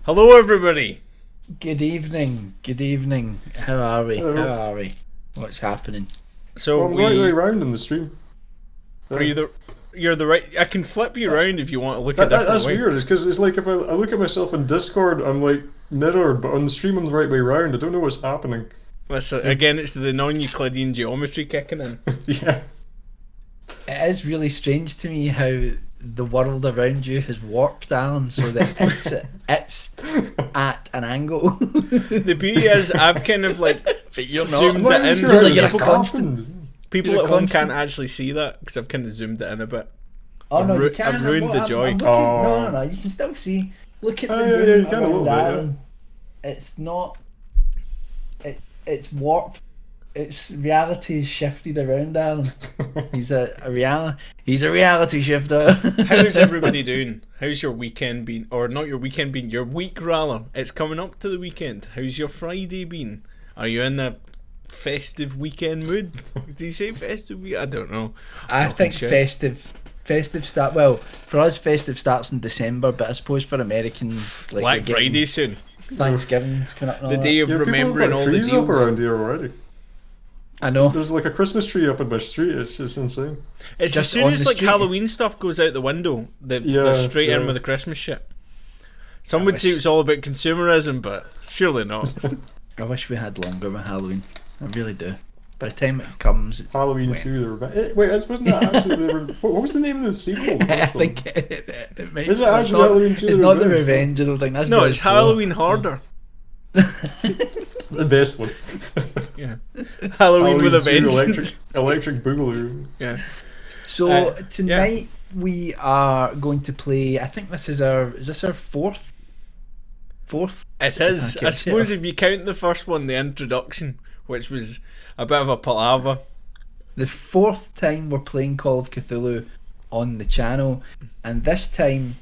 Hello, everybody. Good evening. Good evening. How are we? Hello. How are we? What's happening? So I'm right way round in the stream. You're the right. I can flip you around if you want to look a different That's way. weird. It's because it's like if I look at myself in Discord, I'm like mirrored, but on the stream I'm the right way round. I don't know what's happening. Again, it's the non-Euclidean geometry kicking in. Yeah. It is really strange to me how the world around you has warped, Alan, so that it's at an angle. The beauty is, I've kind of like But you're not. zoomed it in. Sure so how you're this a will constant. happen. People You're at home constant. can't actually see that because I've kind of zoomed it in a bit. Oh no, I've you can't. I've ruined the joy. No. You can still see. Look at the Yeah, room you can a little around bit, Alan. It's not. It's warped. It's reality's shifted around Alan. He's a reality shifter. How's everybody doing? How's your weekend been? Or not your weekend been, your week rather. It's coming up to the weekend. How's your Friday been? Are you in the festive weekend mood? Do you say festive week? I don't know. I think festive start. Well, for us, festive starts in December, but I suppose for Americans, like Black you're getting Friday soon. Thanksgiving's coming up. And all The day of Yeah, remembering people all have the got trees up deals. around here already. that. I know. There's like a Christmas tree up in my street. It's just insane. It's Just as soon on as the like street. Halloween stuff goes out the window, they're Yeah, straight in yeah. with the Christmas shit. Some would say it's all about consumerism, but surely not. I wish we had longer with Halloween. I really do. By the time it comes, it's Halloween when? 2, the revenge. Wait, wasn't that actually what was the name of the sequel? I think it might. Is it it's actually not, Halloween 2 It's The not the Revenge? revenge. I don't think that's. No, George it's Flo. Halloween harder. The best one. Yeah, Halloween with a 2 vengeance. electric boogaloo. Yeah. So Yeah. tonight we are going to play. I think this is our. Is this our fourth? It is. Okay, I suppose so- if you count the first one, the introduction, which was a bit of a palaver. The fourth time we're playing Call of Cthulhu on the channel, and this time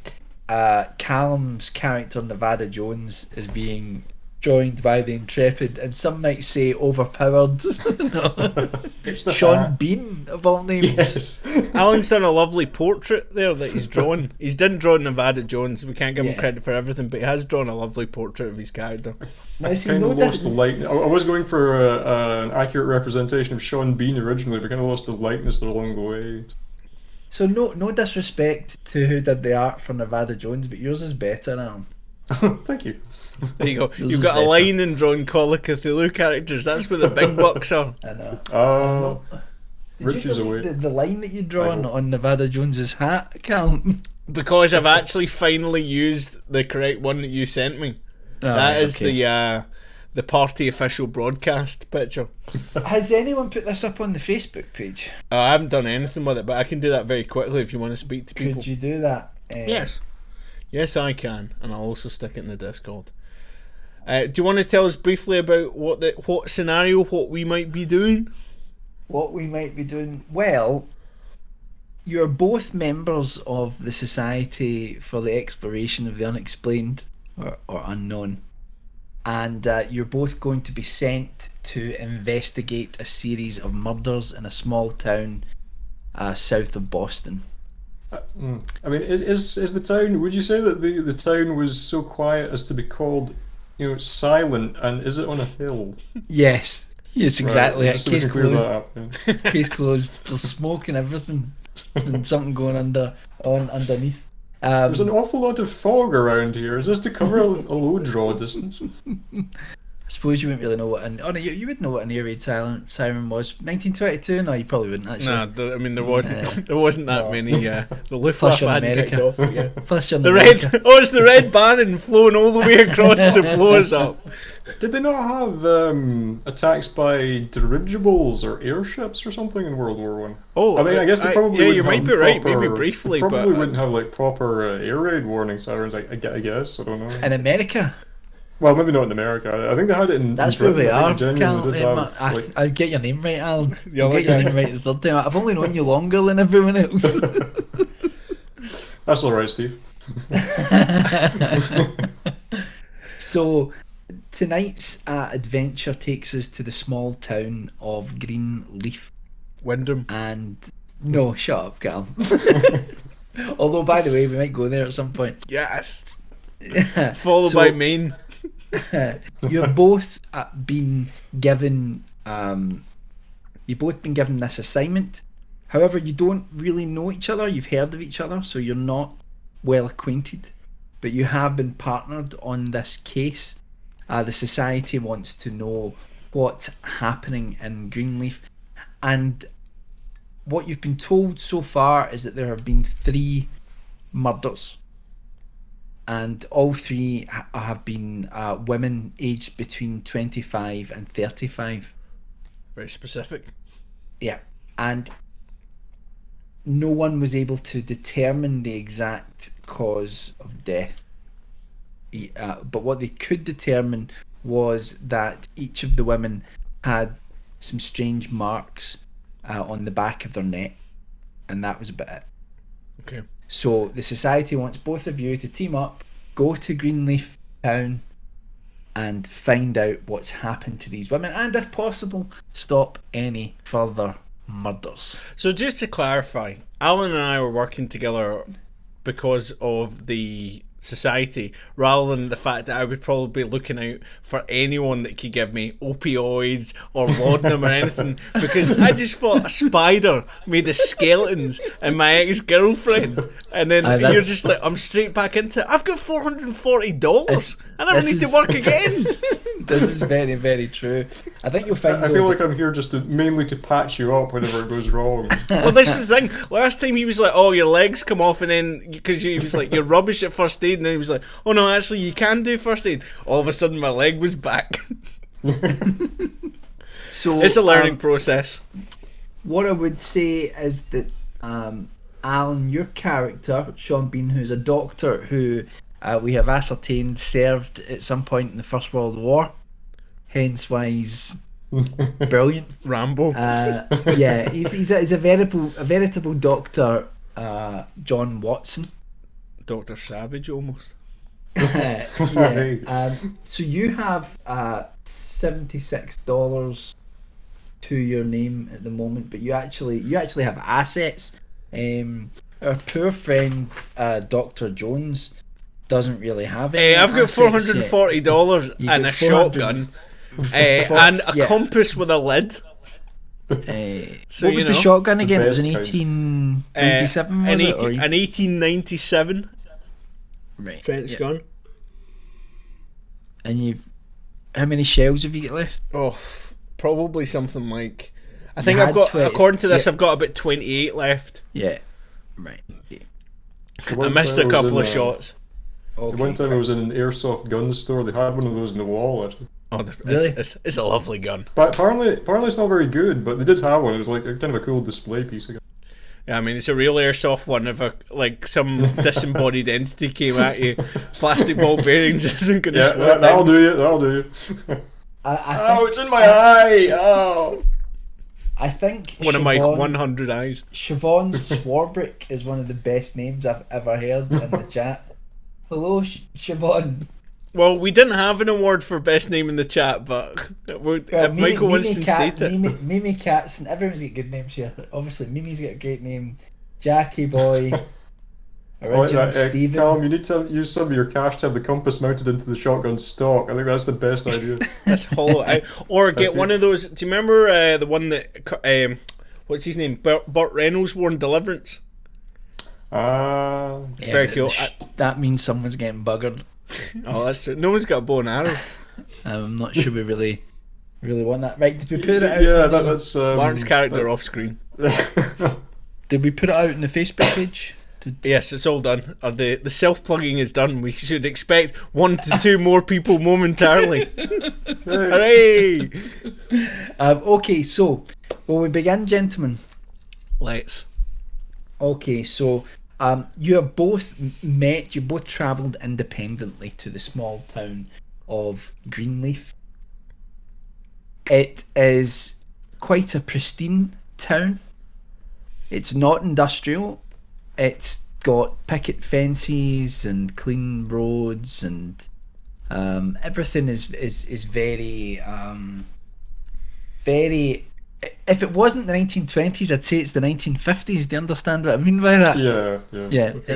Callum's character Nevada Jones is being joined by the intrepid, and some might say overpowered. No. It's the Sean hat. Bean of all names. Yes. Alan's done a lovely portrait there that he's drawn. He didn't draw Nevada Jones. We can't give him Yeah. credit for everything, but he has drawn a lovely portrait of his character. Now, see, Kind no of lost di- the likeness. I was going for an accurate representation of Sean Bean originally, but kind of lost the likeness along the way. So no disrespect to who did the art for Nevada Jones, but yours is better, Alan. Thank you. There you go. Yours You've is got a better. line in drawing Call of Cthulhu characters. That's where the big bucks are. I know. Did Rich you is delete away. the line that you drawn I know. on Nevada Jones's hat, Callum? Because I've actually finally used the correct one that you sent me. That is the party official broadcast picture. Has anyone put this up on the Facebook page? I haven't done anything with it, but I can do that very quickly if you want to speak to people. Could you do that? Yes, I can, and I'll also stick it in the Discord. Do you want to tell us briefly about what scenario, what we might be doing? What we might be doing? Well, you're both members of the Society for the Exploration of the Unexplained or Unknown, and you're both going to be sent to investigate a series of murders in a small town south of Boston. I mean, is the town? Would you say that the town was so quiet as to be called, silent? And is it on a hill? Yes, exactly. Right, it. just so we Case can clear closed. that up, yeah. Case closed. There's smoke and everything, and something going underneath. There's an awful lot of fog around here. Is this to cover a low draw distance? I suppose you wouldn't really know what no, you would know what an air raid siren was. 1922? No, you probably wouldn't actually. Nah, there wasn't that No. many. The Luftwaffe Flush on hadn't America. kicked off it yet. Flush on The America. red, it's the red Baron flowing all the way across to blow us up. Did they not have attacks by dirigibles or airships or something in World War One? Oh, I mean, I guess they probably yeah, wouldn't you might have be right. proper- Maybe briefly, they probably but wouldn't have like proper air raid warning sirens. I guess I don't know. In America? Well, maybe not in America. I think they had it in. That's in where Britain. we I are, think they genuinely Cal. did have, like, I'll get your name right, Alan. You're I'll like get your name right the third time. I've only known you longer than everyone else. That's all right, Steve. So, tonight's adventure takes us to the small town of Greenleaf. Wyndham. And no, shut up, Cal. Although, by the way, we might go there at some point. Yes. Followed by Maine. You've both been given this assignment. However, you don't really know each other. You've heard of each other, so you're not well acquainted. But you have been partnered on this case. The society wants to know what's happening in Greenleaf, and what you've been told so far is that there have been 3 murders. And all 3 have been women aged between 25 and 35. Very specific. Yeah. And no one was able to determine the exact cause of death. But what they could determine was that each of the women had some strange marks on the back of their neck. And that was about it. Okay. So the society wants both of you to team up, go to Greenleaf Town, and find out what's happened to these women, and if possible, stop any further murders. So just to clarify, Alan and I were working together because of the society, rather than the fact that I would probably be looking out for anyone that could give me opioids or laudanum or anything, because I just thought a spider made of skeletons and my ex-girlfriend, and then you're just like, I'm straight back into it. I've got $440 and I don't need to work again. This is very, very true. I think you'll find. I feel like I'm here just mainly to patch you up whenever it goes wrong. Well, this was the thing. Last time he was like, "Oh, your legs come off," and then because he was like, "You're rubbish at first aid," and then he was like, "Oh no, actually, you can do first aid." All of a sudden, my leg was back. So it's a learning process. What I would say is that Alan, your character, Sean Bean, who's a doctor who we have ascertained served at some point in the First World War, hence why he's brilliant. Rambo. Yeah, he's a veritable doctor, John Watson. Dr. Savage, almost. Yeah. So you have $76 to your name at the moment, but you actually have assets. Our poor friend Dr. Jones doesn't really have any. Hey, I've got $440 and a shotgun, and a compass with a lid. So, what was the shotgun again? It was an kind. 1897, was it? An 1897 Right. French gun. And how many shells have you got left? Oh, probably something like. I think I've got, 20, according to this, I've got about 28 left. Yeah. Right. Yeah. I missed a couple of shots. Okay. One time I was in an airsoft gun store. They had one of those in the wall. Actually. Oh, Really? It's a lovely gun. But apparently it's not very good. But they did have one. It was like kind of a cool display piece. Yeah, I mean, it's a real airsoft one. If some disembodied entity came at you, plastic ball bearing just isn't going to slow it that'll down. do you. That'll do you. I it's in my eye. Oh. I think One of my 100 eyes. Siobhan Swarbrick is one of the best names I've ever heard in the chat. Hello, Siobhan. Well, we didn't have an award for best name in the chat, but if Michael Winston stated it. Mimi Katzen, everyone's got good names here. Obviously, Mimi's got a great name. Jackie Boy. Original Steven. Callum, you need to use some of your cash to have the compass mounted into the shotgun stock. I think that's the best idea. That's hollow out. Or get one of those. Do you remember the one that what's his name? Burt Reynolds wore in Deliverance. It's very cool. That means someone's getting buggered. Oh, that's true. No one's got a bow and arrow. I'm not sure we really want that. Right? Did we put it out? Yeah, that's Martin's character off screen. Did we put it out on the Facebook page? Yes, it's all done. The self-plugging is done. We should expect 1 to 2 more people momentarily. Hooray! Okay, so will we begin, gentlemen? Let's. Okay, so you have both met. You both travelled independently to the small town of Greenleaf. It is quite a pristine town. It's not industrial. It's got picket fences and clean roads, and everything is very very. If it wasn't the 1920s, I'd say it's the 1950s. Do you understand what I mean by that? Yeah. Yeah, Okay.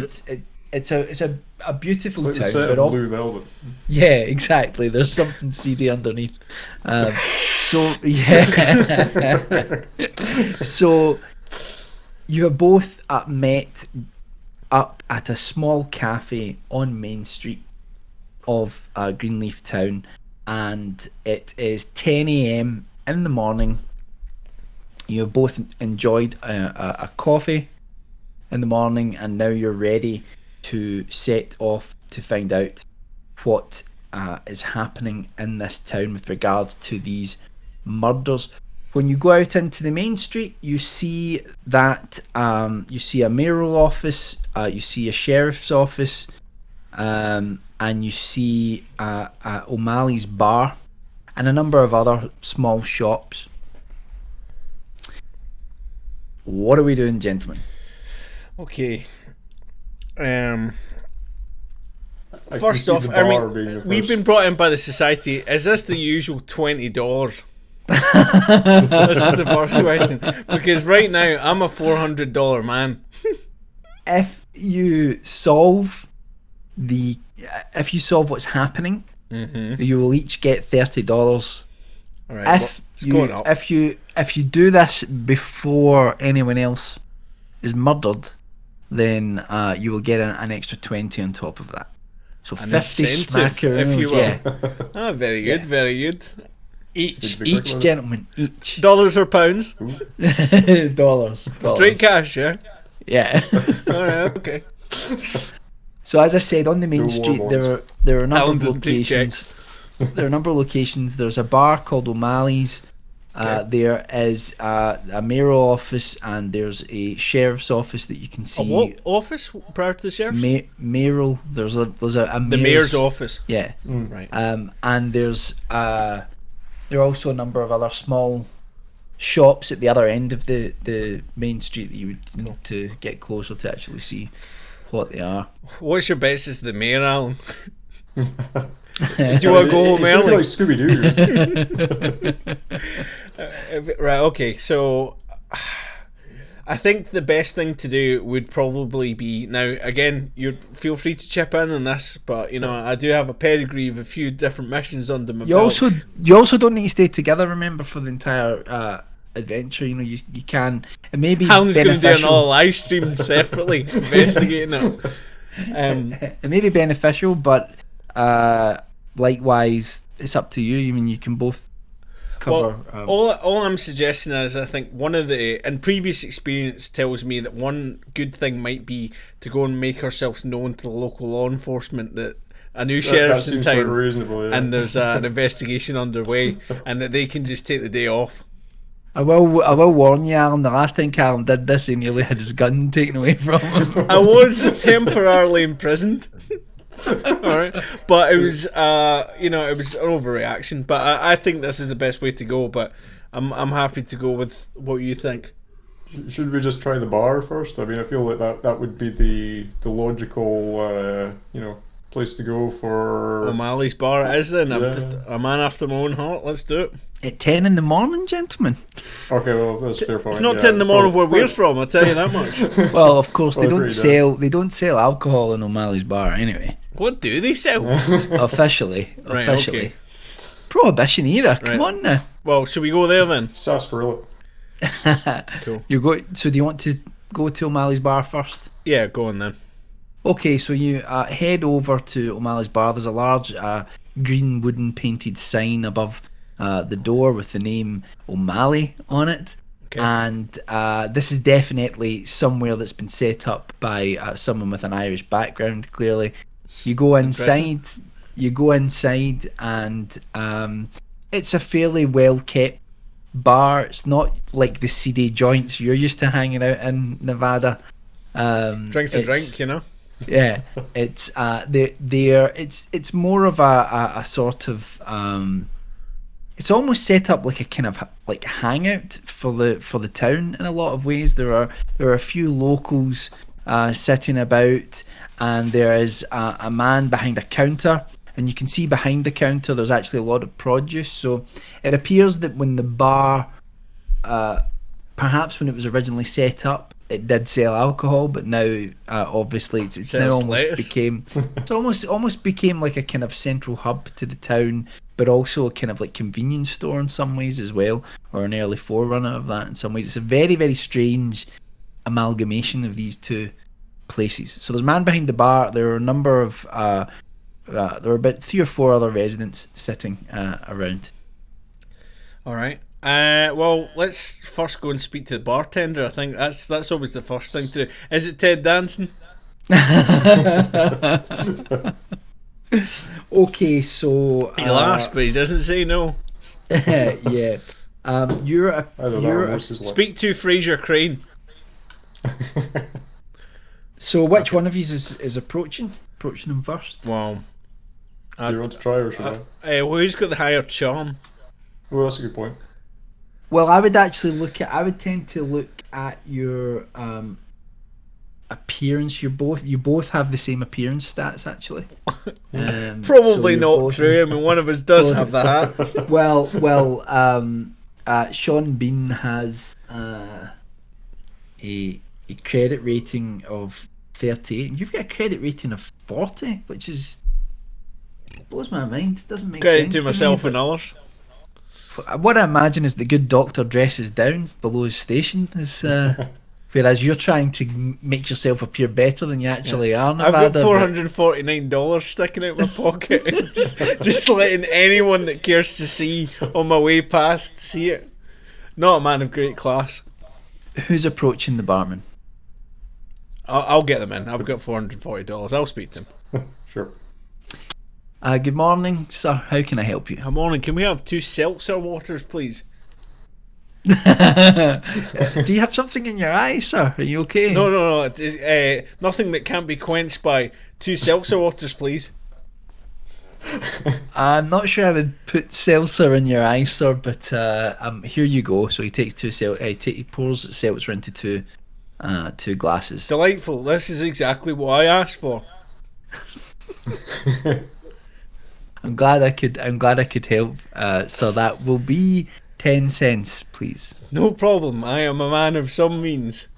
it's a beautiful It's like the town, set but of all, Blue Velvet. yeah, exactly. There's something seedy underneath. So yeah, so you have both met up at a small cafe on Main Street of Greenleaf Town, and it is 10 a.m. in the morning. You have both enjoyed a coffee in the morning, and now you're ready to set off to find out what is happening in this town with regards to these murders. When you go out into the main street, you see that you see a mayoral office, you see a sheriff's office, and you see O'Malley's bar, and a number of other small shops. What are we doing, gentlemen? Okay. I can First see off, the I bar mean, being the we've been first. brought in by the society. Is this the usual $20? This is the first question, because right now I'm a $400 man. If you solve what's happening, you will each get $30. All right, If it's going up. if you do this before anyone else is murdered, then you will get an extra 20 on top of that. So An 50 incentive, if you smackaroos, will. yeah. Ah, very good, Yeah. very good. Each, Big quick each load. gentleman, each. Dollars or pounds? dollars. Straight cash, yeah. Yeah. All right, okay. So as I said, on the main No street, war there are a number Alan of doesn't take locations. There are a number of locations. There's a bar called O'Malley's. Okay. There is a mayoral office, and there's a sheriff's office that you can A see. what office prior to the sheriff's? Mayoral. There's a The mayor's, mayor's office. Yeah. Right. And there are also a number of other small shops at the other end of the main street that you would need to get closer to actually see what they are. What's your best as the mayor, Alan? Did you want to go home It's gonna be early? like Scooby-Doo. Right, okay, so I think the best thing to do would probably be, now again, you feel free to chip in on this, but you know, I do have a pedigree of a few different missions under my belt. You also don't need to stay together, remember, for the entire adventure. You know, you can, it may be Alan's going to do beneficial. another live stream separately investigating it. It may be beneficial, but likewise, it's up to you. I mean, you can both cover. All I'm suggesting is, I think one of the, and previous experience tells me that one good thing might be to go and make ourselves known to the local law enforcement that a new That sheriff's in seems quite town reasonable, yeah. and there's an investigation underway, and that they can just take the day off. I will warn you, Alan. The last time Callum did this, he nearly had his gun taken away from him. I was temporarily imprisoned. Alright, but it was, it was an overreaction. But I think this is the best way to go. But I'm happy to go with what you think. Should we just try the bar first? I mean, I feel like that would be the logical, place to go for. O'Malley's bar it is then. I'm Yeah. just a man after my own heart. Let's do it. At 10 in the morning, gentlemen. Okay, well, that's a fair point. It's not yeah, 10 in the it's morning where probably- we're from. I'll tell you that much. Well, of course, they Oh, don't agreed, yeah. sell alcohol in O'Malley's bar anyway. What do they sell? Officially. Right, Officially. okay. Prohibition era. Come Right. on now. Well, should we go there then? Sarsaparilla. Cool. So do you want to go to O'Malley's bar first? Yeah, go on then. Okay, so you head over to O'Malley's bar. There's a large green wooden painted sign above the door with the name O'Malley on it. Okay. And this is definitely somewhere that's been set up by someone with an Irish background, clearly. You go inside, and it's a fairly well kept bar. It's not like the seedy joints you're used to hanging out in Nevada. Drink's a drink, you know? Yeah, it's it's more of a sort of it's almost set up like a kind of like hangout for the town in a lot of ways. There are a few locals sitting about, and there is a man behind a counter, and you can see behind the counter there's actually a lot of produce. So it appears that when the bar, perhaps when it was originally set up, it did sell alcohol, but now obviously it's now Sells almost lettuce. became it's almost became like a kind of central hub to the town, but also a kind of like convenience store in some ways as well, or an early forerunner of that in some ways. It's a very, very strange amalgamation of these two places. So there's a man behind the bar. There are a number of there are about 3 or 4 other residents sitting around. All right. Well, let's first go and speak to the bartender. I think that's always the first thing to do. Is it Ted Danson? Okay, so He laughs, but he doesn't say no. yeah, you're a I don't know. you're a, Most is like. Speak to Fraser Crane. so which one of you is approaching him first? Wow. Do you want to try or should I? Well, who's got the higher charm? Well, that's a good point. Well, I would tend to look at your appearance. You both have the same appearance stats actually. Probably so not both- true. I mean, one of us does both- have the hat. Well, Sean Bean has a credit rating of 38, and you've got a credit rating of 40, which is blows my mind. It doesn't make Credit sense to me, myself but and others. what I imagine is the good doctor dresses down below his station, whereas you're trying to make yourself appear better than you actually are. I've got Nevada, $449 sticking out my pocket, just letting anyone that cares to see on my way past see it. Not a man of great class. but who's approaching the barman? I'll get them in. I've got $440. I'll speak to him. Sure. Good morning, sir. How can I help you? Good morning. Can we have 2 seltzer waters, please? Do you have something in your eye, sir? Are you okay? No. It's, nothing that can't be quenched by 2 seltzer waters, please. I'm not sure I would put seltzer in your eye, sir, but here you go. So he takes he pours seltzer into two glasses. Delightful. This is exactly what I asked for. I'm glad I could help. So that will be 10 cents, please. No problem. I am a man of some means.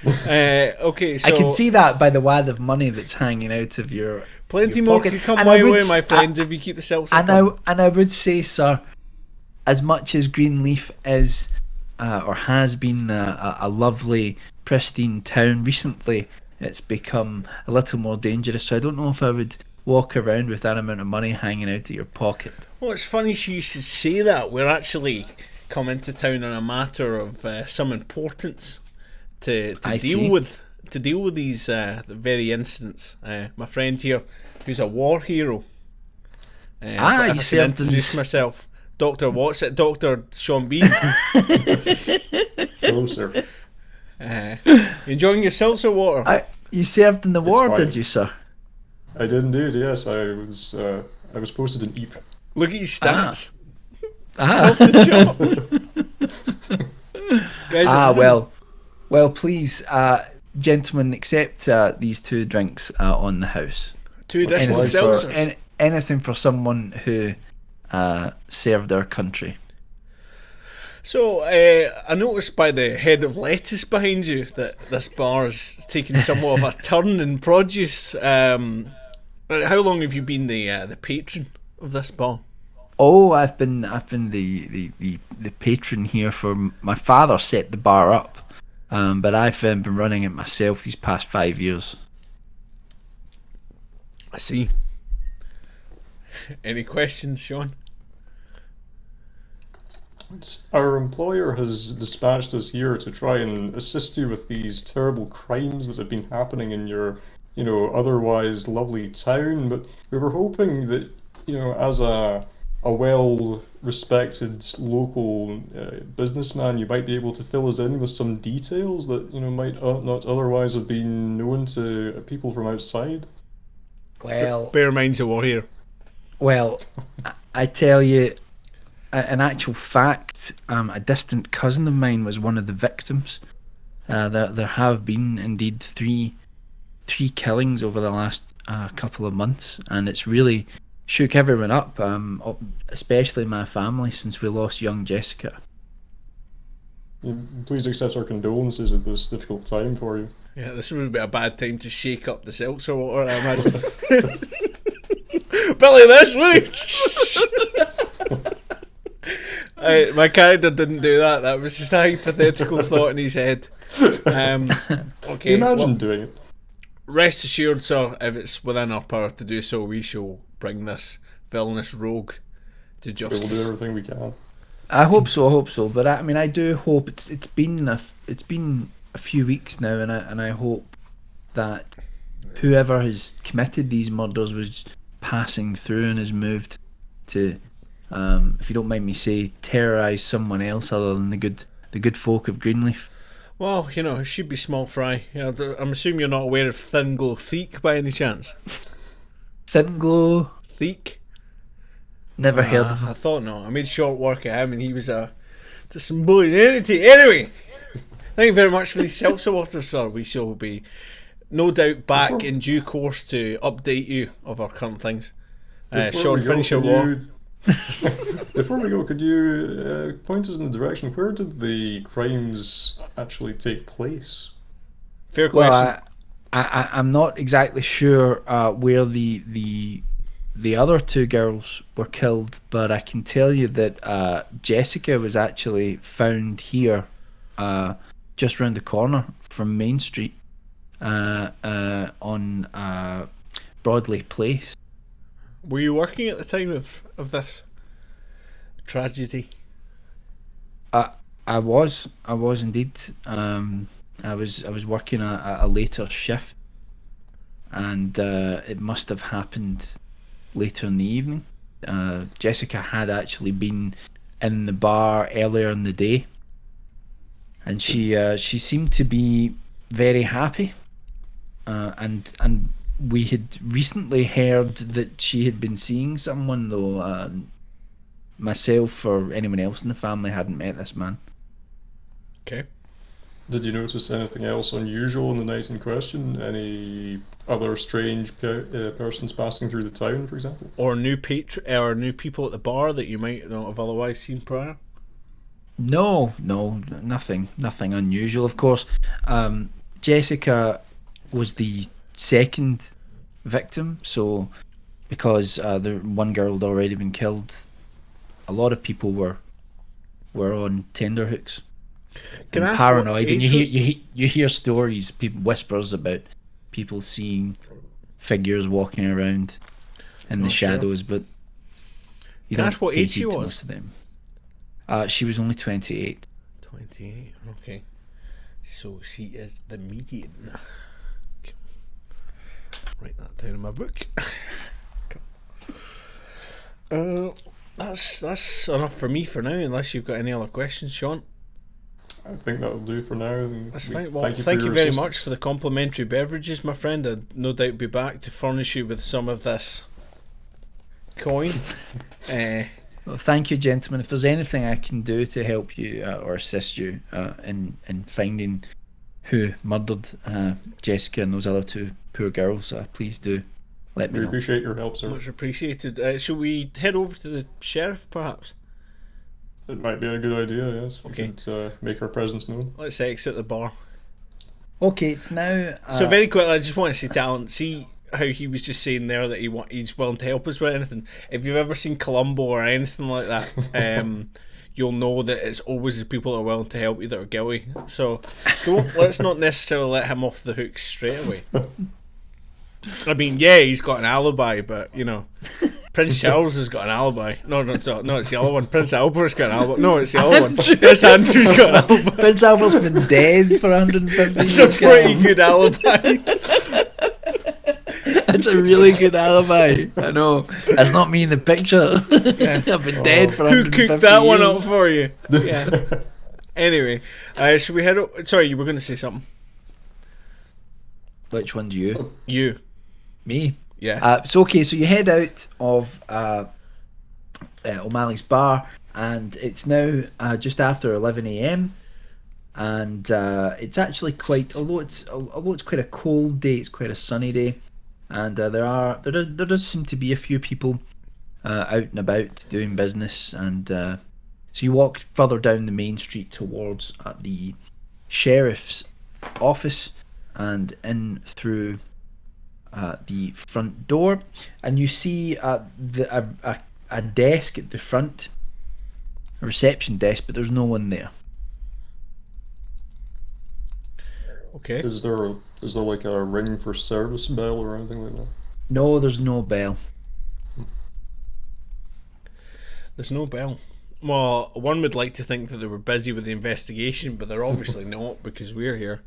Okay, so I can see that by the wad of money that's hanging out of your plenty your more pocket. could come And my I would way, my s- friend, if you keep the seltzer. And coming. I would say, sir, as much as Greenleaf is or has been a lovely, pristine town, recently it's become a little more dangerous. So I don't know if I would walk around with that amount of money hanging out of your pocket. Well, it's funny you should say that. We're actually coming to town on a matter of some importance to I deal see. with. To deal with these very incidents. My friend here, who's a war hero. You if I can served in introduce s- myself. Dr. What's it? Dr. Sean Bean. Hello, sir. Enjoying your seltzer water? You served in the war, fine. did you, sir? I did indeed. Yes, I was posted in Eep. Look at his stats. Ah, The job. Guys, well, please, gentlemen, accept these 2 drinks on the house. 2 additional Anything seltzers. Anything for someone who served our country. So, I noticed by the head of lettuce behind you that this bar is taking somewhat of a turn in produce. How long have you been the patron of this bar? Oh, I've been the patron here for my father set the bar up, but I've been running it myself these past 5 years. I see. Any questions, Sean? Our employer has dispatched us here to try and assist you with these terrible crimes that have been happening in your, otherwise lovely town. But we were hoping that, as a a well-respected local businessman, you might be able to fill us in with some details that might not otherwise have been known to people from outside. Well, Bear in mind a warrior. Well, I tell you, in actual fact, a distant cousin of mine was one of the victims. There have been indeed three killings over the last couple of months, and it's really shook everyone up, especially my family, since we lost young Jessica. Please accept our condolences at this difficult time for you. Yeah, this would be a bad time to shake up the seltzer water, I imagine. Billy, this week! My character didn't do that. That was just a hypothetical thought in his head. Okay. Imagine doing it. Rest assured, sir, if it's within our power to do so, we shall bring this villainous rogue to justice. We'll do everything we can. I hope so. But I do hope it's been a few weeks now, and I hope that whoever has committed these murders was passing through and has moved to, if you don't mind me say, terrorise someone else other than the good folk of Greenleaf. Well, it should be small fry. Yeah, I'm assuming you're not aware of Thin Glow Theek by any chance. Thin Glow Theek? Never heard of him. I thought not. I made short work of him, and he was a disembodied entity. Anyway, thank you very much for these seltzer waters, sir. We shall be, no doubt, back in due course to update you of our current things. Sean, finish your war. Before we go, could you point us in the direction, where did the crimes actually take place? Fair question. Well, I'm not exactly sure where the other two girls were killed, but I can tell you that Jessica was actually found here, just round the corner from Main Street, on Broadley Place. Were you working at the time of this tragedy? I was indeed. I was working a later shift, and it must have happened later in the evening. Jessica had actually been in the bar earlier in the day, and she seemed to be very happy, and we had recently heard that she had been seeing someone, though myself or anyone else in the family hadn't met this man. Okay. Did you notice anything else unusual in the night in question? Any other strange persons passing through the town, for example? Or new people at the bar that you might not have otherwise seen prior? No, nothing unusual. Of course, Jessica was the second victim, so because the one girl had already been killed, a lot of people were on tenterhooks. Can I ask paranoid, and you hear stories, whispers about people seeing figures walking around in the shadows, but you don't ask what age she was? To them. She was only 28. 28, okay. So she is the median. Write that down in my book. That's enough for me for now, unless you've got any other questions, Sean. I think that'll do for now. That's fine. Well, thank you very much for the complimentary beverages, my friend. I'd no doubt be back to furnish you with some of this coin. Well, thank you, gentlemen. If there's anything I can do to help you or assist you in finding who murdered Jessica and those other two poor girls, please do let me know. We appreciate your help, sir. Much appreciated. Shall we head over to the sheriff, perhaps? It might be a good idea, yes. Okay. We could make our presence known. Let's exit the bar. Okay, it's now... So very quickly, I just want to say to Alan, see how he was just saying there that he's willing to help us with anything. If you've ever seen Columbo or anything like that, you'll know that it's always the people that are willing to help you that are guilty. So let's not necessarily let him off the hook straight away. I mean, yeah, he's got an alibi, but Prince Charles has got an alibi. No, it's the other one. Prince Albert's got an alibi. No, it's the other one. Prince Andrew's got an alibi. Prince Albert's been dead for 150 years. It's a pretty good alibi. That's a really good alibi. I know. That's not me in the picture. I've been dead for Who 150 cooked that one years. up for you? Yeah. Anyway, should we head up? Sorry, you were going to say something. Which one do you? You. Me. Yes. So you head out of O'Malley's bar, and it's now just after 11 a.m. And it's actually quite, although it's quite a cold day, it's quite a sunny day, and there does seem to be a few people out and about doing business, and so you walk further down the main street towards the sheriff's office, and in through the front door, and you see a desk at the front, a reception desk, but there's no one there. Okay. Is there like a ring for service bell or anything like that? No, there's no bell. There's no bell. Well, one would like to think that they were busy with the investigation, but they're obviously not because we're here.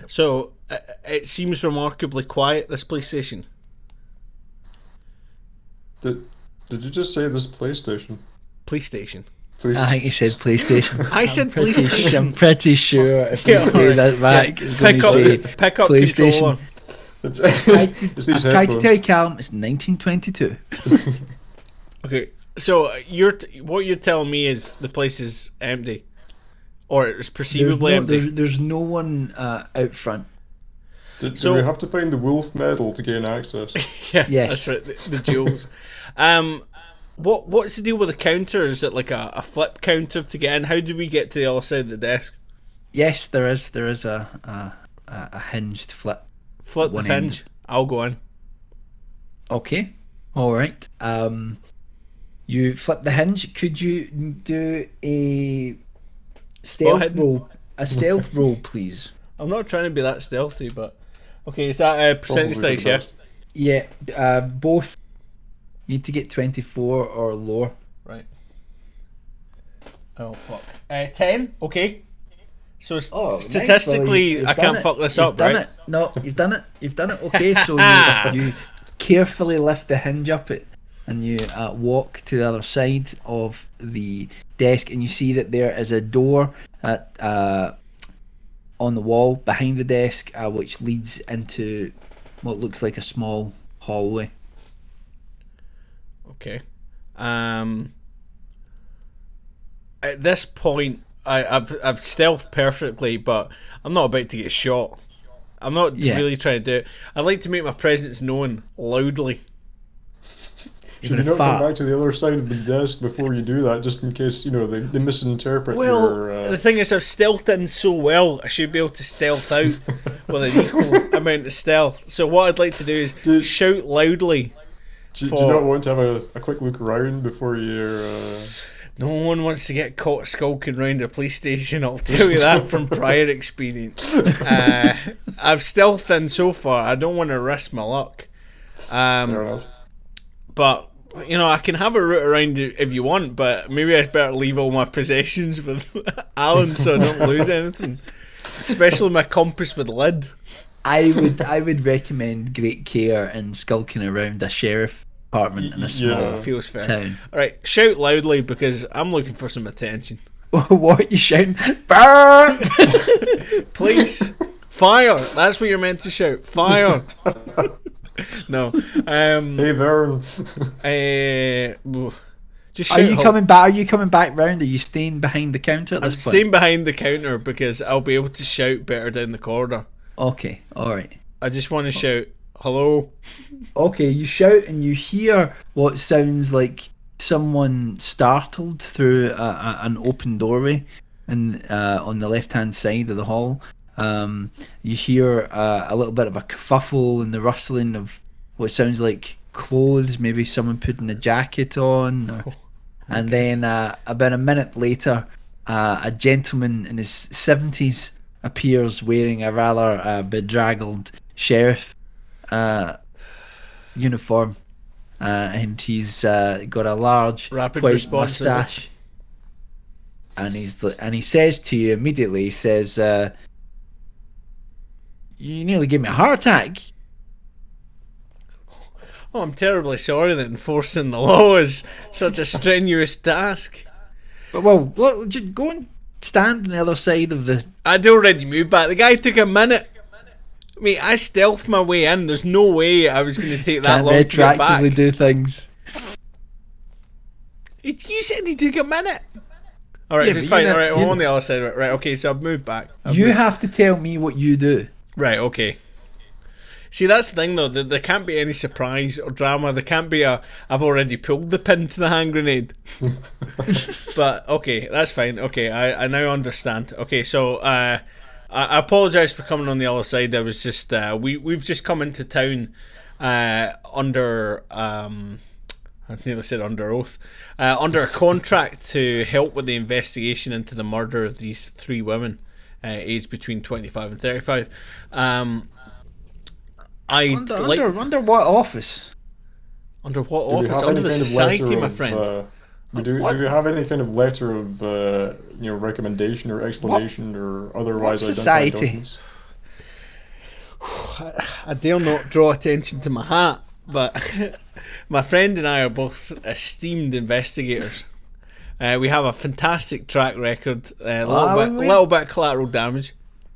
So, it seems remarkably quiet, this police station. Did you just say this PlayStation? Police station. Please. I think he said PlayStation. I said PlayStation. I'm pretty sure if you play that back, it's going to say pick up PlayStation. controller. It's I've tried to tell you, Callum, it's 1922. Okay, so what you're telling me is the place is empty, or it's perceivably empty. There's no one out front. Do we have to find the wolf medal to gain access? Yeah, Yes. that's right. The jewels. What's the deal with the counter? Is it like a flip counter to get in? How do we get to the other side of the desk? Yes, there is a hinged flip. Flip the One hinge. end. I'll go in. Okay, all right. You flip the hinge. Could you do a stealth hidden. roll? A stealth roll, please. I'm not trying to be that stealthy, but okay. Is that percentage Probably dice? the Yeah. best. Yeah, both need to get 24 or lower. Right. Oh fuck. 10. Okay. So Nice, statistically, well, I can't fuck this up, done right? It. No, you've done it. You've done it. Okay, so you carefully lift the hinge up it, and you walk to the other side of the desk, and you see that there is a door at on the wall behind the desk, which leads into what looks like a small hallway. Okay. At this point, I've stealthed perfectly, but I'm not about to get shot. I'm not really trying to do it. I'd like to make my presence known loudly. Should you not come back to the other side of the desk before you do that, just in case, they misinterpret your... The thing is, I've stealthed in so well, I should be able to stealth out with an equal amount of stealth. So what I'd like to do is shout loudly. Do you not want to have a quick look around before you're... No one wants to get caught skulking around a police station, I'll tell you that from prior experience. I've stealthed in so far, I don't want to risk my luck. Fair enough. But, I can have a route around if you want, but maybe I'd better leave all my possessions with Alan so I don't lose anything. Especially my compass with lid. I would recommend great care in skulking around a sheriff apartment in a small Feels fair. town. Alright, shout loudly because I'm looking for some attention. What are you shouting? Burn! Police! Fire! That's what you're meant to shout. Fire! No. Hey, Vern. Just Are you coming back? Are you coming back round? Are you staying behind the counter at I'm this point? staying behind the counter because I'll be able to shout better down the corridor. Okay, all right. I just want to shout, hello. Okay, you shout and you hear what sounds like someone startled through an open doorway, and on the left-hand side of the hall. You hear a little bit of a kerfuffle and the rustling of what sounds like clothes, maybe someone putting a jacket on. And then about a minute later, a gentleman in his 70s appears wearing a rather bedraggled sheriff uniform. And he's got a large Rapid white response, mustache. And he says to you immediately, he says... you nearly gave me a heart attack. Oh, I'm terribly sorry that enforcing the law is such a strenuous task. But well, look, just go and stand on the other side of the. I'd already moved back. The guy took a minute. Mate, I stealthed my way in. There's no way I was going to take that Can't long to get back. retroactively do things. You said he took a minute. Alright, Yeah, just but fine. you know- Alright, I'm you on the other side. Right, okay, so I've moved back. You have to tell me what you do. Right, okay. See, that's the thing though. There can't be any surprise or drama. There can't be a I've already pulled the pin to the hand grenade. But okay, that's fine. Okay, I now understand. Okay, so I apologise for coming on the other side. I was just we've just come into town under I nearly said under oath, under a contract to help with the investigation into the murder of these three women, aged between 25 and 35. Under what office? Under what Do we office? have Under any the kind of society, letter my of, friend. do we have any kind of letter of recommendation or explanation or otherwise What identified society? documents? I dare not draw attention to my hat, but my friend and I are both esteemed investigators. We have a fantastic track record, a little bit of collateral damage.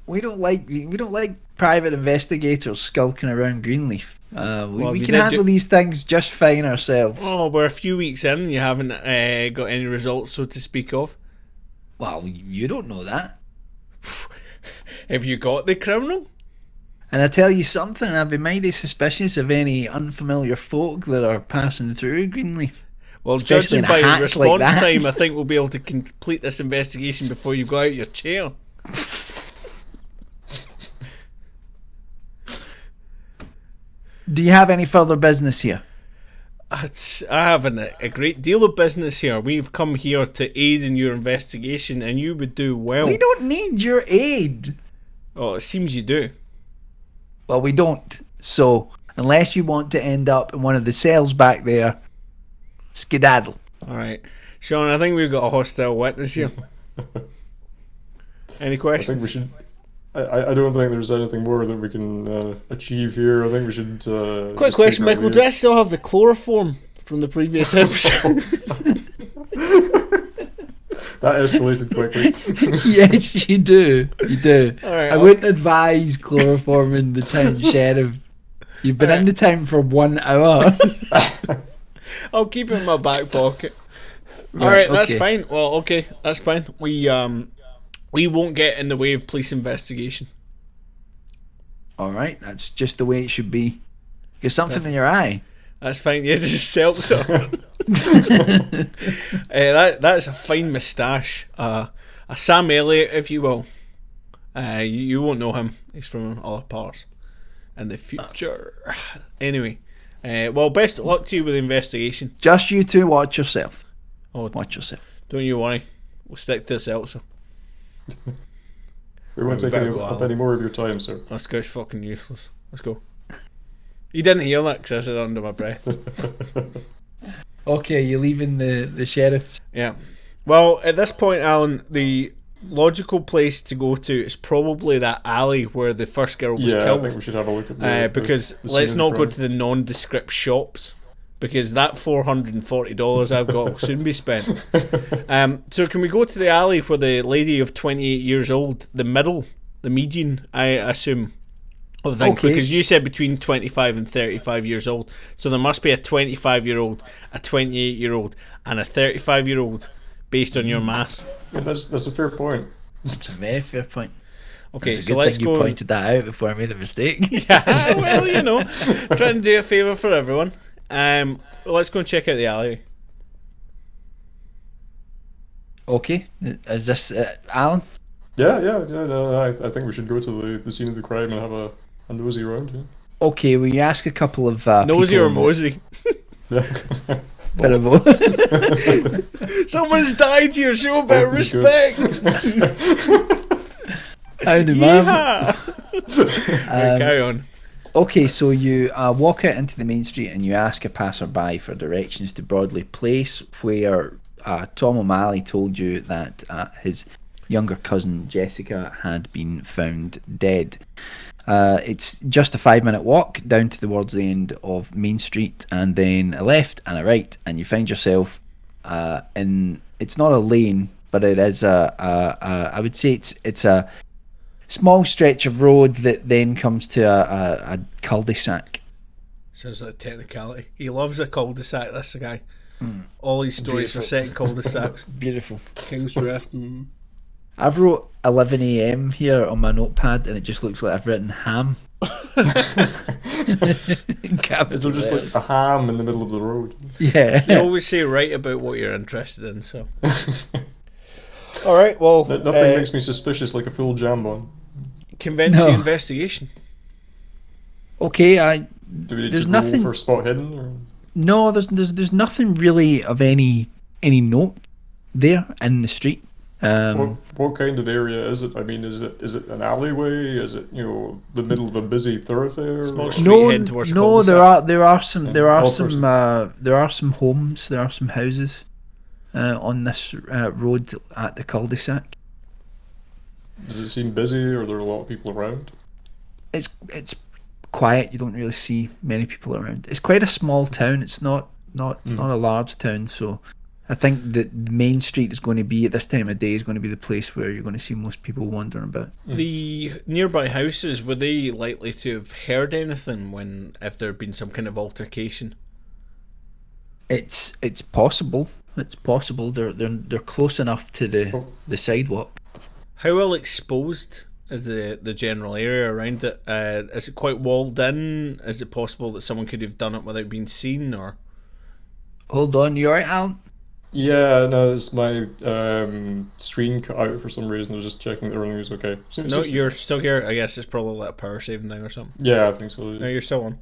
We don't like private investigators skulking around Greenleaf. We you can did handle these things just fine ourselves. Oh, we're a few weeks in and you haven't got any results, so to speak of. Well, you don't know that. Have you got the criminal? And I tell you something, I'd be mighty suspicious of any unfamiliar folk that are passing through Greenleaf. Well, Especially judging in a by your hatch like response that. time, I think we'll be able to complete this investigation before you go out your chair. Do you have any further business here? I have a great deal of business here. We've come here to aid in your investigation, and you would do well. We don't need your aid. Oh, it seems you do. Well, we don't. So, unless you want to end up in one of the cells back there, skedaddle. Alright. Sean, I think we've got a hostile witness here. Any I questions? think we should. I don't think there's anything more that we can achieve here. I think we should. Quick just question, take our Michael. way. Do I still have the chloroform from the previous episode? That escalated quickly. Yes, you do. You do. Alright, I wouldn't advise chloroforming the town sheriff. You've been in the town for 1 hour. I'll keep it in my back pocket. Right, Alright, that's okay. fine. Well, okay, that's fine. We won't get in the way of police investigation. Alright, that's just the way it should be. Get something in your eye. That's fine. Yeah, just seltzer. That's a fine moustache. A Sam Elliott, if you will. You won't know him. He's from other parts in the future. Anyway, well, best of luck to you with the investigation. Just you two watch yourself. Oh, Watch yourself. don't you worry. We'll stick to the seltzer. We won't We take better any, go up out. any more of your time, sir. This guy's fucking useless. Let's go. You didn't hear that because I said it under my breath. Okay, you're leaving the sheriff. Yeah. Well, at this point, Alan, the logical place to go to is probably that alley where the first girl was Yeah, I killed. think we should have a look at the Because the scene let's of not the go crime. to the nondescript shops, because that $440 I've got will soon be spent. So can we go to the alley where the lady of 28 years old, the median, I assume, of the thing, Okay. because you said between 25 and 35 years old, so there must be a 25-year-old, a 28-year-old, and a 35-year-old based on your maths. Yeah, that's a fair point. It's a very fair point. Okay, It's a so good let's thing go. you pointed that out before I made a mistake. Yeah, well, you know, trying to do a favour for everyone. Let's go and check out the alley. Okay, is this Alan? Yeah. No, I think we should go to the scene of the crime and have a nosy around. Yeah. Okay, will you ask a couple of Nosy people or in the- Mosey? Yeah. Bit of both. Someone's died here, show a bit of Both is good. respect! Howdy, man. Yeehaw! Right, carry on. Okay, so you walk out into the main street and you ask a passerby for directions to Broadley Place, where Tom O'Malley told you that his younger cousin Jessica had been found dead. It's just a 5-minute walk down towards the end of Main Street, and then a left and a right, and you find yourself in. It's not a lane, but it is I would say it's a small stretch of road that then comes to a cul-de-sac. Sounds like technicality. He loves a cul-de-sac, this guy. All his stories are set in cul-de-sacs. Beautiful. King's Drift. I've wrote 11 a.m. here on my notepad, and it just looks like I've written ham. Is there just like a ham in the middle of the road? Yeah. You always say write about what you're interested in, so. Alright, well. Nothing makes me suspicious like a full jambon. Convention investigation. Okay, Do we need there's to nothing roll for spot hidden? Or? No, there's nothing really of any note there in the street. What kind of area is it? I mean, is it an alleyway? Is it the middle of a busy thoroughfare? No, there are some homes, there are some houses on this road at the cul-de-sac. Does it seem busy, or are there a lot of people around? It's quiet. You don't really see many people around. It's quite a small town. It's not a large town, so I think that Main Street is going to be, at this time of day, is going to be the place where you're going to see most people wandering about. The nearby houses, were they likely to have heard anything if there had been some kind of altercation? It's possible. It's possible. They're close enough to the sidewalk. How well exposed is the general area around it? Is it quite walled in? Is it possible that someone could have done it without being seen? Or hold on, you alright, Alan? Yeah, no, it's my screen cut out for some reason. I was just checking that everything was okay. No, you're still here. I guess it's probably like a power saving thing or something. Yeah, I think so. No, you're still on.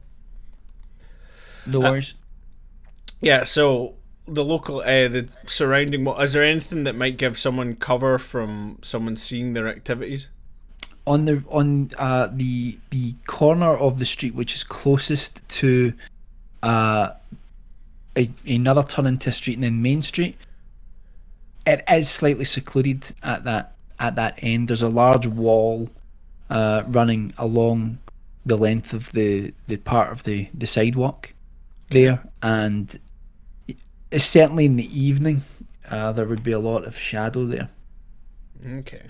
No worries. Yeah, so the local, the surrounding. Is there anything that might give someone cover from someone seeing their activities? On the corner of the street which is closest to another turn into a street and then Main Street, it is slightly secluded at that end. There's a large wall running along the length of the part of the sidewalk there, and it's certainly in the evening there would be a lot of shadow there. Okay.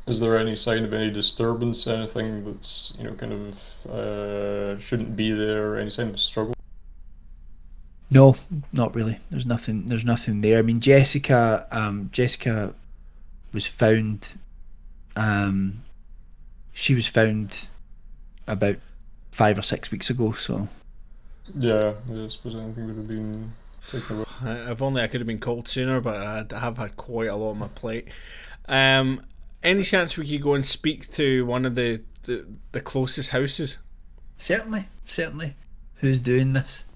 Is there any sign of any disturbance, anything that's kind of shouldn't be there, any sign of a struggle? No, not really. There's nothing there. I mean, Jessica was found. She was found about 5 or 6 weeks ago. So. Yeah, I suppose anything would have been taken away. If only I could have been called sooner, but I have had quite a lot on my plate. Any chance we could go and speak to one of the closest houses? Certainly. Who's doing this?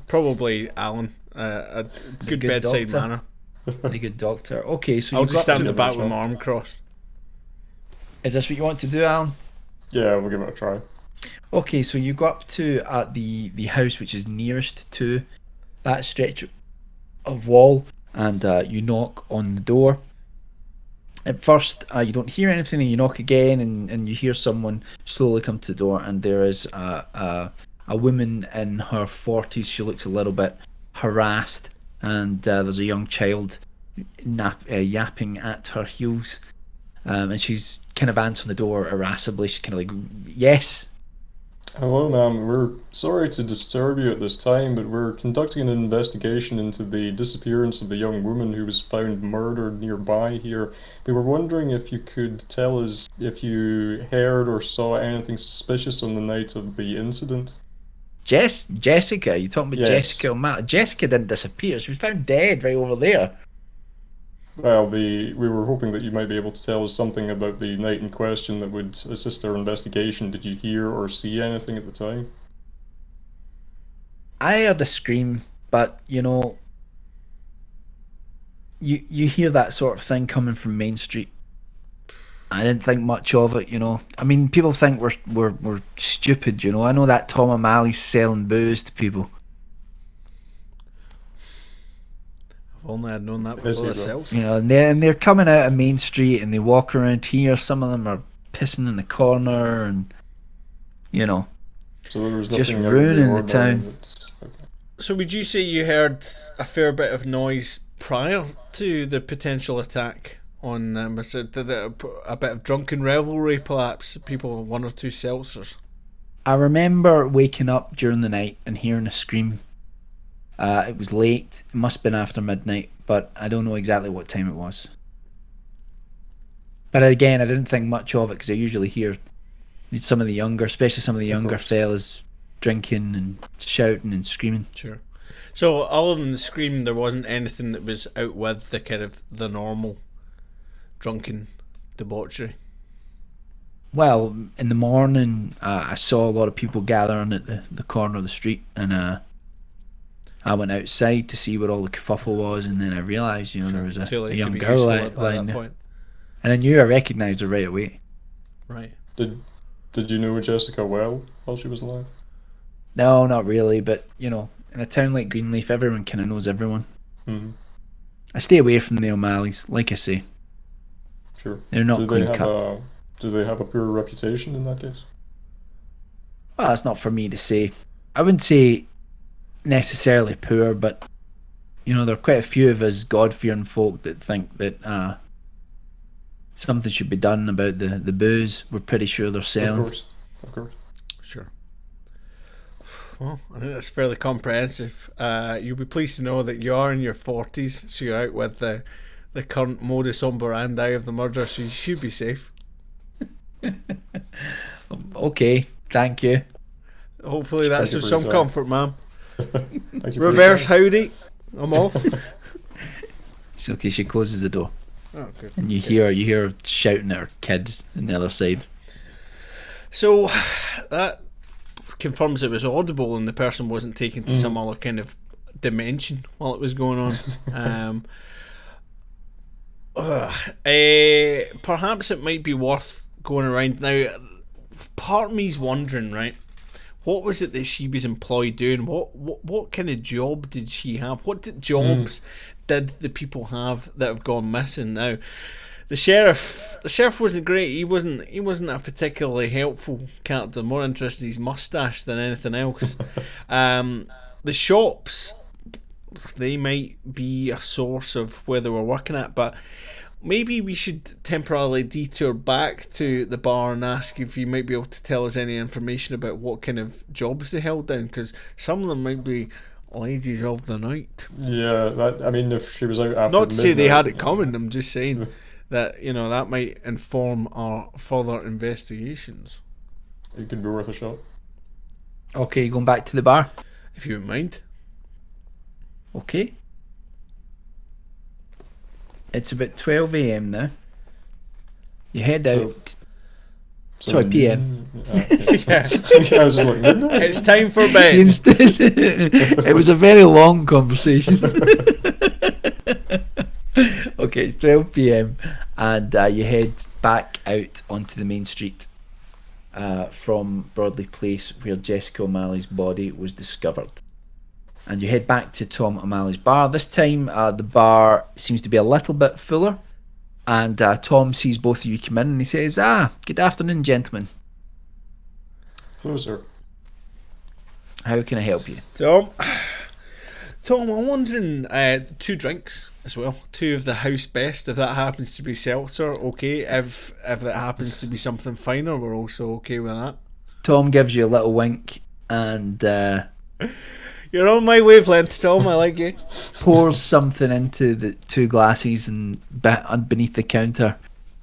Probably Alan. A good bedside doctor. manner. A good doctor. Okay, so I'll just stand in the back with my arm crossed. Is this what you want to do, Alan? Yeah, we'll give it a try. Okay, so you go up to the house which is nearest to that stretch of wall, and you knock on the door. At first, you don't hear anything, and you knock again, and you hear someone slowly come to the door, and there is a woman in her 40s. She looks a little bit harassed, and there's a young child yapping at her heels, and she's kind of answering the door irascibly. She's kind of like, yes. Hello, ma'am. We're sorry to disturb you at this time, but we're conducting an investigation into the disappearance of the young woman who was found murdered nearby here. We were wondering if you could tell us if you heard or saw anything suspicious on the night of the incident. Jessica? You talking about Yes. Jessica or Matt? Jessica didn't disappear. She was found dead right over there. Well, we were hoping that you might be able to tell us something about the night in question that would assist our investigation. Did you hear or see anything at the time? I heard a scream, but you hear that sort of thing coming from Main Street. I didn't think much of it, I mean, people think we're stupid, I know that Tom O'Malley's selling booze to people. If only I'd known that Is before he, ourselves. And they're coming out of Main Street and they walk around here. Some of them are pissing in the corner, and you know, So there was just nothing out of ruining the ordinary town. Okay. So would you say you heard a fair bit of noise prior to the potential attack on them? Was it a bit of drunken revelry, perhaps? People with one or two seltzers? I remember waking up during the night and hearing a scream. It was late. It must have been after midnight, but I don't know exactly what time it was. But again, I didn't think much of it because I usually hear some of the younger, especially some of the younger fellas, drinking and shouting and screaming. Sure. So other than the scream, there wasn't anything that was out with the kind of the normal drunken debauchery. Well, in the morning, I saw a lot of people gathering at the corner of the street, and I went outside to see what all the kerfuffle was, and then I realised, there was a young girl lying there. And I knew I recognised her right away. Right. Did you know Jessica well while she was alive? No, not really, but, in a town like Greenleaf, everyone kind of knows everyone. Mm-hmm. I stay away from the O'Malleys, like I say. Sure. They're not clean cut. Do they have a poor reputation in that case? Well, that's not for me to say. I wouldn't say necessarily poor, but, there are quite a few of us God-fearing folk that think that something should be done about the booze. We're pretty sure they're selling. Of course. Sure. Well, I think that's fairly comprehensive. You'll be pleased to know that you are in your 40s, so you're out with the current modus operandi of the murder, so you should be safe. Okay, thank you. Hopefully that's of some comfort, ma'am. Thank you. Reverse howdy. I'm off. It's okay. She closes the door. Oh, good. And you hear her shouting at her kid on the other side. So that confirms it was audible and the person wasn't taken to some other kind of dimension while it was going on. Perhaps it might be worth going around now. Part of me's wondering, right? What was it that she was employed doing? What kind of job did she have? What jobs did the people have that have gone missing now? The sheriff wasn't great. He wasn't a particularly helpful character. More interested in his mustache than anything else. The shops, they might be a source of where they were working at, but maybe we should temporarily detour back to the bar and ask if you might be able to tell us any information about what kind of jobs they held down, because some of them might be ladies of the night. Yeah, if she was out after not to say they midnight, had it coming, I'm just saying that that might inform our further investigations. it could be worth a shot. Okay, going back to the bar. If you wouldn't mind. Okay. It's about 12 a.m. now. You head out. Sorry, PM. Yeah. I was like, midnight? It's time for bed. It was a very long conversation. Okay, it's 12 p.m. and you head back out onto the main street from Broadley Place, where Jessica O'Malley's body was discovered. And you head back to Tom O'Malley's bar. This time, the bar seems to be a little bit fuller. And Tom sees both of you come in and he says, good afternoon, gentlemen. Hello, sir. How can I help you? Tom, I'm wondering, 2 drinks as well. 2 of the house best, if that happens to be seltzer, okay. If that happens to be something finer, we're also okay with that. Tom gives you a little wink and you're on my wavelength, Tom. I like you. Pours something into the 2 glasses and beneath the counter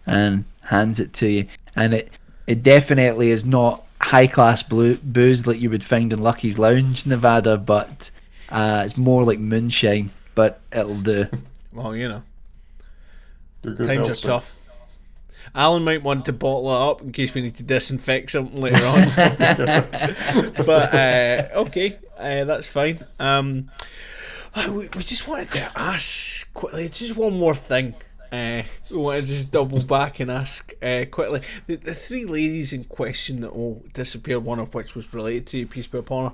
and hands it to you. And it definitely is not high class booze like you would find in Lucky's Lounge, Nevada, but it's more like moonshine. But it'll do. Well, Good times are tough. Alan might want to bottle it up in case we need to disinfect something later on. But okay, that's fine. We just wanted to ask quickly, just one more thing. We want to just double back and ask quickly. The 3 ladies in question that all disappeared, one of which was related to you, peace be upon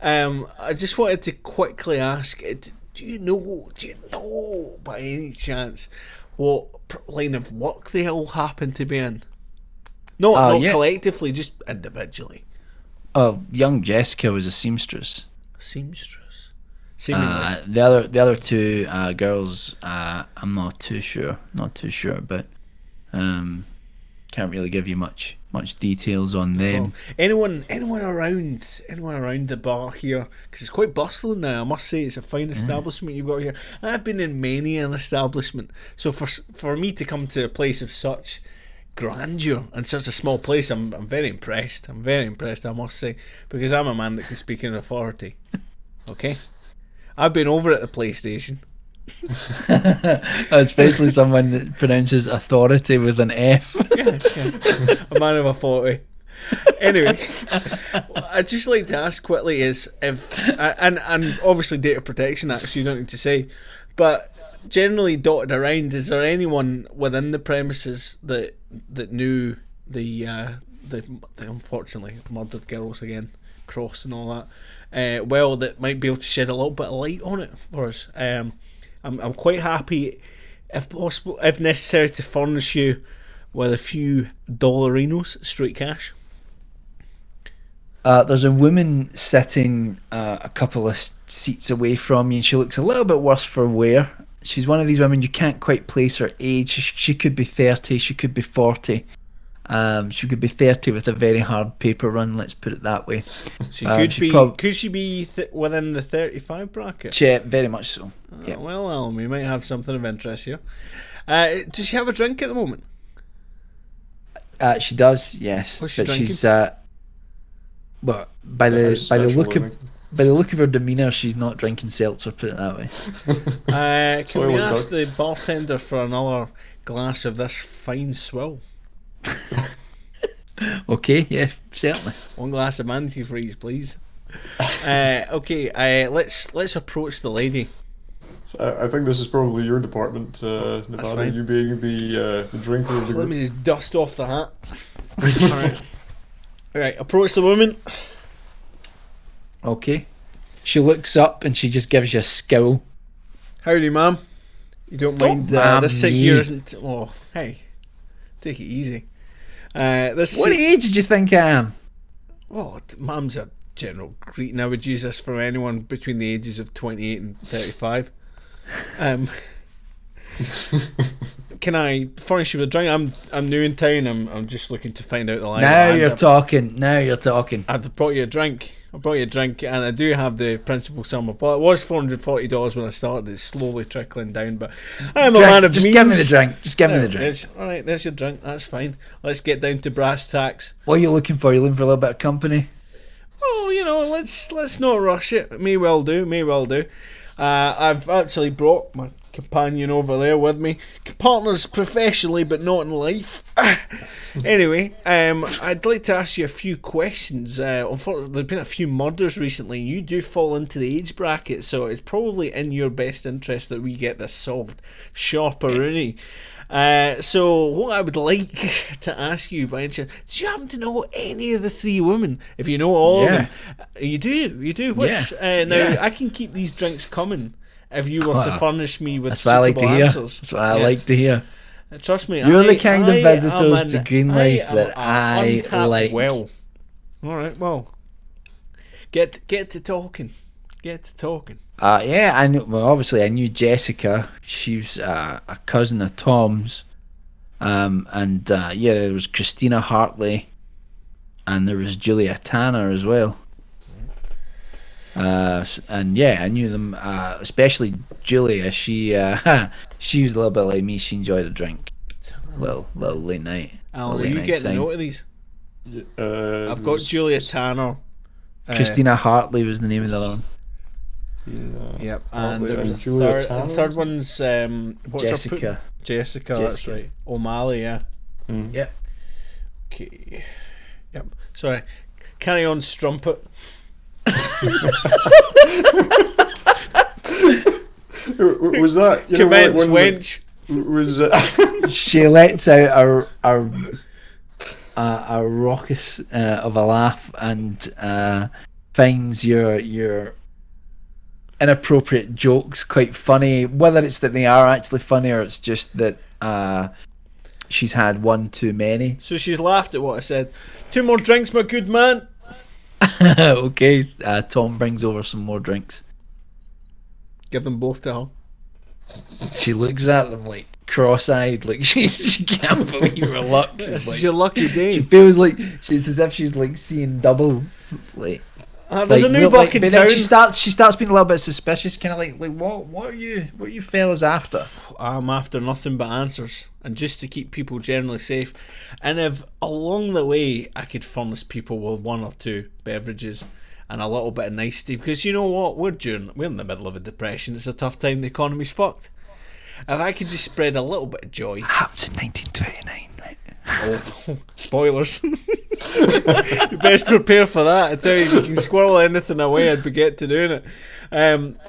her. I just wanted to quickly ask, do you know by any chance what line of work they all happen to be in? Not collectively, just individually. Oh, young Jessica was a seamstress. Seamstress. Seemingly. The other two girls, I'm not too sure. But can't really give you much details on them. Anyone around the bar here? Because it's quite bustling now. I must say, it's a fine establishment you've got here. And I've been in many an establishment, so for me to come to a place of such grandeur and such a small place, I'm very impressed. I'm very impressed, I must say, because I'm a man that can speak in authority. Okay, I've been over at the PlayStation. Especially someone that pronounces authority with an F. Yeah. A man of authority. Anyway, I'd just like to ask quickly is if and obviously data protection acts you don't need to say, but generally dotted around, is there anyone within the premises that knew the unfortunately murdered girls again, Cross and all that, well, that might be able to shed a little bit of light on it for us? I'm quite happy, if possible, if necessary, to furnish you with a few dollarinos, straight cash. There's a woman sitting a couple of seats away from you, and she looks a little bit worse for wear. She's one of these women you can't quite place her age. She could be 30, she could be 40. She could be 30 with a very hard paper run, let's put it that way. Could she be within the 35 bracket? Yeah, very much so. Yeah. Well, we might have something of interest here. Does she have a drink at the moment? She does, yes. What's she drinking? She's well, by the look of her demeanour, she's not drinking seltzer, put it that way. Can we ask the bartender for another glass of this fine swill? Okay, yeah, certainly. One glass of antifreeze, please. Okay, let's approach the lady. So I think this is probably your department, Nevada. You being the drinker of the group. Let me just dust off the hat. All right, approach the woman. Okay. She looks up and she just gives you a scowl. Howdy, ma'am. You don't mind this seat here isn't... Oh, hey. Take it easy. What age did you think I am? Well, ma'am's a general greeting. I would use this for anyone between the ages of 28 and 35. Can I furnish you with a drink? I'm new in town. I'm just looking to find out the line. Now you're talking. I've brought you a drink. And I do have the principal sum of. Well, it was $440 when I started. It's slowly trickling down, but I'm a man of means. Just give me the drink. All right, there's your drink. That's fine. Let's get down to brass tacks. What are you looking for? You looking for a little bit of company? Oh, let's not rush it. May well do. I've actually brought my companion over there with me. Partners professionally, but not in life. Anyway, I'd like to ask you a few questions. Unfortunately, there've been a few murders recently. You do fall into the age bracket, so it's probably in your best interest that we get this solved. Sharparoonie. So what I would like to ask you, by any chance, do you happen to know any of the three women? If you know all of them, you do. Which now I can keep these drinks coming if you were to furnish me with suitable answers. That's what I like to hear. Trust me, you're the kind of visitors to Green Life that I like. Well, all right. Well, get to talking. I knew. Well, obviously, I knew Jessica. She's a cousin of Tom's. There was Christina Hartley, and there was Julia Tanner as well. I knew them. Especially Julia. She was a little bit like me. She enjoyed a drink. Little late night. Alan, are you getting a note of these? I've got Julia Tanner. Christina Hartley was the name of the other one. Yep, and there was the third one's what's Jessica. Jessica, that's right. O'Malley, yeah. Mm. Yep. Okay. Yep. Sorry. Carry on, strumpet. Was that? Commence, wench. Was She lets out a raucous of a laugh and finds your inappropriate jokes quite funny, whether it's that they are actually funny or it's just that she's had one too many. So she's laughed at what I said. 2 more drinks, my good man. Okay, Tom brings over some more drinks. Give them both to her. She looks at them like cross-eyed, like she can't believe her luck. This Like, is your lucky day. she feels like she's as if she's like seeing double. Like, There's a new buck in but town. then she starts being a little bit suspicious, kind of like what are you fellas after? I'm after nothing but answers, and just to keep people generally safe. And if along the way I could furnish people with one or two beverages and a little bit of nicety, because you know what, we're in the middle of a depression. It's a tough time. The economy's fucked. If I could just spread a little bit of joy. Happens in 1929, right? Oh, spoilers. You best prepare for that. I tell you, if you can squirrel anything away, I'd get to doing it.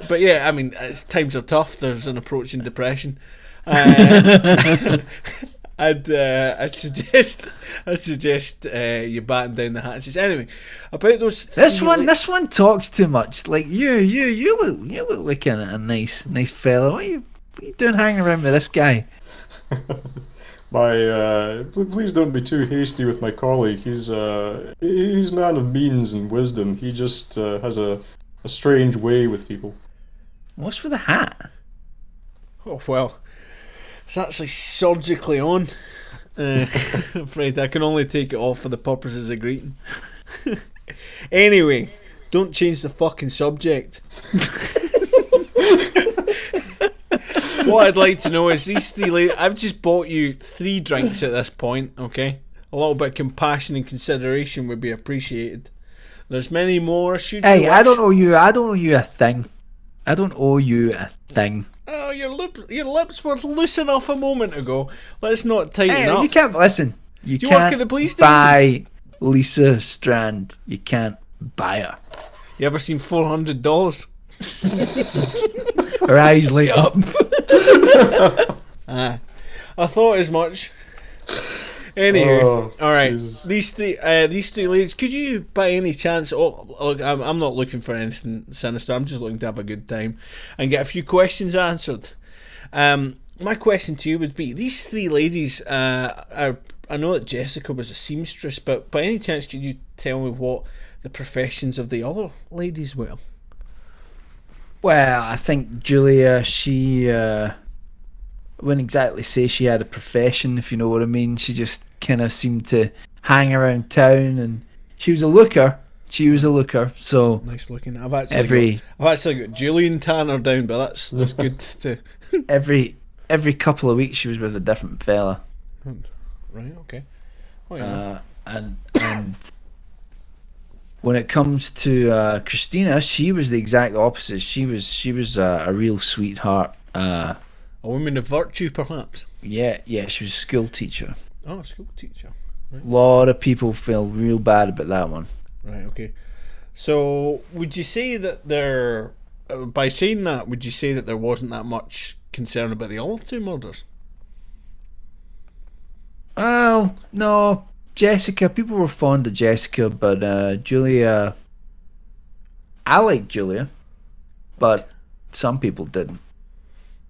But yeah, I mean, times are tough. There's an approaching depression. I'd suggest you batten down the hatches. Anyway, about those. This one talks too much. Like you look like a nice fellow. What are you doing hanging around with this guy? Please don't be too hasty with my colleague. He's a man of means and wisdom. He just has a strange way with people. What's with the hat? Oh well, it's actually surgically on. I'm afraid I can only take it off for the purposes of greeting. Anyway, don't change the fucking subject. What I'd like to know is these three ladies. I've just bought you 3 drinks at this point, okay? A little bit of compassion and consideration would be appreciated. There's many more. Hey, I don't owe you a thing. I don't owe you a thing. Oh, your lips were loose enough a moment ago. Let's not tighten up. You can't listen. You Do you can't work at the police station? buy Lisa Strand. You can't buy her. You ever seen $400? Her eyes light up. I thought as much. Anyway, all right. Jesus. These three ladies. Could you, by any chance? Oh, look, I'm not looking for anything sinister. I'm just looking to have a good time and get a few questions answered. My question to you would be: these 3 ladies. I know that Jessica was a seamstress, but by any chance, could you tell me what the professions of the other ladies were? Well, I think Julia, she wouldn't exactly say she had a profession, if you know what I mean. She just kind of seemed to hang around town, and she was a looker. So Nice looking. I've actually got Julian Tanner down, but that's good to. every couple of weeks she was with a different fella. Right. Okay. Oh, yeah. And when it comes to Christina, she was the exact opposite. She was a real sweetheart. A woman of virtue, perhaps. Yeah, she was a school teacher. Oh, a school teacher. Right. A lot of people feel real bad about that one. Right. Okay. So, would you say that by saying that, would you say that there wasn't that much concern about the other 2 murders? Oh no, Jessica. People were fond of Jessica, but Julia. I like Julia, but some people didn't.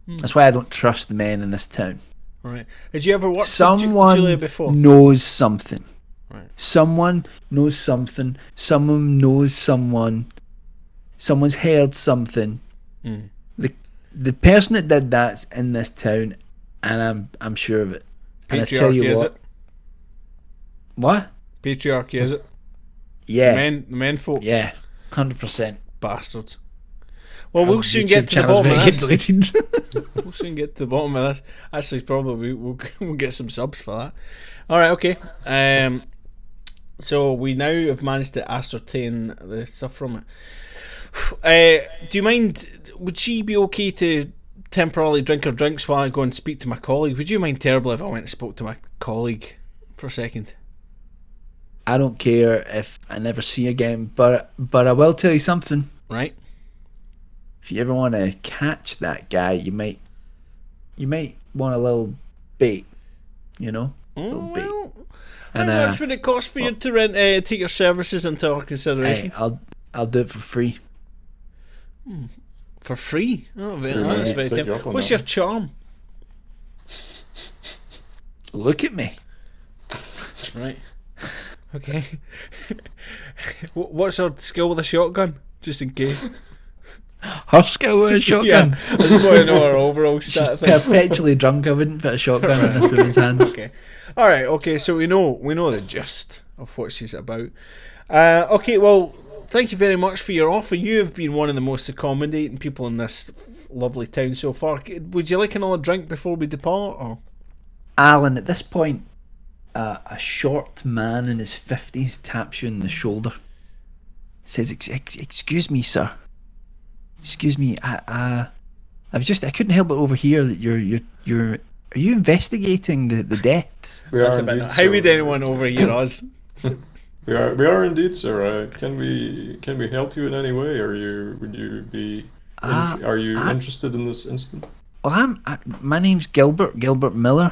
That's why I don't trust the men in this town. Right. Had you ever worked with Someone Julia before? knows something. Right. Someone knows something. Someone knows someone. Someone's heard something. Mm. The person that did that's in this town, and I'm sure of it. And I tell you Patriarchy, is what. it? What? Patriarchy, is it? Yeah. The men folk. Yeah. 100%. Bastards. Well, we'll soon YouTube get to the channel's bottom of gonna this. get deleted. We'll soon get to the bottom of this. Actually, probably we'll get some subs for that. All right, okay. So we now have managed to ascertain the stuff from it. Do you mind? Would she be okay to temporarily drink her drinks while I go and speak to my colleague? Would you mind terribly if I went and spoke to my colleague for a second? I don't care if I never see you again, but I will tell you something. Right. If you ever want to catch that guy, you might want a little bait, you know, little bait. Well, And how much would it cost for you to rent? Take your services into our consideration? Hey, I'll do it for free. For free? Oh, very Yeah, nice. to Very take you tempting. up on What's that. your charm? Look at me. Right. Okay. What's her skill with a shotgun? Just in case. Her skill with a shotgun. Yeah, I just want to know her overall She's stat thing. perpetually drunk. I wouldn't put a shotgun in this woman's hands. Okay. All right. Okay. So we know the gist of what she's about. Okay. Well, thank you very much for your offer. You have been one of the most accommodating people in this lovely town so far. Would you like another drink before we depart? Or? Alan, at this point, a short man in his 50s taps you on the shoulder. Says, "Excuse me, sir. Excuse me. I couldn't help but overhear that you're. Are you investigating the deaths?" We That's are a bit. indeed, How sir. would anyone overhear us? We are indeed, sir. Can we help you in any way? Are you interested in this incident? Well, my name's Gilbert Miller,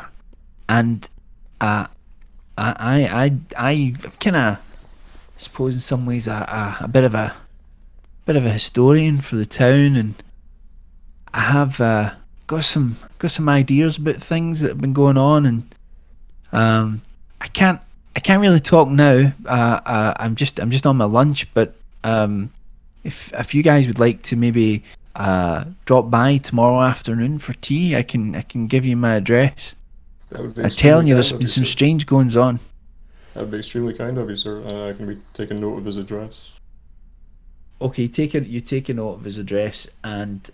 and I kind of suppose in some ways a bit of a historian for the town, and I have got some ideas about things that have been going on, and I can't really talk now. I'm just on my lunch, but if you guys would like to maybe drop by tomorrow afternoon for tea, I can give you my address. That would be I'm telling extremely you, there's kind of been some sir. strange goings on. That would be extremely kind of you, sir. Can we take a note of his address? Okay, you take a note of his address, and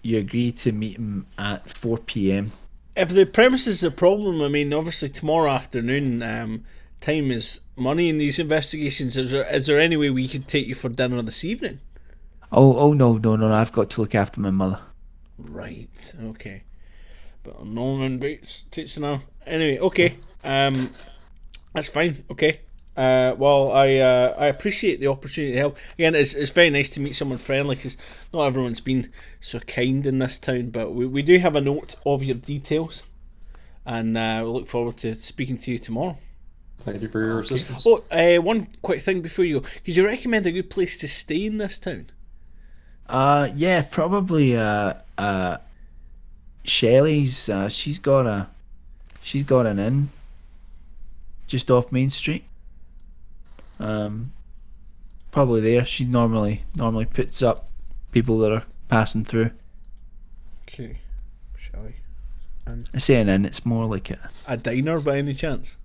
you agree to meet him at 4 p.m. If the premise is a problem, I mean, obviously tomorrow afternoon, time is money in these investigations. Is there any way we could take you for dinner this evening? Oh no, I've got to look after my mother. Right. Okay. But Norman Bates takes an hour. Anyway, okay. That's fine. Okay. Well, I appreciate the opportunity to help. Again, it's very nice to meet someone friendly, because not everyone's been so kind in this town. But we do have a note of your details, and we look forward to speaking to you tomorrow. Thank you for your assistance. Oh, one quick thing before you go. Could you recommend a good place to stay in this town? Yeah, probably Shelley's. She's got an inn just off Main Street. Probably there. She normally puts up people that are passing through. Okay, Shelley. I say an inn. It's more like A diner by any chance?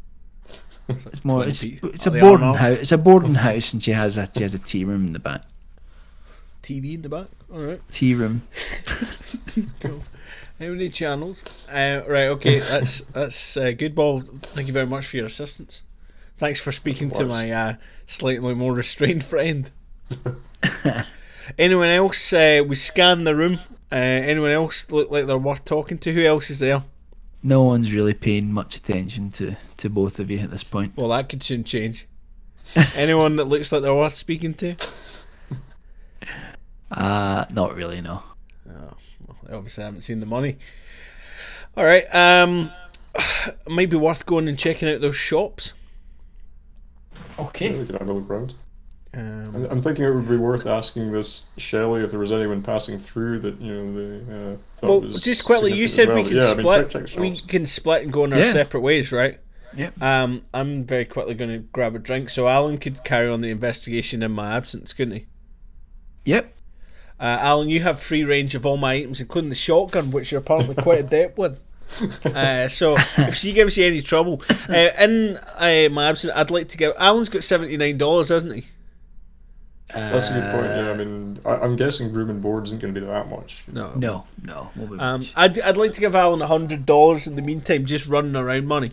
it's more. It's a the boarding Arnold. house. It's a boarding house, and she has a tea room in the back. TV in the back. All right. Tea room. Cool. How many channels? Right. Okay. That's good. Ball. Thank you very much for your assistance. Thanks for speaking to my slightly more restrained friend. Anyone else? We scan the room. Anyone else look like they're worth talking to? Who else is there? No one's really paying much attention to both of you at this point. Well, that could soon change. Anyone that looks like they're worth speaking to? Not really, no. Oh, well, I obviously haven't seen the money. All right. It might be worth going and checking out those shops. Okay. Yeah, we could have a look around. I'm thinking it would be worth asking this Shelley if there was anyone passing through that they thought Well, was just quickly, you said we significant can as well. split. Check We shops. can split and go in our Yeah. separate ways, right? Yep. I'm very quickly going to grab a drink, so Alan could carry on the investigation in my absence, couldn't he? Yep. Alan, you have free range of all my items, including the shotgun, which you're apparently quite adept with. So if she gives you any trouble, in my absence, I'd like to give. Alan's got $79, hasn't he? That's a good point. Yeah, I mean, I'm guessing room and board isn't going to be that much. No. No. Won't be much. I'd like to give Alan $100 in the meantime, just running around money.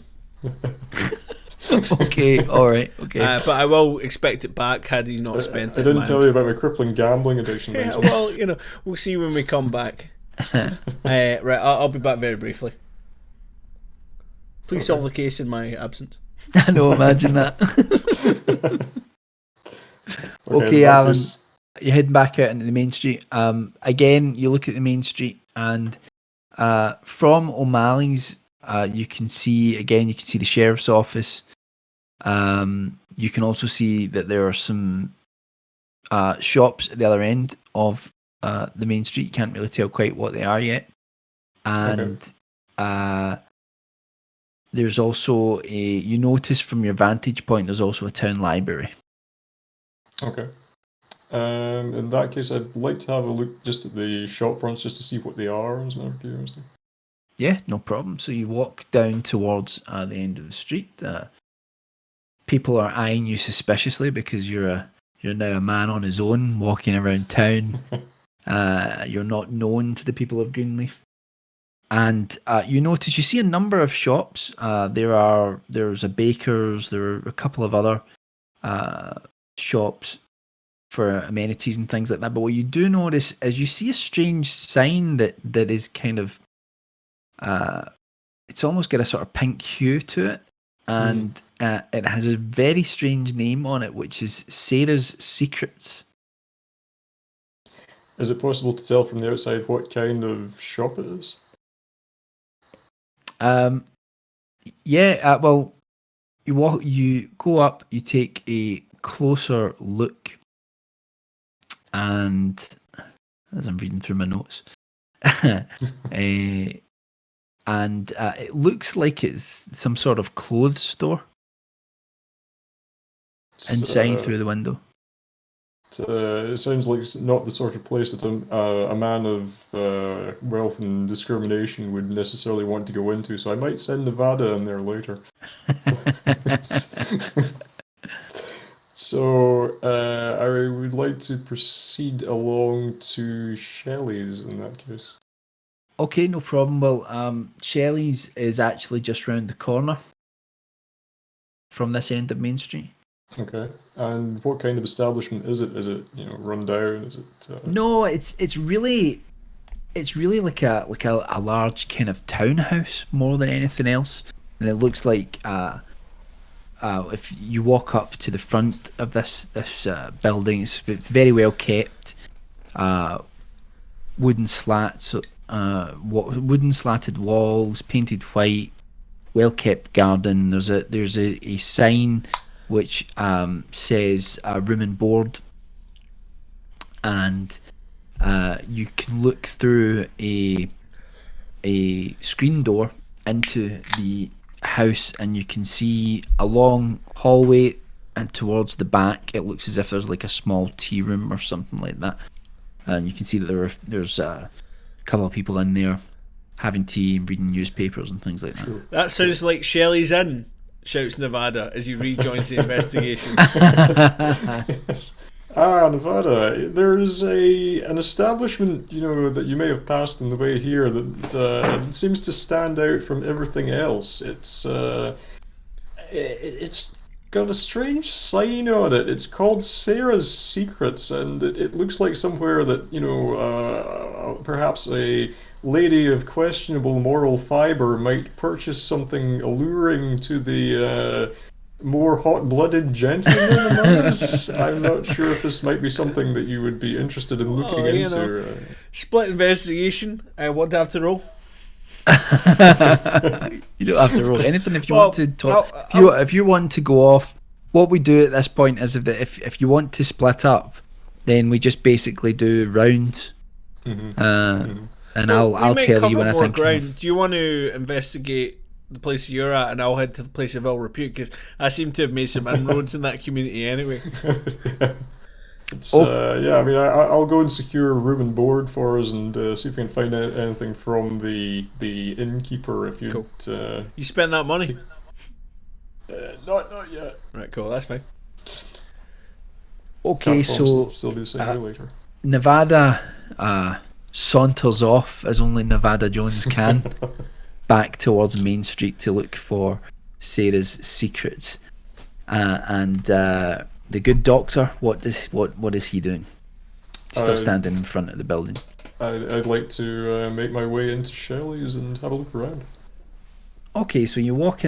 Okay. All right. Okay. But I will expect it back had he not I spent it. didn't tell you about my crippling gambling addiction. Yeah, Benjamin. well, we'll see when we come back. Right, I'll be back very briefly. Please solve the case in my absence. I know. Imagine that. Okay, in that Alan. case- You're heading back out into the main street. Again, you look at the main street, and from O'Malley's, you can see the sheriff's office. You can also see that there are some shops at the other end of the main street. You can't really tell quite what they are yet. And There's also you notice from your vantage point, there's also a town library. Okay. In that case, I'd like to have a look just at the shop fronts just to see what they are, as a matter of curiosity. Yeah, no problem. So you walk down towards the end of the street. People are eyeing you suspiciously because you're now a man on his own walking around town. You're not known to the people of Greenleaf. And you see a number of shops. There's a baker's, there are a couple of other shops for amenities and things like that. But what you do notice is you see a strange sign that is kind of it's almost got a sort of pink hue to it, and it has a very strange name on it, which is Sarah's Secrets. Is it possible to tell from the outside what kind of shop it is? Well, you go up, you take a closer look, and as I'm reading through my notes, and it looks like it's some sort of clothes store inside through the window. It sounds like it's not the sort of place that a man of wealth and discrimination would necessarily want to go into, so I might send Nevada in there later. So I would like to proceed along to Shelley's in that case. Okay, no problem. Well, Shelley's is actually just round the corner from this end of Main Street. Okay, and what kind of establishment is it? Is it run down? Is it? No, it's really like a large kind of townhouse more than anything else, and it looks like if you walk up to the front of this building, it's very well kept. Wooden slats, wooden slatted walls, painted white, well kept garden. There's a sign which says room and board, and you can look through a screen door into the house, and you can see a long hallway, and towards the back it looks as if there's like a small tea room or something like that, and you can see that there's a couple of people in there having tea and reading newspapers and things like that. Sure. That sounds like Shelley's Inn, shouts Nevada as he rejoins the investigation. Yes. Nevada. There's an establishment, that you may have passed on the way here that seems to stand out from everything else. It's got a strange sign on it. It's called Sarah's Secrets, and it looks like somewhere that perhaps a lady of questionable moral fiber might purchase something alluring to the more hot-blooded gentlemen among us. I'm not sure if this might be something that you would be interested in looking into. Split investigation. What do I have to roll? You don't have to roll anything if you want to talk. If you want to go off, what we do at this point is if you want to split up, then we just basically do rounds. And I'll tell you when I think. Do you want to investigate the place you're at, and I'll head to the place of ill repute, because I seem to have made some inroads in that community anyway. I'll go and secure a room and board for us, and see if we can find out anything from the innkeeper. If you you spend that money? Not yet. Right, cool. That's fine. Okay, so still be the same later. Nevada saunters off as only Nevada Jones can. Back towards Main Street to look for Sarah's Secrets, and the good doctor. What is he doing? He's still standing in front of the building. I'd like to make my way into Shelley's and have a look around. Okay, so you walk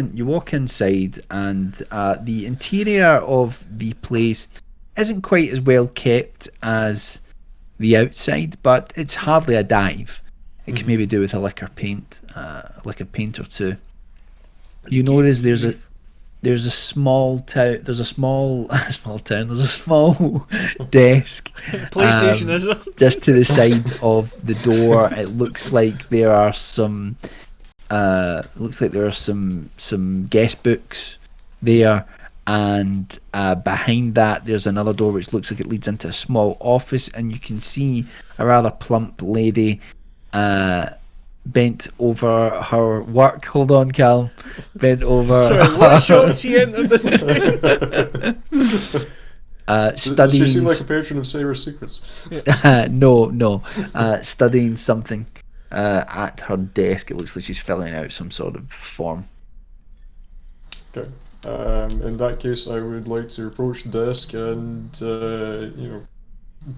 inside, and the interior of the place isn't quite as well kept as the outside, but it's hardly a dive. It could maybe do with a lick of paint or two. You notice there's a small town. There's a small town. There's a small desk. PlayStation, is it? Just to the side of the door. It looks like there are some looks like there are some guest books there, and behind that there's another door which looks like it leads into a small office, and you can see a rather plump lady bent over her work. Hold on, Cal. Bent over. Sorry, what shop she entered into? Studying. Does she seem like a patron of Sarah's Secrets? No. Studying something at her desk. It looks like she's filling out some sort of form. Okay. In that case, I would like to approach the desk and,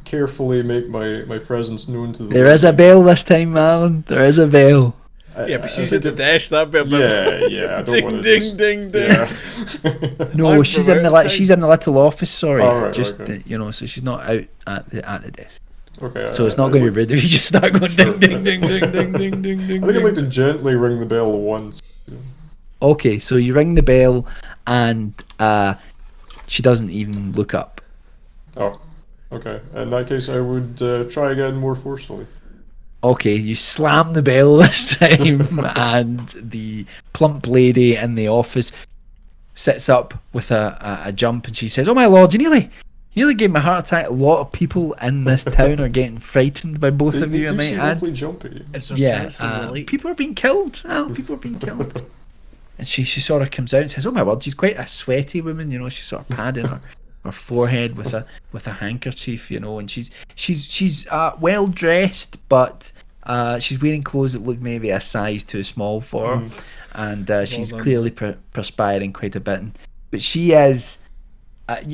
carefully make my presence known to the. There is a bell this time, Alan. There is a bell. Yeah, but she's at the desk. That bit. Yeah. I don't want to. Ding. Yeah. No, she's in the little office. Sorry, Alright, just okay. so she's not out at the desk. Okay. So it's not going to be rude if you just start going Sure. ding. I think I'd like to gently ring the bell once. Okay, so you ring the bell, and she doesn't even look up. Oh, okay. In that case, I would try again more forcefully. Okay, you slam the bell this time, and the plump lady in the office sits up with a jump, and she says, "Oh my lord, you nearly gave me a heart attack. A lot of people in this town are getting frightened by both of you, I might add. Awfully jumpy. Is there Yeah, chance to relate? people are being killed. People are being killed." And she sort of comes out and says, "Oh my word, she's quite a sweaty woman, she's sort of padding her forehead with a handkerchief, and she's well dressed, but she's wearing clothes that look maybe a size too small for her, and she's clearly perspiring quite a bit. But she is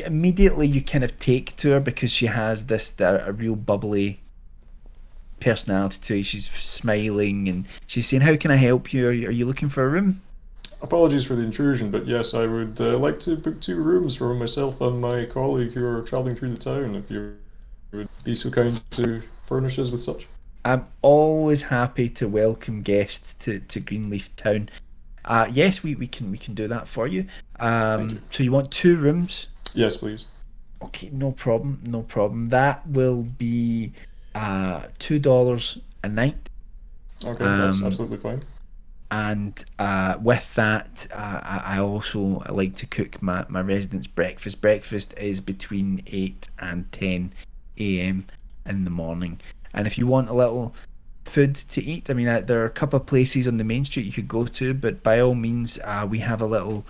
immediately you kind of take to her because she has this a real bubbly personality to her. She's smiling and she's saying, "How can I help you? Are you looking for a room?" Apologies for the intrusion, but yes, I would like to book 2 rooms for myself and my colleague who are travelling through the town, if you would be so kind to furnish us with such. I'm always happy to welcome guests to Greenleaf Town. Yes, we can do that for you. Thank you. So you want 2 rooms? Yes, please. Okay, no problem. That will be $2 a night. Okay, that's absolutely fine. And with that, I also like to cook my residents' breakfast. Breakfast is between 8 and 10 a.m. in the morning. And if you want a little food to eat, I mean, there are a couple of places on the main street you could go to, but by all means, we have a little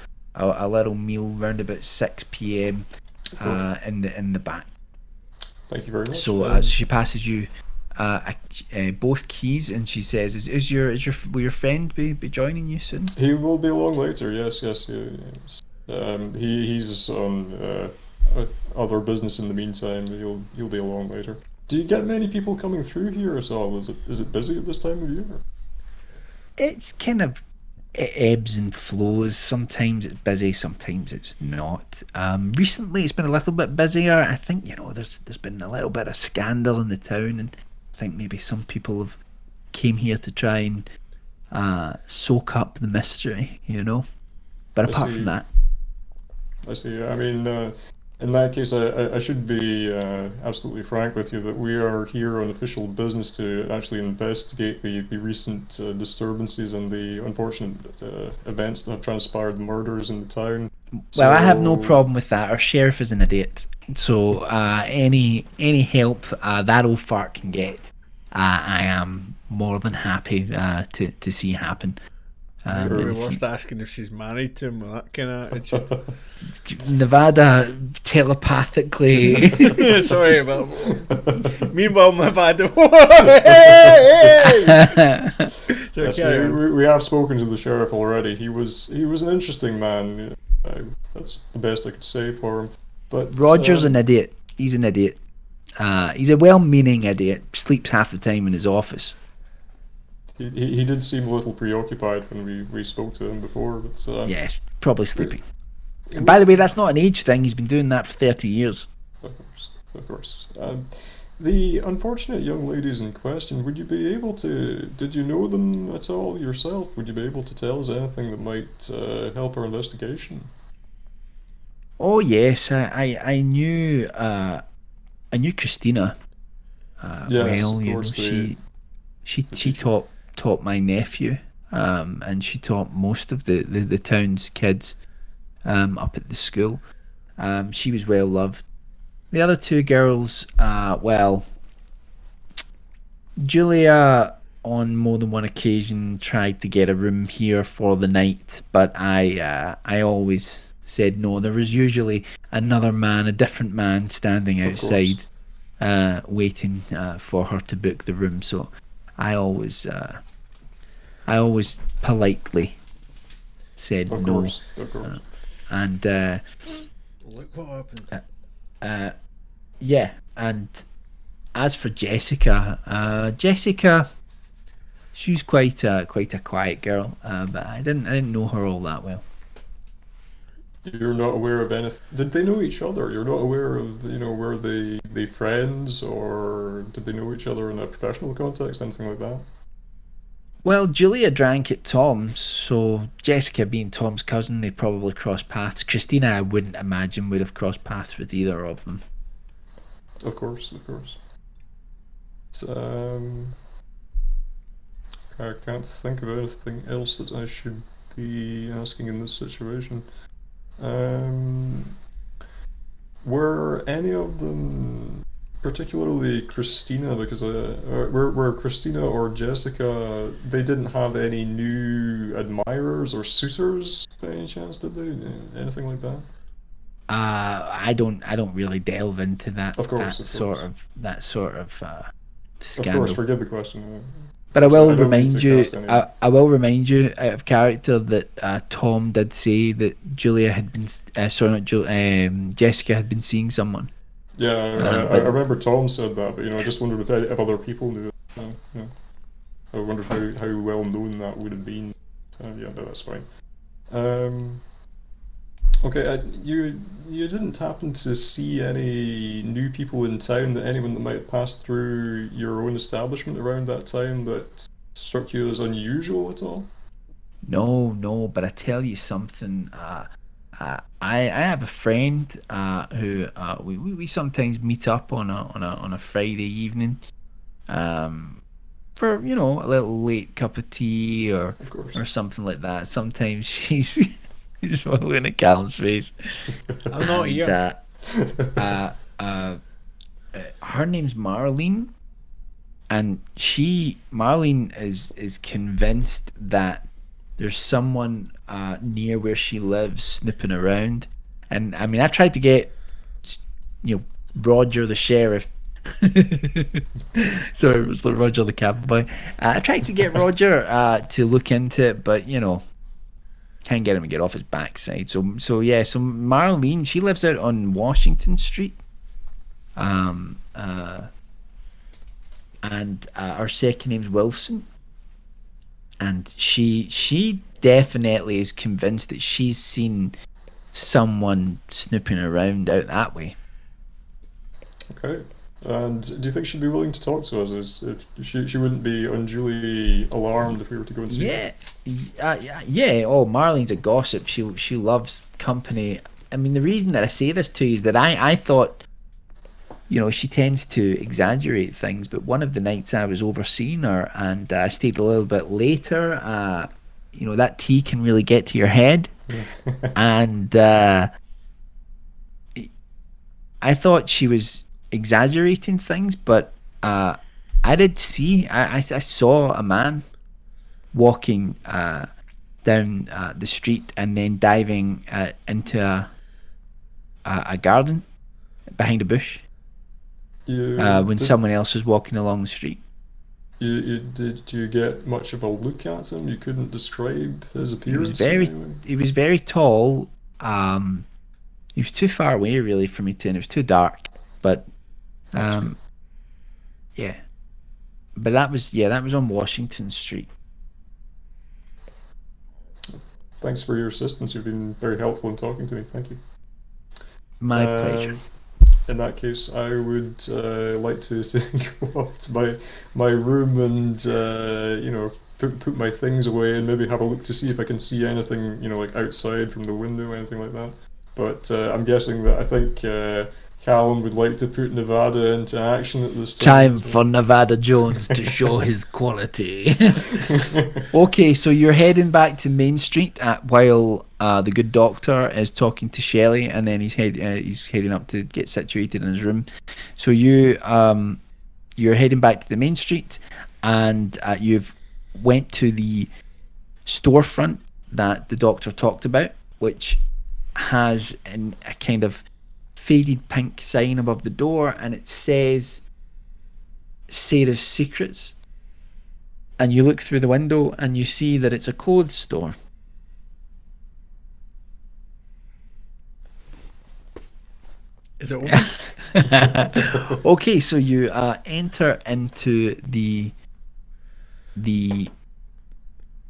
meal round about 6 p.m. In the back. Thank you very much. So she passes you both keys, and she says, "Will your friend be joining you soon?" He will be along later. Yes. He's on other business in the meantime. He'll be along later. Do you get many people coming through here at all? Is it busy at this time of year? It's kind of, it ebbs and flows. Sometimes it's busy, sometimes it's not. Recently, it's been a little bit busier. I think there's been a little bit of scandal in the town, and I think maybe some people have came here to try and soak up the mystery, But apart from that, I see. I mean, in that case, I should be absolutely frank with you that we are here on official business to actually investigate the recent disturbances and the unfortunate events that have transpired, the murders in the town. Well, I have no problem with that. Our sheriff is an idiot. So any help that old fart can get, I am more than happy to see happen. We're worth asking if she's married to him with that kind of attitude. Nevada telepathically. Sorry about. Meanwhile, Nevada. Yes, we have spoken to the sheriff already. He was an interesting man. That's the best I could say for him. But Roger's an idiot. He's an idiot. He's a well-meaning idiot. Sleeps half the time in his office. He did seem a little preoccupied when we spoke to him before. But, yes, probably sleeping. And by the way, that's not an age thing. He's been doing that for 30 years. Of course. The unfortunate young ladies in question, would you be able to... Did you know them at all yourself? Would you be able to tell us anything that might help our investigation? Oh yes, I knew Christina. Yes, well, of course, she taught my nephew and she taught most of the town's kids up at the school. She was well loved. The other two girls, well, Julia on more than one occasion tried to get a room here for the night, but I always said no. There was usually another man, a different man, standing Of course. outside, waiting for her to book the room. So I always, I always politely said Of no, course. Of course. and Look what happened. uh, yeah. And as for Jessica, Jessica, she's quite a quiet girl, but I didn't know her all that well. You're not aware of anything. Did they know each other? You're not aware of, were they friends or did they know each other in a professional context, anything like that? Well, Julia drank at Tom's, so Jessica being Tom's cousin, they probably crossed paths. Christina, I wouldn't imagine, would have crossed paths with either of them. Of course, of course. It's, I can't think of anything else that I should be asking in this situation. Um, were any of them, particularly Christina, because were Christina or Jessica, they didn't have any new admirers or suitors by any chance, did they? Anything like that? I don't really delve into that Of course, that of sort course. of that sort of Of course, scandal. forgive the question. But I I will don't mean remind to you, cast any. I will remind you out of character that Tom did say that Julia had been, sorry, not Julia, Jessica had been seeing someone. Yeah, I But remember Tom said that, but I just wondered if other people knew it. Yeah. I wondered how well known that would have been. Yeah, no, that's fine. Um, okay, you didn't happen to see any new people in town, that anyone that might have passed through your own establishment around that time that struck you as unusual at all? no, no. But I tell you something. I have a friend who we sometimes meet up on a Friday evening. For a little late cup of tea Of or course. something like that. Sometimes she's just looking at Callum's face, I'm not and here. uh, her name's Marlene, and Marlene is convinced that there's someone near where she lives snooping around, and I mean I tried to get you know Roger the sheriff. Sorry, it was like Roger the cowboy. I tried to get Roger to look into it, but can't get him to get off his backside. So yeah, so Marlene, she lives out on Washington Street, um, uh, and our second name's Wilson, and she definitely is convinced that she's seen someone snooping around out that way. Okay. And do you think she'd be willing to talk to us? As if she wouldn't be unduly alarmed if we were to go and see her? Yeah, yeah. Oh, Marlene's a gossip. She loves company. I mean, the reason that I say this to you is that I thought, she tends to exaggerate things. But one of the nights I was overseeing her, and I stayed a little bit later. That tea can really get to your head, and I thought she was exaggerating things, but I did see. I saw a man walking down the street and then diving into a garden behind a bush You when did someone else was walking along the street. did you get much of a look at him? You couldn't describe his He was appearance in very any way? he was very tall. He was too far away really for me to, and it was too dark. But That's good. um, yeah, but that was on Washington Street. Thanks for your assistance. You've been very helpful in talking to me. Thank you. My pleasure. Um, in that case, I would like to go up to my room and put my things away and maybe have a look to see if I can see anything like outside from the window, anything like that. But I'm guessing that I think Callum would like to put Nevada into action at this time. Time for Nevada Jones to show his quality. Okay, so you're heading back to Main Street while the good doctor is talking to Shelley, and then he's heading up to get situated in his room. So you're heading back to the Main Street, and you've went to the storefront that the doctor talked about, which has a kind of faded pink sign above the door, and it says Sarah's Secrets. And you look through the window and you see that it's a clothes store. Is it open? Okay, so you enter into the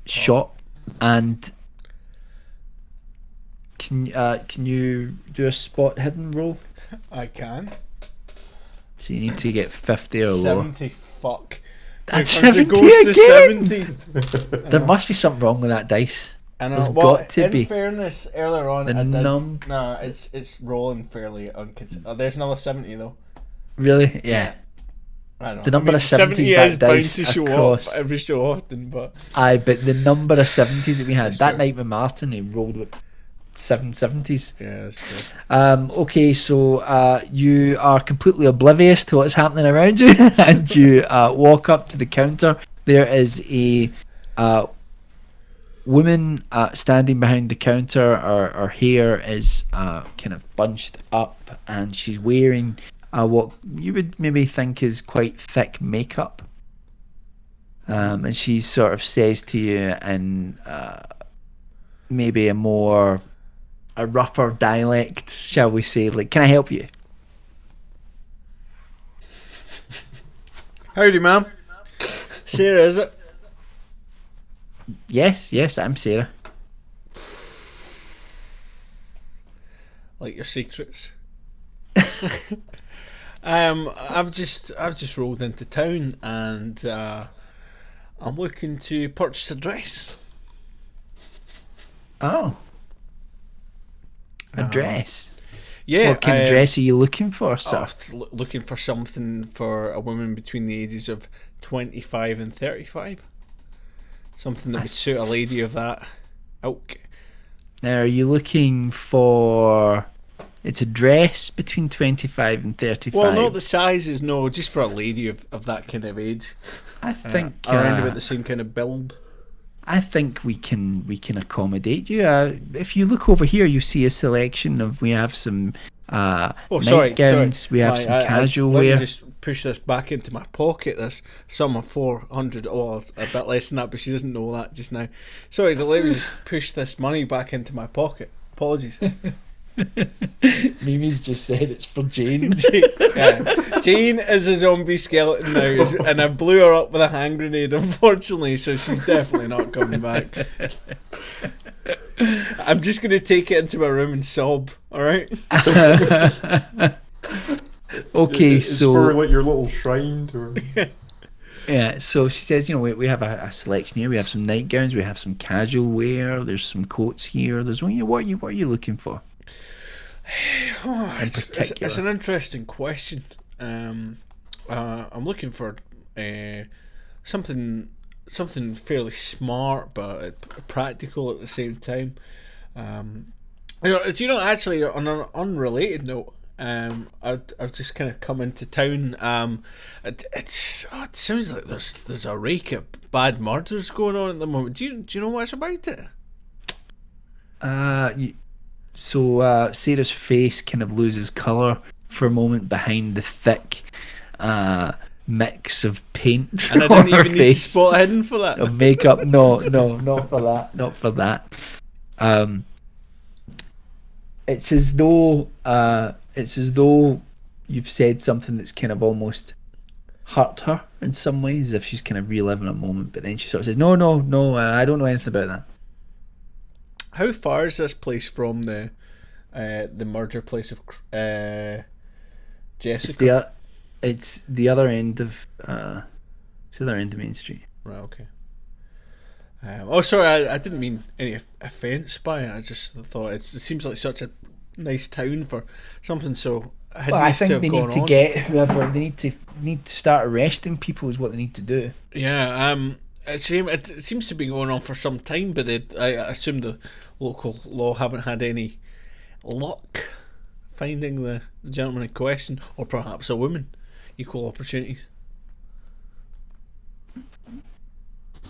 shop, and can you do a spot hidden roll? I can. So you need to get 50 or lower. 70. Fuck. That's Here comes 70 the ghost again! of 70. There must be something wrong with that dice. And There's well, got to in be. fairness, earlier on, The I did. num- Nah, it's rolling fairly unconsistent. There's another 70 though. Really? Yeah. I don't know. The number of 70s 70 that is bound dice to show across. up every so often, but Aye, but the number of 70s that we had That's that true. night with Martin, he rolled with 7 70s. yeah, that's true. Okay, so you are completely oblivious to what's happening around you, and you walk up to the counter. There is a woman standing behind the counter. Her hair is kind of bunched up, and she's wearing what you would maybe think is quite thick makeup. And she sort of says to you in maybe a rougher dialect, shall we say, like, "Can I help you?" Howdy, ma'am. Sarah, is it? Yes, I'm Sarah. Like your secrets. I've just rolled into town and I'm looking to purchase a dress. Oh. A dress? Yeah. What kind of dress are you looking for, sir? Looking for something for a woman between the ages of 25 and 35. Something that would suit a lady of that ilk. Now, are you looking for... It's a dress between 25 and 35? Well, not the sizes, no, just for a lady of that kind of age. I think... Around about the same kind of build. I think we can accommodate you. If you look over here, you see a selection of... We have some nightgowns. We have some casual let wear. me just push this back into my pocket. This sum of 400, a bit less than that, but she doesn't know that just now. Sorry, let me just push this money back into my pocket. Apologies. Mimi's just said it's for Jane. Jane is a zombie skeleton now, and I blew her up with a hand grenade, unfortunately, so she's definitely not coming back. I'm just going to take it into my room and sob, alright? Okay, it's so... for like your little shrine to her. Yeah, so she says, we have a selection here. We have some nightgowns, we have some casual wear, there's some coats here. What are you looking for? It's an interesting question. I'm looking for something fairly smart but practical at the same time. Actually, on an unrelated note, I've just kind of come into town. It sounds like there's a rake of bad murders going on at the moment. Do you know much about it? So Sarah's face kind of loses colour for a moment behind the thick mix of paint And I on didn't her even need to face spot hidden for that. of makeup. No, not for that. It's as though you've said something that's kind of almost hurt her in some ways, as if she's kind of reliving a moment. But then she sort of says, "No, I don't know anything about that." How far is this place from the murder place of Jessica? It's the other end of it's the other end of Main Street. Right, okay. Sorry, I didn't mean any offence by it. I just thought it seems like such a nice town for something so Had Well, I used to think have they need gone to on. get whoever they need to start arresting people is what they need to do. Yeah, it seems to be going on for some time, but I assume the local law haven't had any luck finding the gentleman in question, or perhaps a woman. Equal opportunities.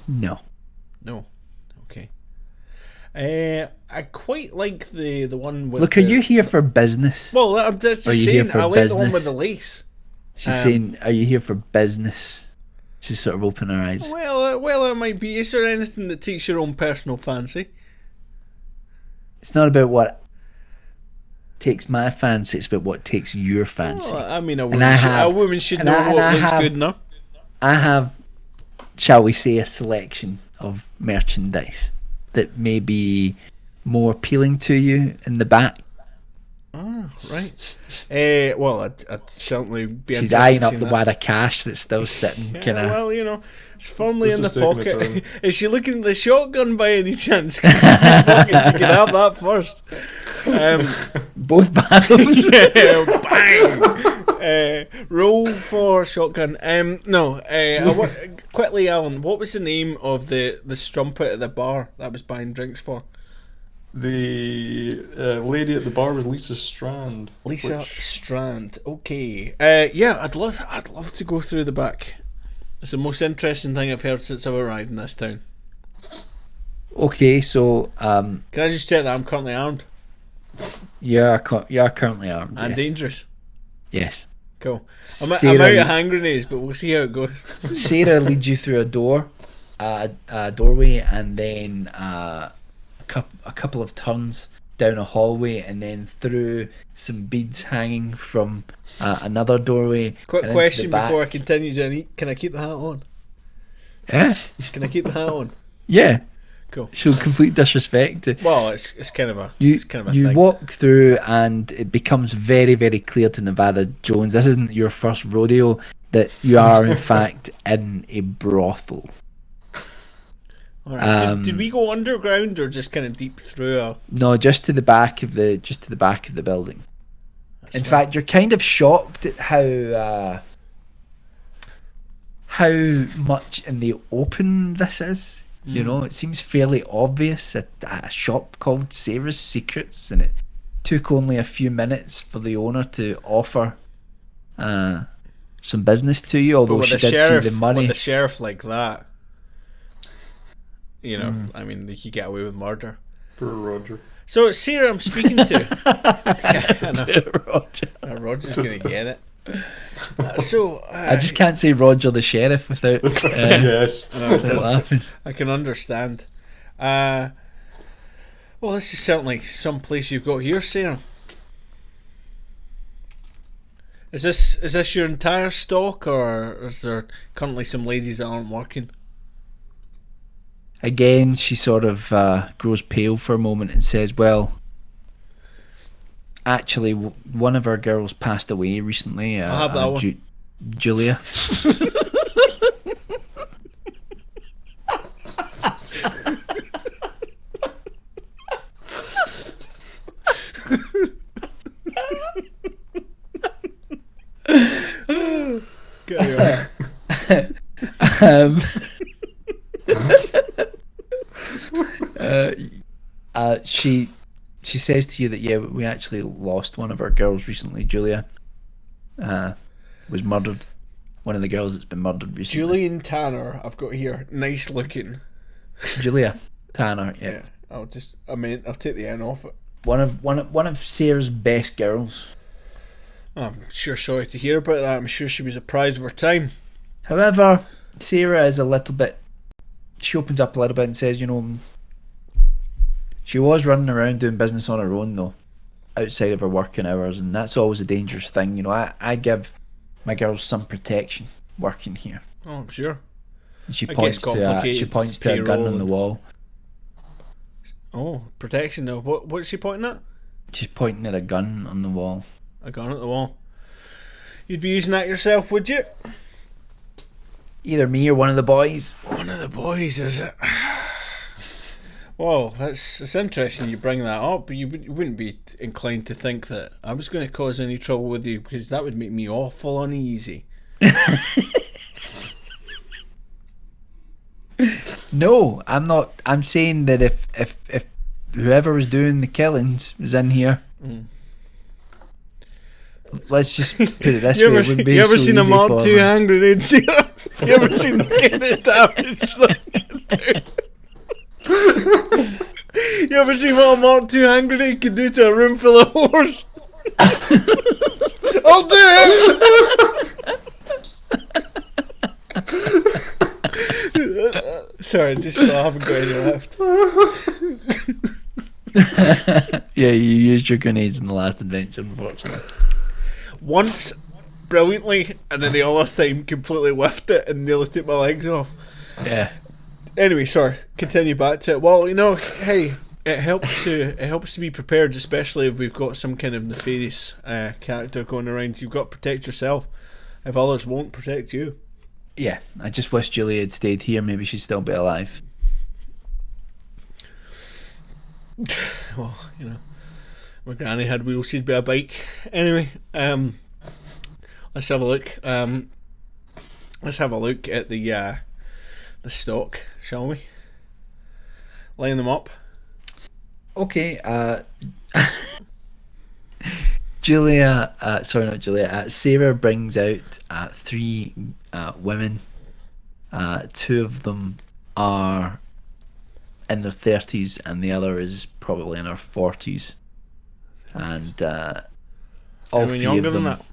No. No. Okay. I quite like the one with. Look, are you here for business? Well, I'm just Are you saying. here for I like the one business? with the lace. She's saying, "Are you here for business?" She's sort of opening her eyes. Well, it might be. Is there anything that takes your own personal fancy? It's not about what takes my fancy; it's about what takes your fancy. Well, I mean, a And woman should and know I- what and I looks have- good enough. I have, shall we say, a selection of merchandise that may be more appealing to you in the back. Ah, right. Well, I'd certainly be. She's interested eyeing in up seeing the that. wad of cash that's still sitting, Yeah, kind of. well, it's firmly This in the is taking a pocket. turn. Is she looking at the shotgun by any chance? 'Cause it's in the pocket, she can have that first. Both barrels. Yeah, bang! Roll for shotgun. No. Quickly, Alan. What was the name of the strumpet at the bar that was buying drinks for? The lady at the bar was Lisa Strand. Lisa which- Strand. Okay. Yeah, I'd love to go through the back. It's the most interesting thing I've heard since I've arrived in this town. Okay, so Can I just check that I'm currently armed you're currently armed. and yes. dangerous? Yes. Cool. I'm out Sarah, of hand grenades, but we'll see how it goes. Sarah leads you through a doorway, and then a couple of turns down a hallway, and then through some beads hanging from another doorway. Quick and into the question back. before I continue, Jenny. Can I keep the hat on? Yeah, Can I keep the hat on? yeah. Cool. Show complete disrespect. Well, it's kind of a You thing. walk through, and it becomes very, very clear to Nevada Jones, this isn't your first rodeo, that you are in fact in a brothel. All right. Did we go underground or just kind of deep through? No, just to the back of the building. In fact, you're kind of shocked at how much in the open this is. You know, it seems fairly obvious at a shop called Sarah's Secrets, and it took only a few minutes for the owner to offer some business to you, although she did see the money. With the sheriff like that, I mean, they could get away with murder. Poor Roger. So it's Sarah I'm speaking to. I know. Roger. Roger's gonna get it. I just can't say Roger the Sheriff without, Yes. without laughing. I can understand. Well, this is certainly some place you've got here, Sarah. Is this your entire stock, or is there currently some ladies that aren't working? Again, she sort of grows pale for a moment and says, well, actually, one of our girls passed away recently. I'll have that one. Julia. Carry on. um, she says to you that, yeah, we actually lost one of our girls recently. Julia was murdered. One of the girls that's been murdered recently. Julian Tanner, I've got here. Nice looking. Julia Tanner, yeah. Yeah. I'll take the N off it. One of Sarah's best girls. I'm sure sorry to hear about that. I'm sure she was a prize of her time. However, Sarah is a little bit. She opens up a little bit and says, she was running around doing business on her own though, outside of her working hours, and that's always a dangerous thing. I give my girls some protection working here. Oh, I'm sure. And she I points guess to a gun on the wall. Oh, protection though. What's she pointing at? She's pointing at a gun on the wall. A gun at the wall. You'd be using that yourself, would you? Either me or one of the boys. One of the boys, is it? Well, it's interesting you bring that up, but you wouldn't be inclined to think that I was going to cause any trouble with you, because that would make me awful uneasy. No, I'm not. I'm saying that if whoever was doing the killings was in here, let's just put it this way: it wouldn't be you ever so seen a easy Mark for II them. hand grenade? You ever seen them get it damaged? You ever seen what a Mark II hand grenade can do to a room full of whores? I'll do it! Sorry, just I haven't got any left. Yeah, you used your grenades in the last adventure, unfortunately. Once, brilliantly, and then the other time completely whiffed it and nearly took my legs off. Yeah. Anyway, sorry, continue back to it. Well, hey, it helps to be prepared, especially if we've got some kind of nefarious character going around. You've got to protect yourself if others won't protect you. Yeah, I just wish Julie had stayed here. Maybe she'd still be alive. Well, my granny had wheels, she'd be a bike. Anyway, let's have a look. Let's have a look at the stock, shall we? Line them up. Okay. Sarah brings out three women. Two of them are in their 30s, and the other is probably in her 40s. And all Anyone three younger of than them, that?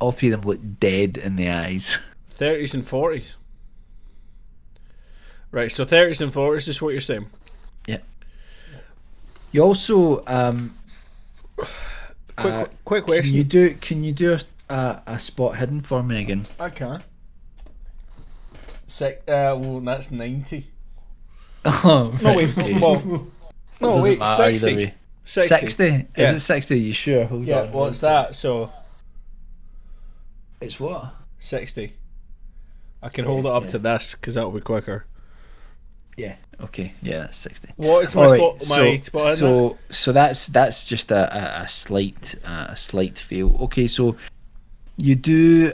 all three of them look dead in the eyes. 30s and 40s. Right, so 30s and 40s is what you're saying. Yeah. You also Quick question. Can you do a spot hidden for me again? I can. Well, that's 90. Oh, No, wait. okay. Well, no, Doesn't wait. matter either 60. way. 60. 60? Is Yeah. it 60? Are you sure? Hold Yeah, on. what's that? So, It's what? 60. I can hold it up to this because that'll be quicker. Yeah. Okay. Yeah, that's 60. What is my Alright, spot? So that's just a slight fail. Okay, so you do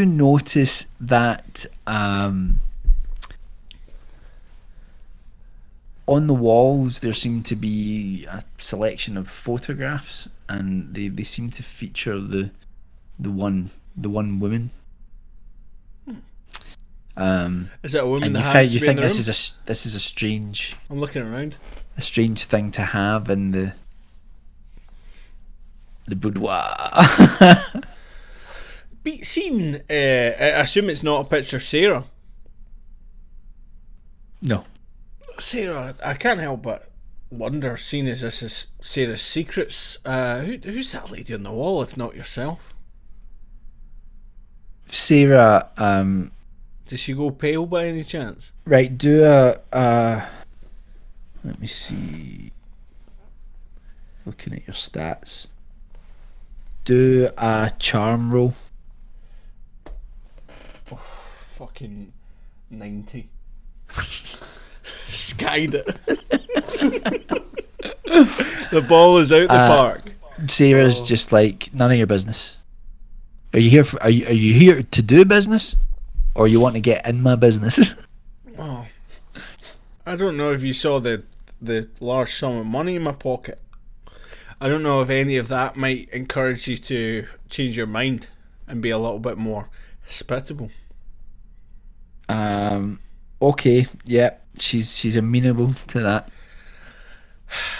notice that on the walls there seem to be a selection of photographs, and they seem to feature the one woman. Is it a woman And that you has think to be in the room? this is a strange I'm looking around. thing to have in the boudoir. Seen, I assume it's not a picture of Sarah. No. Sarah, I can't help but wonder, seeing as this is Sarah's secrets, who's that lady on the wall if not yourself? Sarah, Does she go pale by any chance? right, do a let me see. Looking at your stats. Do a charm roll. Fucking 90. Skied it. The ball is out the park. Sarah's just like, none of your business. Are you here for, are you here to do business, or you want to get in my business? Oh, I don't know if you saw the large sum of money in my pocket. I don't know if any of that might encourage you to change your mind and be a little bit more hospitable. Okay, yeah, she's amenable to that.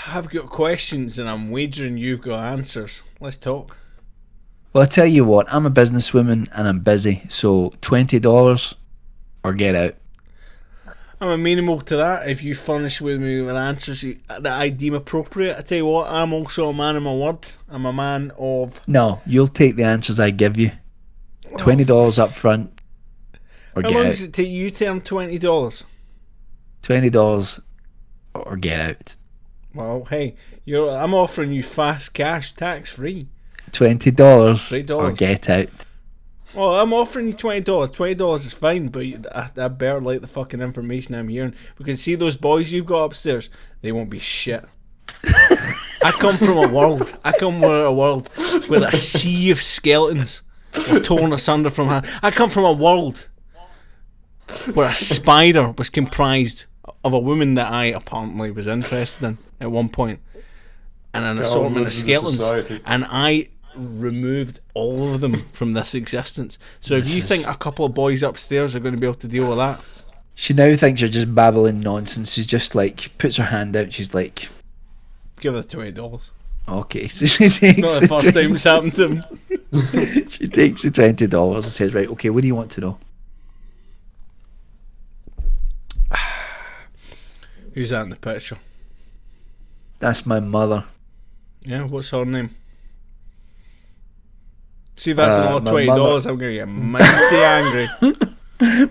I've got questions and I'm wagering you've got answers. Let's talk. Well, I tell you what, I'm a businesswoman and I'm busy, so $20 or get out. I'm amenable to that if you furnish with me with answers that I deem appropriate. I tell you what, I'm also a man of my word. I'm a man of... No, you'll take the answers I give you. $20 up front or How get long out. does it take you to earn $20? $20 or get out. Well, hey, I'm offering you fast cash, tax free. $20 $3. or get out. Well, I'm offering you $20. $20 is fine, but I better like the fucking information I'm hearing. Because see those boys you've got upstairs, they won't be shit. I come from a world where a sea of skeletons were torn asunder from hand. I come from a world where a spider was comprised of a woman that I apparently was interested in at one point, and an assortment of skeletons, and I removed all of them from this existence. So if you think a couple of boys upstairs are going to be able to deal with that, she now thinks you're just babbling nonsense. She's just like puts her hand out. She's like, give her $20. Okay, so she takes it's not the first time it's happened to him. She takes the $20 and says, right, okay, what do you want to know? Who's that in the picture? That's my mother. Yeah, what's her name? See, that's another $20. I'm going to get mighty angry.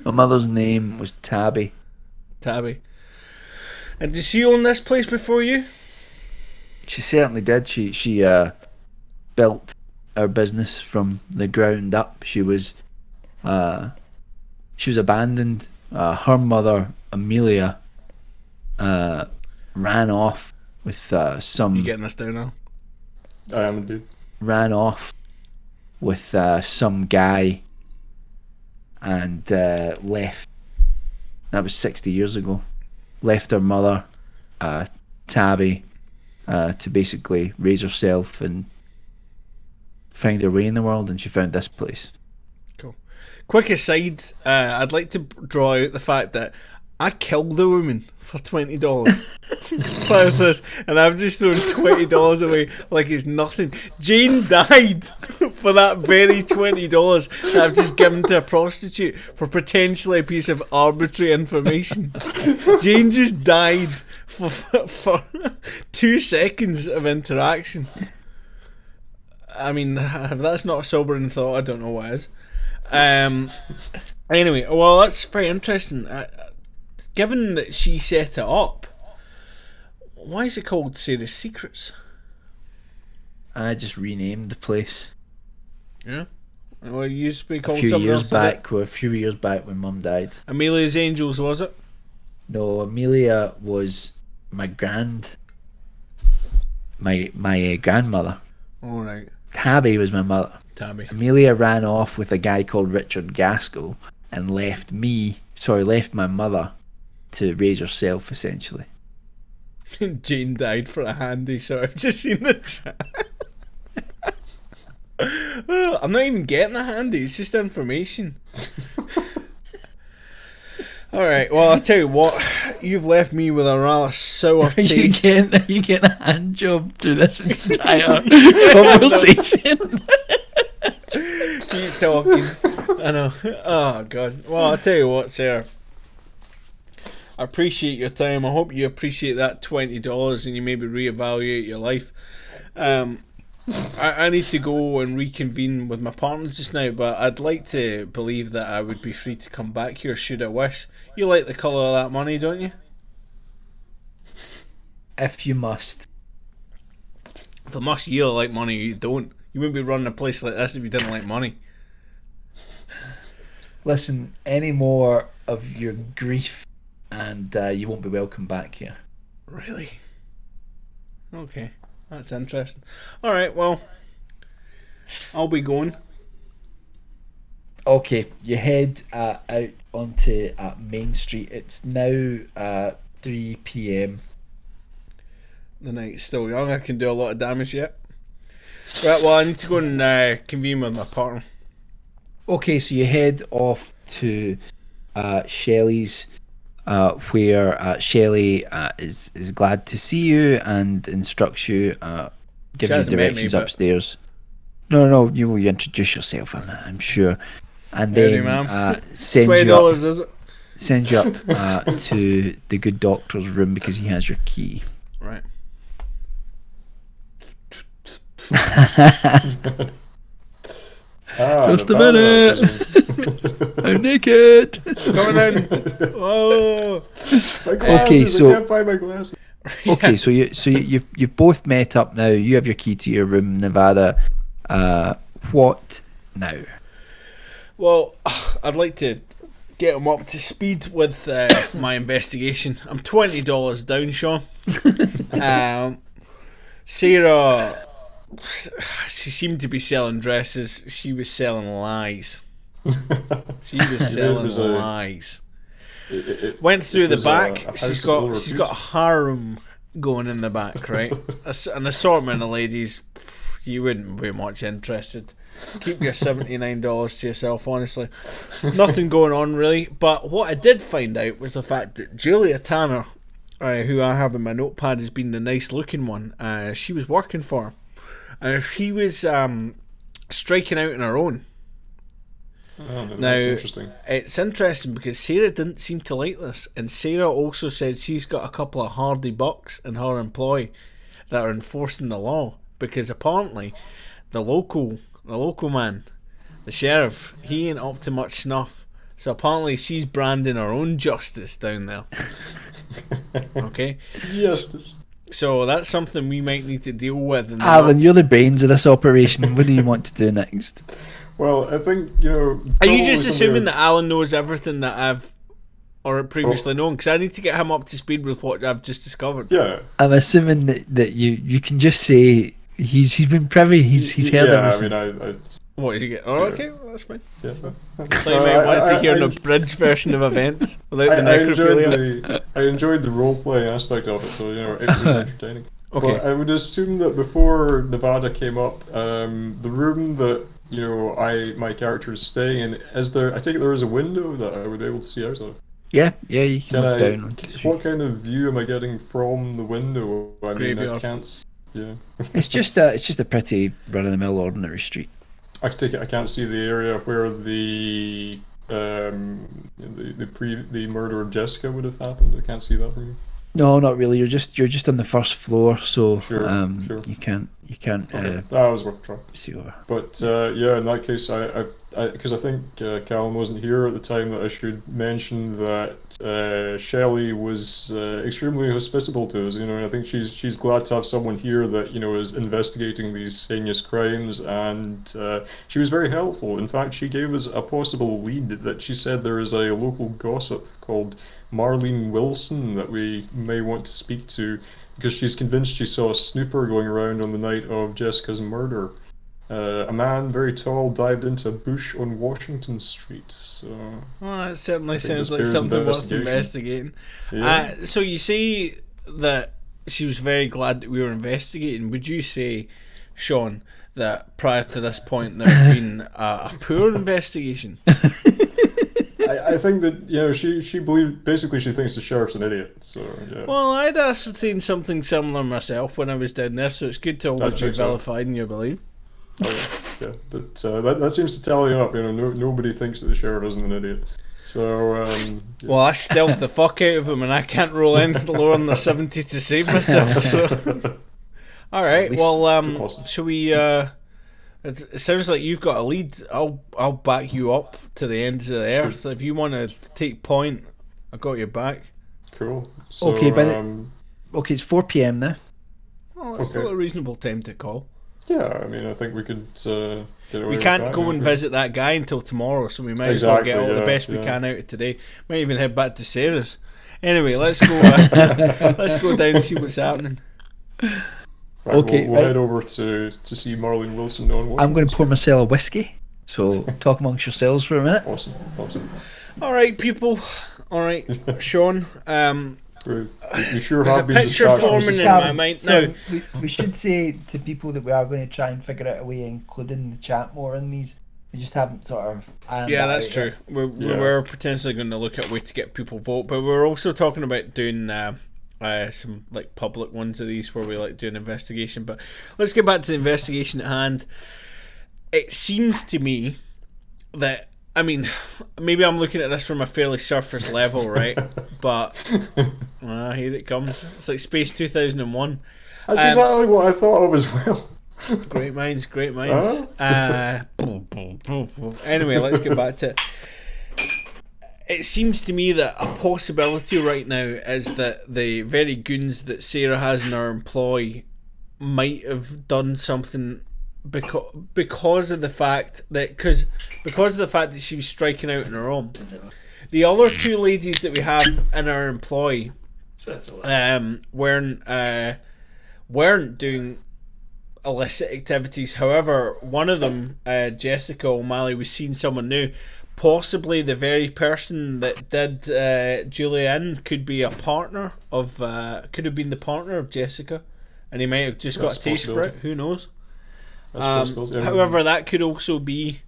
My mother's name was Tabby. Tabby. And did she own this place before you? She certainly did. She built our business from the ground up. She was abandoned. Her mother, Amelia, ran off with some. You getting us down now? I am indeed. Ran off with some guy and left. That was 60 years ago. Left her mother, Tabby, to basically raise herself and find her way in the world, and she found this place. Cool. Quick aside, I'd like to draw out the fact that I killed the woman for $20. By this, and I've just thrown $20 away like it's nothing. Jane died for that very $20 that I've just given to a prostitute for potentially a piece of arbitrary information. Jane just died for 2 seconds of interaction. I mean, if that's not a sobering thought, I don't know what is. Anyway, well, that's very interesting. Given that she set it up, why is it called, say, The Secrets? I just renamed the place. Yeah? Well, it used to be called a few something years else. back when Mum died. Amelia's Angels, was it? No, Amelia was my grandmother. All right. Tabby was my mother. Tabby. Amelia ran off with a guy called Richard Gaskell and left my mother to raise herself, essentially. Jane died for a handy, so I've just seen the chat. I'm not even getting a handy, it's just information. Alright, well, I'll tell you what, you've left me with a rather sour taste. Are you getting a hand job through this entire conversation? Keep talking. I know. Oh, God. Well, I'll tell you what, Sarah. I appreciate your time. I hope you appreciate that $20 and you maybe reevaluate your life. I need to go and reconvene with my partner just now, but I'd like to believe that I would be free to come back here should I wish. You like the colour of that money, don't you? If you must. If I must, you like money, you don't. You wouldn't be running a place like this if you didn't like money. Listen, any more of your grief and you won't be welcome back here. Really? Okay, that's interesting. Alright, well, I'll be going. Okay, you head out onto Main Street. It's now 3 p.m. The night's still young, I can do a lot of damage yet. Right, well, I need to go and convene with my partner. Okay, so you head off to Shelley's, where Shelley is glad to see you and instructs you, gives you directions upstairs. No, you introduce yourself, I'm sure, and then sends you up, is it? Sends you up to the good doctor's room because he has your key. Right. Just a minute. I'm naked. Coming in. Oh. My glasses, Okay, so I can't find my glasses. Okay, so you've both met up now. You have your key to your room, Nevada. What now? Well, I'd like to get him up to speed with my investigation. I'm $20 down, Sean. Sarah, she seemed to be selling dresses. She was selling lies. She was selling lies. Went through the back. She's got a harem going in the back, right? An assortment of ladies. You wouldn't be much interested. Keep your $79 to yourself, honestly. Nothing going on really. But what I did find out was the fact that Julia Tanner, who I have in my notepad as being the nice looking one, she was working for her. And she was striking out on her own. Oh, no, Now, that's interesting. It's interesting because Sarah didn't seem to like this, and Sarah also said she's got a couple of hardy bucks in her employ that are enforcing the law, because apparently the local man, the sheriff, he ain't up to much snuff. So apparently she's branding her own justice down there. Okay? Justice. So that's something we might need to deal with. Alan, you're the brains of this operation. What do you want to do next? Well, I think, Are you just assuming that Alan knows everything that I've previously known? Because I need to get him up to speed with what I've just discovered. Yeah. I'm assuming that you can just say he's been privy. He's heard everything. I mean, I What is he getting? Oh, okay, well, that's fine. yeah. So you might want to hear an abridged version of events without the necrophilia. I enjoyed the role-playing aspect of it, so, it was entertaining. Okay. But I would assume that before Nevada came up, the room that, my character is staying in, I take it there is a window that I would be able to see out of. Yeah, you can look down onto the street. What kind of view am I getting from the window? I mean, I Graveyard. can't. Yeah. It's just a pretty run-of-the-mill ordinary street. I take it I can't see the area where the murder of Jessica would have happened. I can't see that from you. No, not really. You're just on the first floor, so Sure. you can't Okay. That was worth a try. see over. But in that case, because I think Callum wasn't here at the time, that I should mention that Shelley was extremely hospitable to us. And I think she's glad to have someone here that is investigating these heinous crimes, and she was very helpful. In fact, she gave us a possible lead that she said there is a local gossip called Marlene Wilson that we may want to speak to, because she's convinced she saw a snooper going around on the night of Jessica's murder. A man very tall dived into a bush on Washington Street. So Well, that certainly sounds like something worth investigating. Yeah. So you say that she was very glad that we were investigating. Would you say, Sean, that prior to this point there had been a poor investigation? I think that she believed, basically she thinks the sheriff's an idiot. So yeah. Well, I'd ascertained something similar myself when I was down there, so it's good to always be vilified in your belief. Yeah, that seems to tally up. Nobody thinks that the sheriff isn't an idiot. So Well, I stealthed the fuck out of him, and I can't roll anything lower than the 70s to save myself. So, all right. Well, awesome. shall we? It sounds like you've got a lead. I'll back you up to the ends of the earth. If you want to take point, I got your back. Cool. So, Okay, but it's 4 p.m. now. Well, it's Okay. still a reasonable time to call. yeah, I mean, I think we could get away We with can't that, go and maybe. visit that guy until tomorrow, so we might as well get Exactly, all the yeah, best we yeah. can out of today. Might even head back to Sarah's. Anyway, let's go. Let's go down and see what's happening. Right, Okay, we'll head over to see Marlene Wilson on Washington. I'm going to pour myself a whiskey. So talk amongst yourselves for a minute. Awesome. All right, people. All right, Sean. We sure There's have a been picture distracted. forming in my mind So now. we should say to people that we are going to try and figure out a way of including the chat more in these. We just haven't sort of. Yeah, that's true. We're potentially going to look at a way to get people vote, but we're also talking about doing some like public ones of these where we like do an investigation. But let's get back to the investigation at hand. It seems to me that, I mean, maybe I'm looking at this from a fairly surface level, right? But here it comes. It's like Space 2001. That's exactly what I thought of as well. Great minds, great minds. Anyway, let's get back to it. It seems to me that a possibility right now is that the very goons that Sarah has in her employ might have done something because of the fact that she was striking out on her own. The other two ladies that we have in our employ weren't doing illicit activities. However, one of them, Jessica O'Malley, was seeing someone new. Possibly the very person that did Julia in could be a partner of could have been the partner of Jessica, and he might have just got a taste for it. Who knows? However, that could also be,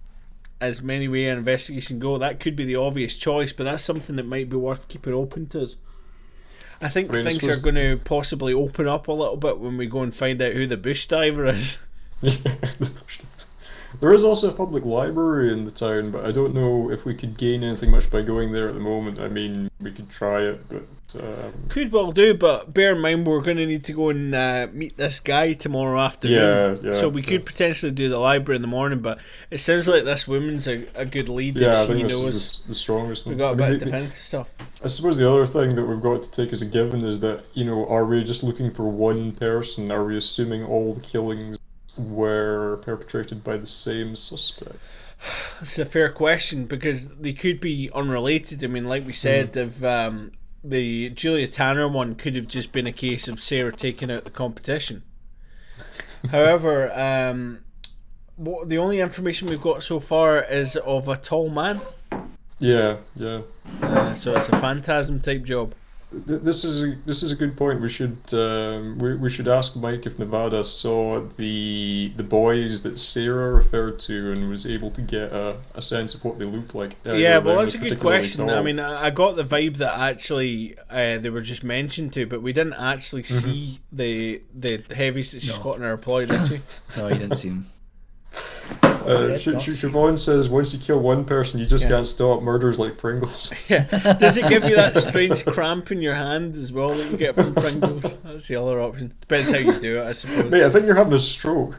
as many way an investigation go, that could be the obvious choice, but that's something that might be worth keeping open to us. I think things are going to possibly open up a little bit when we go and find out who the bush diver is. There is also a public library in the town, but I don't know if we could gain anything much by going there at the moment. I mean, we could try it, but... Could well do, but bear in mind we're going to need to go and meet this guy tomorrow afternoon. Yeah, so we could potentially do the library in the morning, but it sounds like this woman's a good lead. Yeah, if I she think knows this is the strongest one. we got a bit of defensive stuff. I suppose the other thing that we've got to take as a given is that, are we just looking for one person? Are we assuming all the killings were perpetrated by the same suspect? It's a fair question, because they could be unrelated. I mean, like we said, if the Julia Tanner one could have just been a case of Sarah taking out the competition. However, the only information we've got so far is of a tall man. Yeah. So it's a phantasm type job. This is a good point. We should we should ask Mike if Nevada saw the boys that Sarah referred to and was able to get a sense of what they looked like. Yeah, well, that's a good question. Tall. I mean, I got the vibe that actually they were just mentioned to, but we didn't actually see the heavies that she's got in her employ, did she? No, you didn't see them. Siobhan says once you kill one person, you just can't stop. Murder's like Pringles. Yeah. Does it give you that strange cramp in your hand as well that you get from Pringles? That's the other option. Depends how you do it, I suppose. Mate, I think you're having a stroke.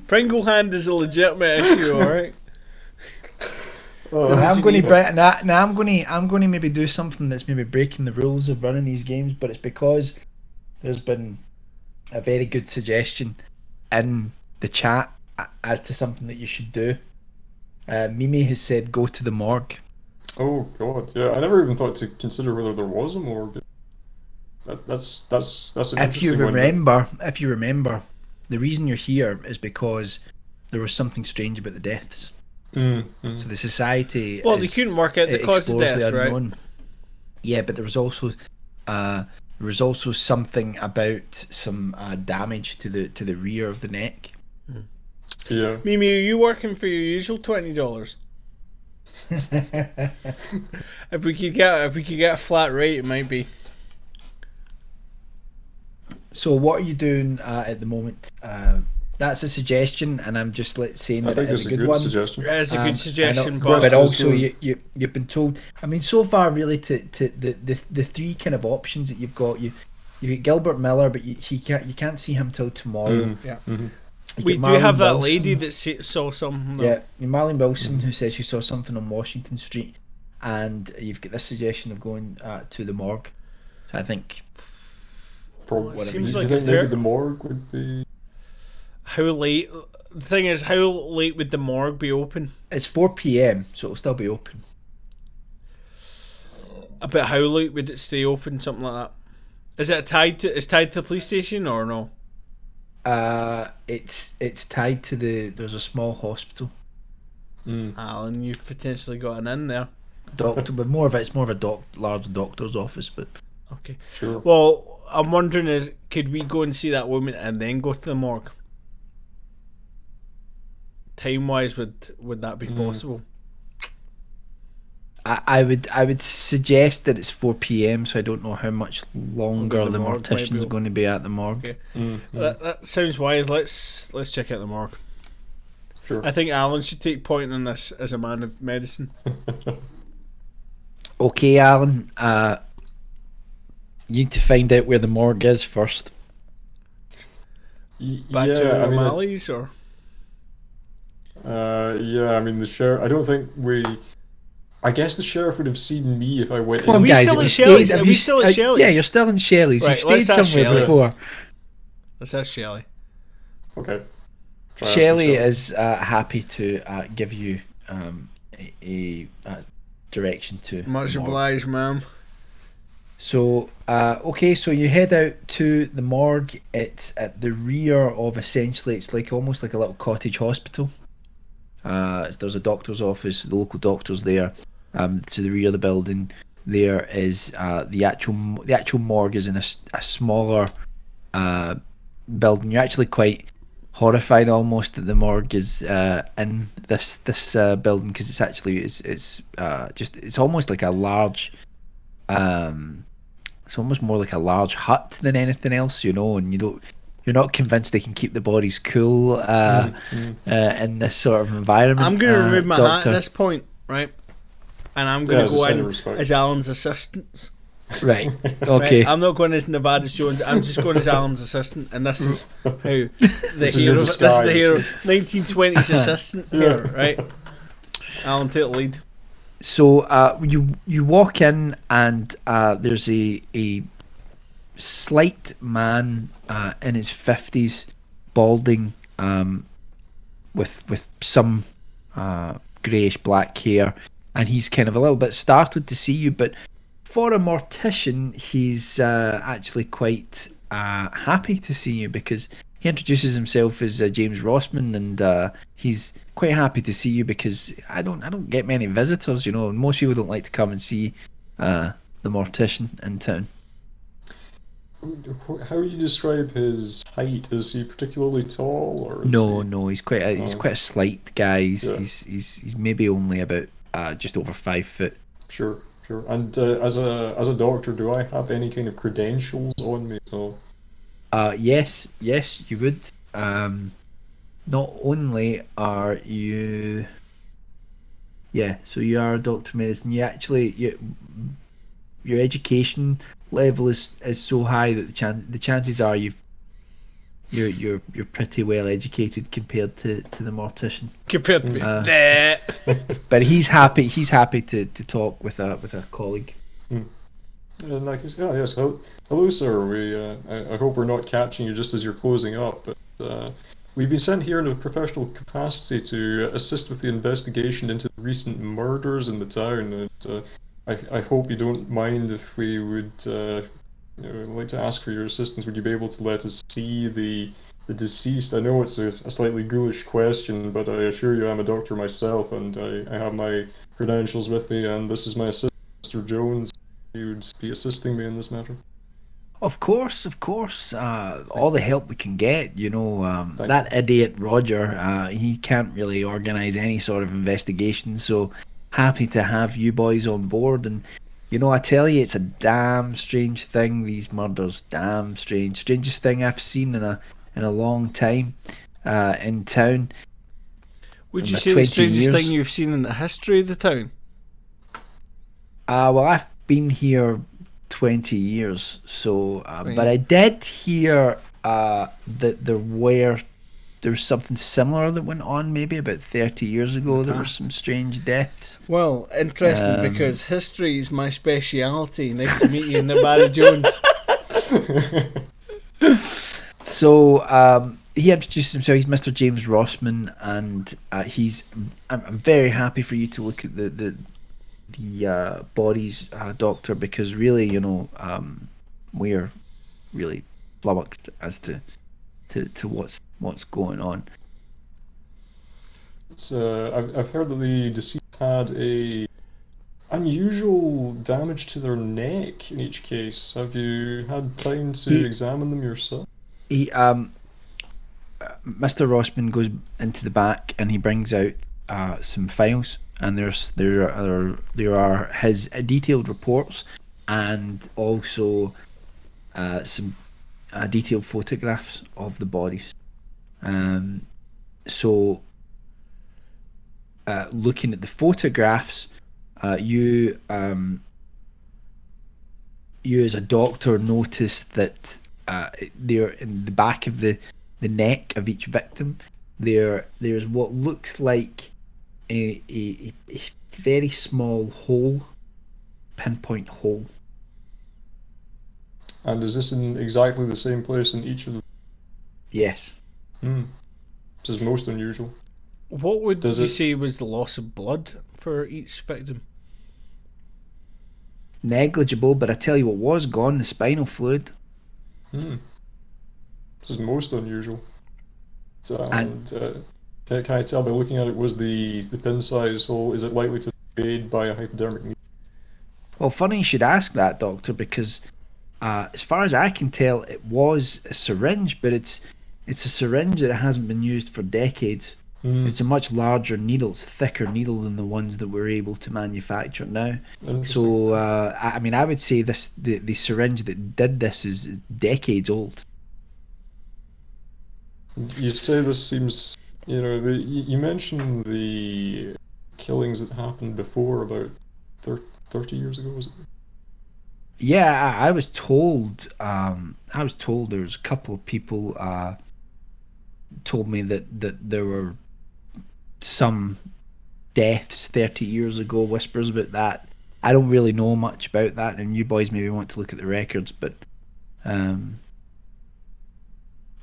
Pringle hand is a legitimate issue, alright? So I'm going to maybe do something that's maybe breaking the rules of running these games, but it's because there's been a very good suggestion in the chat as to something that you should do. Mimi has said go to the morgue. Oh god, yeah. I never even thought to consider whether there was a morgue. That's an interesting one. If you remember, the reason you're here is because there was something strange about the deaths. So the society. Well, they couldn't work out the cause of death, right? Yeah, but there was also something about some damage to the rear of the neck. Yeah. Mimi, are you working for your usual $20? If we could get a flat rate, it might be. So what are you doing at the moment? That's a suggestion, and I'm just saying that it's a good one. Suggestion. It is a good suggestion, but also you've been told. I mean, so far, really, to the three kind of options that you've got. You've got Gilbert Miller, but you can't see him till tomorrow. Yeah. We do have that lady that saw something. Yeah, Marlene Wilson, who says she saw something on Washington Street, and you've got this suggestion of going to the morgue. I think. Probably. Seems do like you think maybe the morgue would be? How late? The thing is, how late would the morgue be open? It's 4 p.m, so it'll still be open. About how late would it stay open? Something like that. Is it tied to the police station or no? It's tied to there's a small hospital. Alan, you've potentially got an in there. Doctor, but it's more of a large doctor's office, but okay. Sure. Well, I'm wondering could we go and see that woman and then go to the morgue? Time wise, would that be possible? I would suggest that it's 4 p.m, so I don't know how much longer the mortician's going to be at the morgue. Okay. That sounds wise. Let's check out the morgue. Sure. I think Alan should take point on this as a man of medicine. Okay, Alan. You need to find out where the morgue is first. Back to O'Malley's, or? Yeah, I mean the sheriff. I don't think I guess the sheriff would have seen me if I went. Come on, guys, are we still at Shelley's? Yeah, you're still in Shelley's. Right, you've stayed somewhere before. Let's ask Shelley. Okay. Try asking Shelley is happy to give you a direction to Much the morgue. obliged, ma'am. So, okay, so you head out to the morgue. It's at the rear of, essentially, it's like almost like a little cottage hospital. There's a doctor's office, the local doctor's there. To the rear of the building, there is the actual morgue is in a smaller building. You're actually quite horrified almost that the morgue is in this building, because it's almost like a large it's almost more like a large hut than anything else, and you're not convinced they can keep the bodies cool in this sort of environment. I'm going to remove my hat Doctor. at this point, right? And I'm going as to a go sign of in respect. as Alan's assistant. Right. Right? Okay. I'm not going as Nevada Jones. I'm just going as Alan's assistant, and this is how the This is your hero. This is the disguise. hero, 1920s assistant here, right? Alan, take the lead. So you walk in, and there's a slight man in his 50s, balding, with some greyish black hair, and he's kind of a little bit startled to see you, but for a mortician, he's actually quite happy to see you, because he introduces himself as James Rossman, and he's quite happy to see you because I don't get many visitors. Most people don't like to come and see the mortician in town. How do you describe his height? Is he particularly tall, or is No, he's quite a slight guy. Yeah. He's maybe only about just over 5 foot. Sure. And as a doctor, do I have any kind of credentials on me? So Yes, you would. Not only are you, so you are a doctor of medicine. Your education level is so high that the chances are you're pretty well educated compared to the mortician. Compared to me. But he's happy to talk with a colleague. in that case, yes. Hello, sir. I hope we're not catching you just as you're closing up, but we've been sent here in a professional capacity to assist with the investigation into the recent murders in the town, and I hope you don't mind if we would like to ask for your assistance. Would you be able to let us see the deceased? I know it's a slightly ghoulish question, but I assure you I'm a doctor myself, and I have my credentials with me, and this is my assistant, Mr. Jones. You would be assisting me in this matter. Of course. All the help we can get. Thank That idiot Roger, he can't really organise any sort of investigation, so happy to have you boys on board. And I tell you, it's a damn strange thing, these murders. Damn strange. Strangest thing I've seen in a long time in town. Would In you my say the 20 strangest years. thing you've seen in the history of the town? Well, I've been here 20 years, so Right. but I did hear that there's something similar that went on maybe about 30 years ago. There were past. some strange deaths. Well, interesting, because history is my speciality. Nice to meet you, Nevada Jones. So he introduces himself. He's Mr. James Rossman, and I'm very happy for you to look at the bodies, doctor, because really, we're really flummoxed as to what's going on. I've heard that the deceased had a unusual damage to their neck in each case. Have you had time to examine them yourself? He Mr. Rossman goes into the back and he brings out some files, and there are his detailed reports, and also some detailed photographs of the bodies. So looking at the photographs, you as a doctor noticed that they're in the back of the neck of each victim. There's what looks like a very small hole, pinpoint hole. And is this in exactly the same place in each of them? Yes. Hmm. This is most unusual. What would Does you it? say was the loss of blood for each victim? Negligible, but I tell you what was gone, the spinal fluid. Hmm. This is most unusual. And And can I tell by looking at it, was the pin size hole, is it likely to fade by a hypodermic needle? well, funny you should ask that, doctor, because as far as I can tell, it was a syringe, but it's a syringe that hasn't been used for decades. Hmm. It's a much larger needle, it's a thicker needle than the ones that we're able to manufacture now. Interesting. So, I mean, I would say the syringe that did this is decades old. You say this seems, you mentioned the killings that happened before about 30 years ago, was it? Yeah, I was told. I was told there was a couple of people told me that there were some deaths 30 years ago. Whispers about that. I don't really know much about that, and you boys maybe want to look at the records, but um,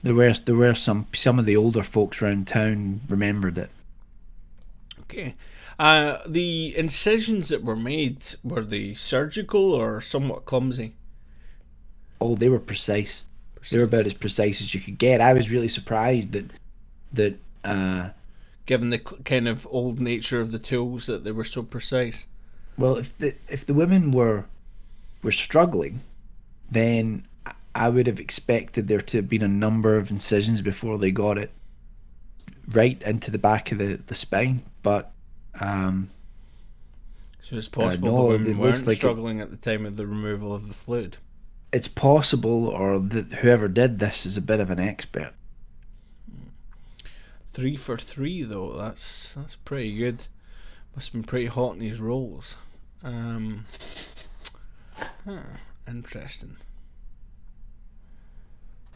there were some of the older folks around town remembered it. Okay. The incisions that were made, were they surgical or somewhat clumsy? Oh, they were precise. They were Precise. about as precise as you could get. I was really surprised that Given the kind of old nature of the tools, that they were so precise. well, if the women were struggling, then I would have expected there to have been a number of incisions before they got it right into the back of the spine. But So it's possible the no, women it looks weren't like struggling at the time of the removal of the fluid. it's possible, or that whoever did this is a bit of an expert. 3 for 3 though. That's pretty good. Must have been pretty hot in these rolls. Um, huh, interesting.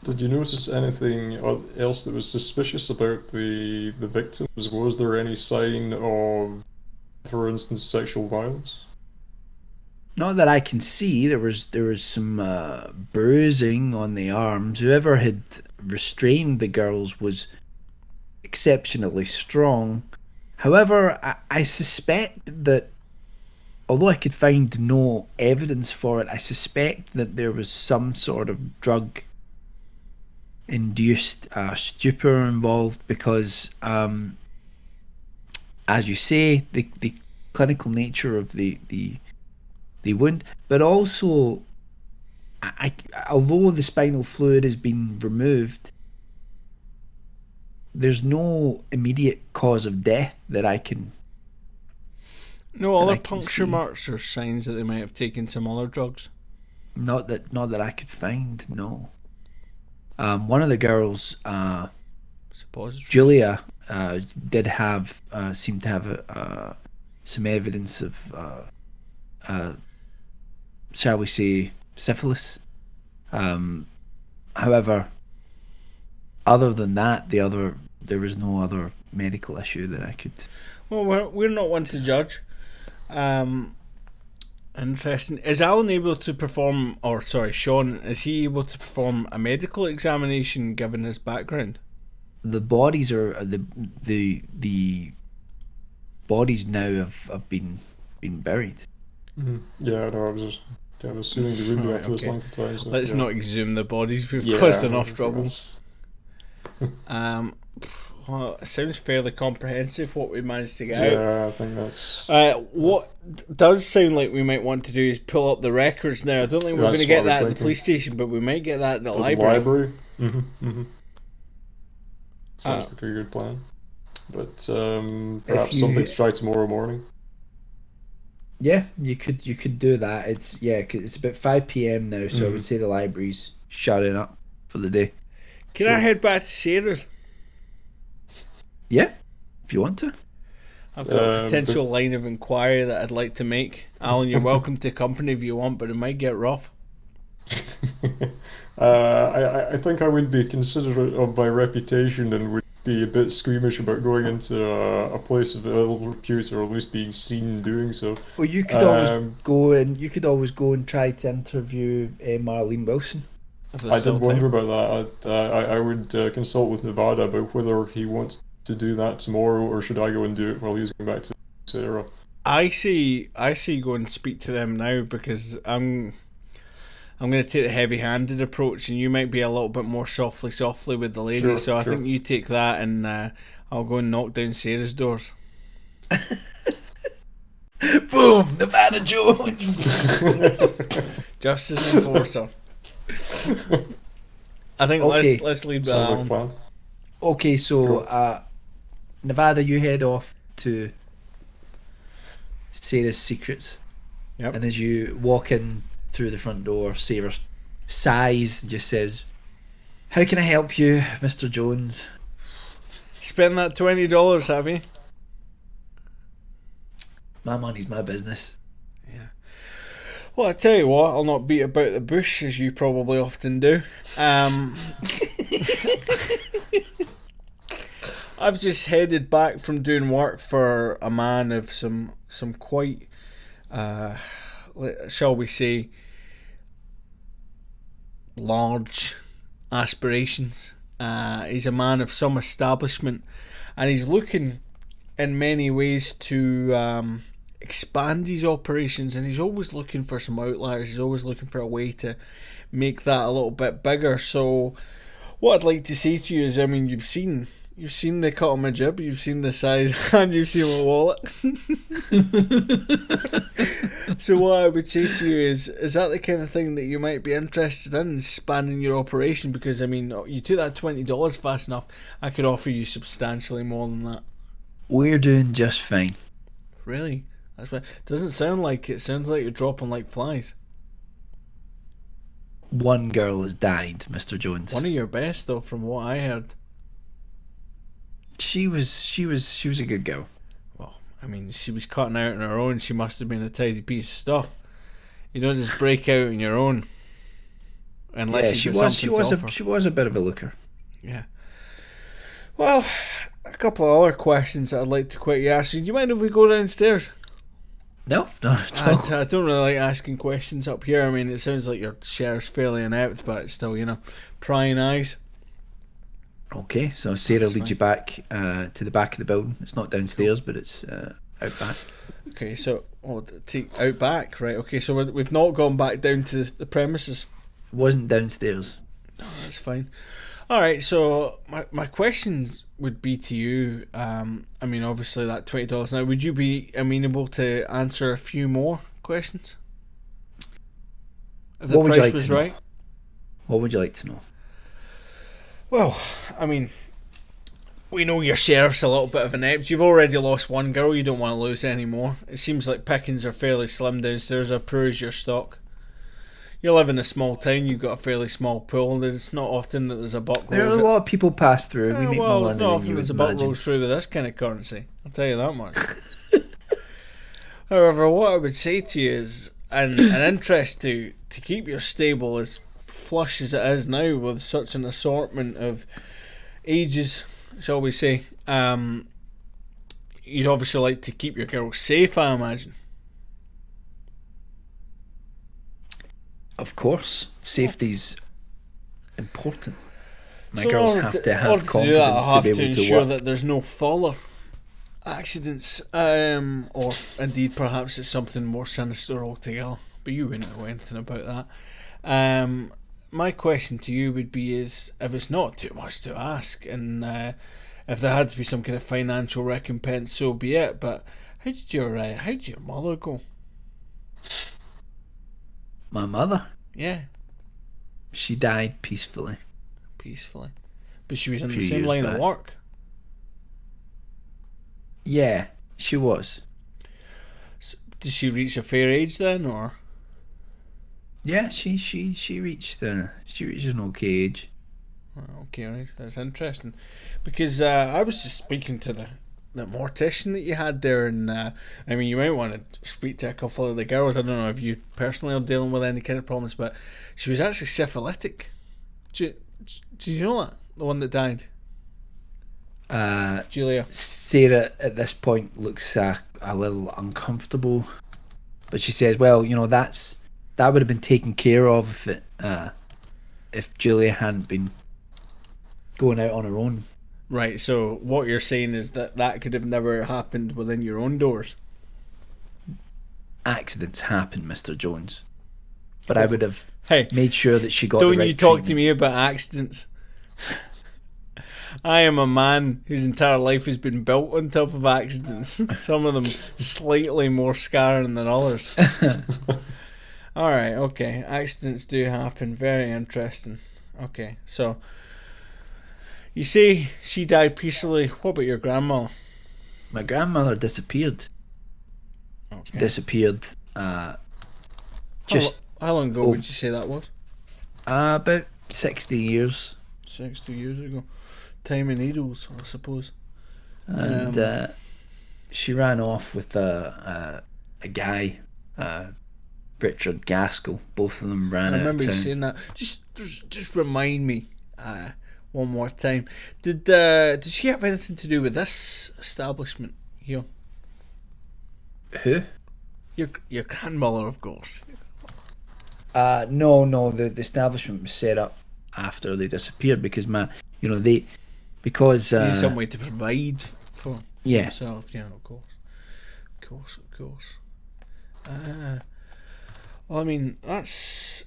Did you notice anything else that was suspicious about the victims? Was there any sign of, for instance, sexual violence? Not that I can see. There was some bruising on the arms. Whoever had restrained the girls was exceptionally strong. However, I suspect that although I could find no evidence for it, I suspect that there was some sort of drug induced stupor involved because, as you say, the clinical nature of the wound, but also, although the spinal fluid has been removed, there's no immediate cause of death No that other I can puncture see. marks or signs that they might have taken some other drugs. Not that I could find. No. One of the girls, Suppositories. Julia, did have seemed to have some evidence of, uh, shall we say, syphilis. Um, However, other than that, there was no other medical issue that I could. Well, we're not one to judge. Um, Interesting. Is Alan able to perform, or sorry, Sean, is he able to perform a medical examination given his background? The bodies are the bodies now have been buried. Yeah, no, I was just kind of assuming they would be Right, after this okay. length of time. So Let's yeah, not exhume the bodies. We've yeah, caused I enough think trouble. that's Um, well, it sounds fairly comprehensive what we managed to get out. yeah, I think that's What does sound like we might want to do is pull up the records now. I don't think we're going to that's what I get was that at the thinking. police station, but we might get that at the The library. library. Sounds Uh, like a good plan. But If perhaps something you, to try tomorrow morning. yeah, you could do that. It's yeah, 'cause it's about 5 p.m. now, so I would say the library's shutting up for the day. Can I Sure. head back to Sarah's? Yeah, if you want to. I've got a But potential line of inquiry that I'd like to make. Alan, you're welcome to accompany if you want, but it might get rough. I think I would be considerate of my reputation and would be a bit squeamish about going into a place of ill repute, or at least being seen doing so. Well, you could always Um, go and try to interview Marlene Wilson. If there's I still did wonder time. about that. I would consult with Nevada about whether he wants to do that tomorrow, or should I go and do it while he's going back to Sarah. I see go and speak to them now because I'm going to take the heavy-handed approach, and you might be a little bit more softly with the ladies. Sure, So I sure. think you take that, and I'll go and knock down Sarah's doors. Boom! Nevada Jones! Justice enforcer. I think Okay. let's leave that Sounds like a on. plan. Okay, so Cool. Nevada, you head off to Sarah's secrets. Yep. And as you walk in through the front door, Sarah sighs and just says, "How can I help you, Mr. Jones?" Spend that $20, have you? My money's my business. Well, I tell you what, I'll not beat about the bush as you probably often do. I've just headed back from doing work for a man of some quite, shall we say, large aspirations. He's a man of some establishment, and he's looking in many ways to expand his operations, and he's always looking for some outliers. He's always looking for a way to make that a little bit bigger. So what I'd like to say to you is, I mean, you've seen the cut on my jib, you've seen the size, and you've seen my wallet. So what I would say to you is that the kind of thing that you might be interested in, expanding your operation? Because I mean, you took that $20 fast enough. I could offer you substantially more than that. We're doing just fine. Really? That's what doesn't sound like it. Sounds like you're dropping like flies. One girl has died, Mr. Jones. One of your best, though, from what I heard. She was a good girl. Well, I mean, she was cutting out on her own. She must have been a tidy piece of stuff. You don't just break out on your own unless Yeah, you she got was. something She was to a. offer. She was a bit of a looker. Yeah. Well, a couple of other questions that I'd like to quickly ask you. Do you mind if we go downstairs? No, not at all. I don't really like asking questions up here. I mean, it sounds like your chair's fairly inept, but it's still, prying eyes. Okay, so Sarah That's leads you back to the back of the building. It's not downstairs, but it's out back. Okay, so take out back, right? Okay, so we've not gone back down to the premises. It wasn't downstairs. No, that's fine. All right, so my questions would be to you. I mean, obviously that $20. Now, would you be amenable to answer a few more questions? If the What would you price like was to know? right. What would you like to know? Well, I mean, we know your sheriff's a little bit of an inept. You've already lost one girl. You don't want to lose any more. It seems like pickings are fairly slim downstairs. I poor as your stock. You live in a small town. You've got a fairly small pool. It's not often that there's a buck There are rolls. a lot of people pass through. We make more Well, it's money not than often you there's would a buck imagine. rolls through with this kind of currency. I'll tell you that much. However, what I would say to you is, an interest to keep your stable as flush as it is now with such an assortment of ages, shall we say, you'd obviously like to keep your girls safe, I imagine. Of course, safety's important. My So in girls order have to- to in have order to do that, confidence I to have be to able to ensure work. that there's no faller accidents, or indeed perhaps it's something more sinister altogether. But you wouldn't know anything about that. My question to you would be: is if it's not too much to ask, and if there had to be some kind of financial recompense, so be it. But how did your mother go? My mother, Yeah, she died peacefully. peacefully, but she was in A the few same years line of back. work. Yeah, she was. Did she reach a fair age then, or? Yeah, she reached an okay age. Oh, okay, right. That's interesting, because I was just speaking to the mortician that you had there, and I mean, you might want to speak to a couple of the girls. I don't know if you personally are dealing with any kind of problems, but she was actually syphilitic. Did you know that, the one that died, Julia? Sarah at this point looks a little uncomfortable, but she says, "Well, that would have been taken care of if Julia hadn't been going out on her own. Right, so what you're saying is that could have never happened within your own doors. Accidents happen, Mr. Jones. But I would have Hey, made sure that she got the don't right you talk to treatment. me about accidents. I am a man whose entire life has been built on top of accidents. Some of them slightly more scarring than others. Alright, okay. Accidents do happen. Very interesting. Okay, so you say she died peacefully. What about your grandma? My grandmother disappeared. Okay. She disappeared just How long ago would you say that was? about 60 years. 60 years ago. Time in needles, I suppose. And she ran off with a guy, Richard Gaskell. Both of them ran I out of remember you town. saying that. Just remind me one more time. Did she have anything to do with this establishment here? Who? Your grandmother, of course. No. The establishment was set up after they disappeared because because Needed some way to provide for yeah. himself. Yeah, of course. Well, I mean, that's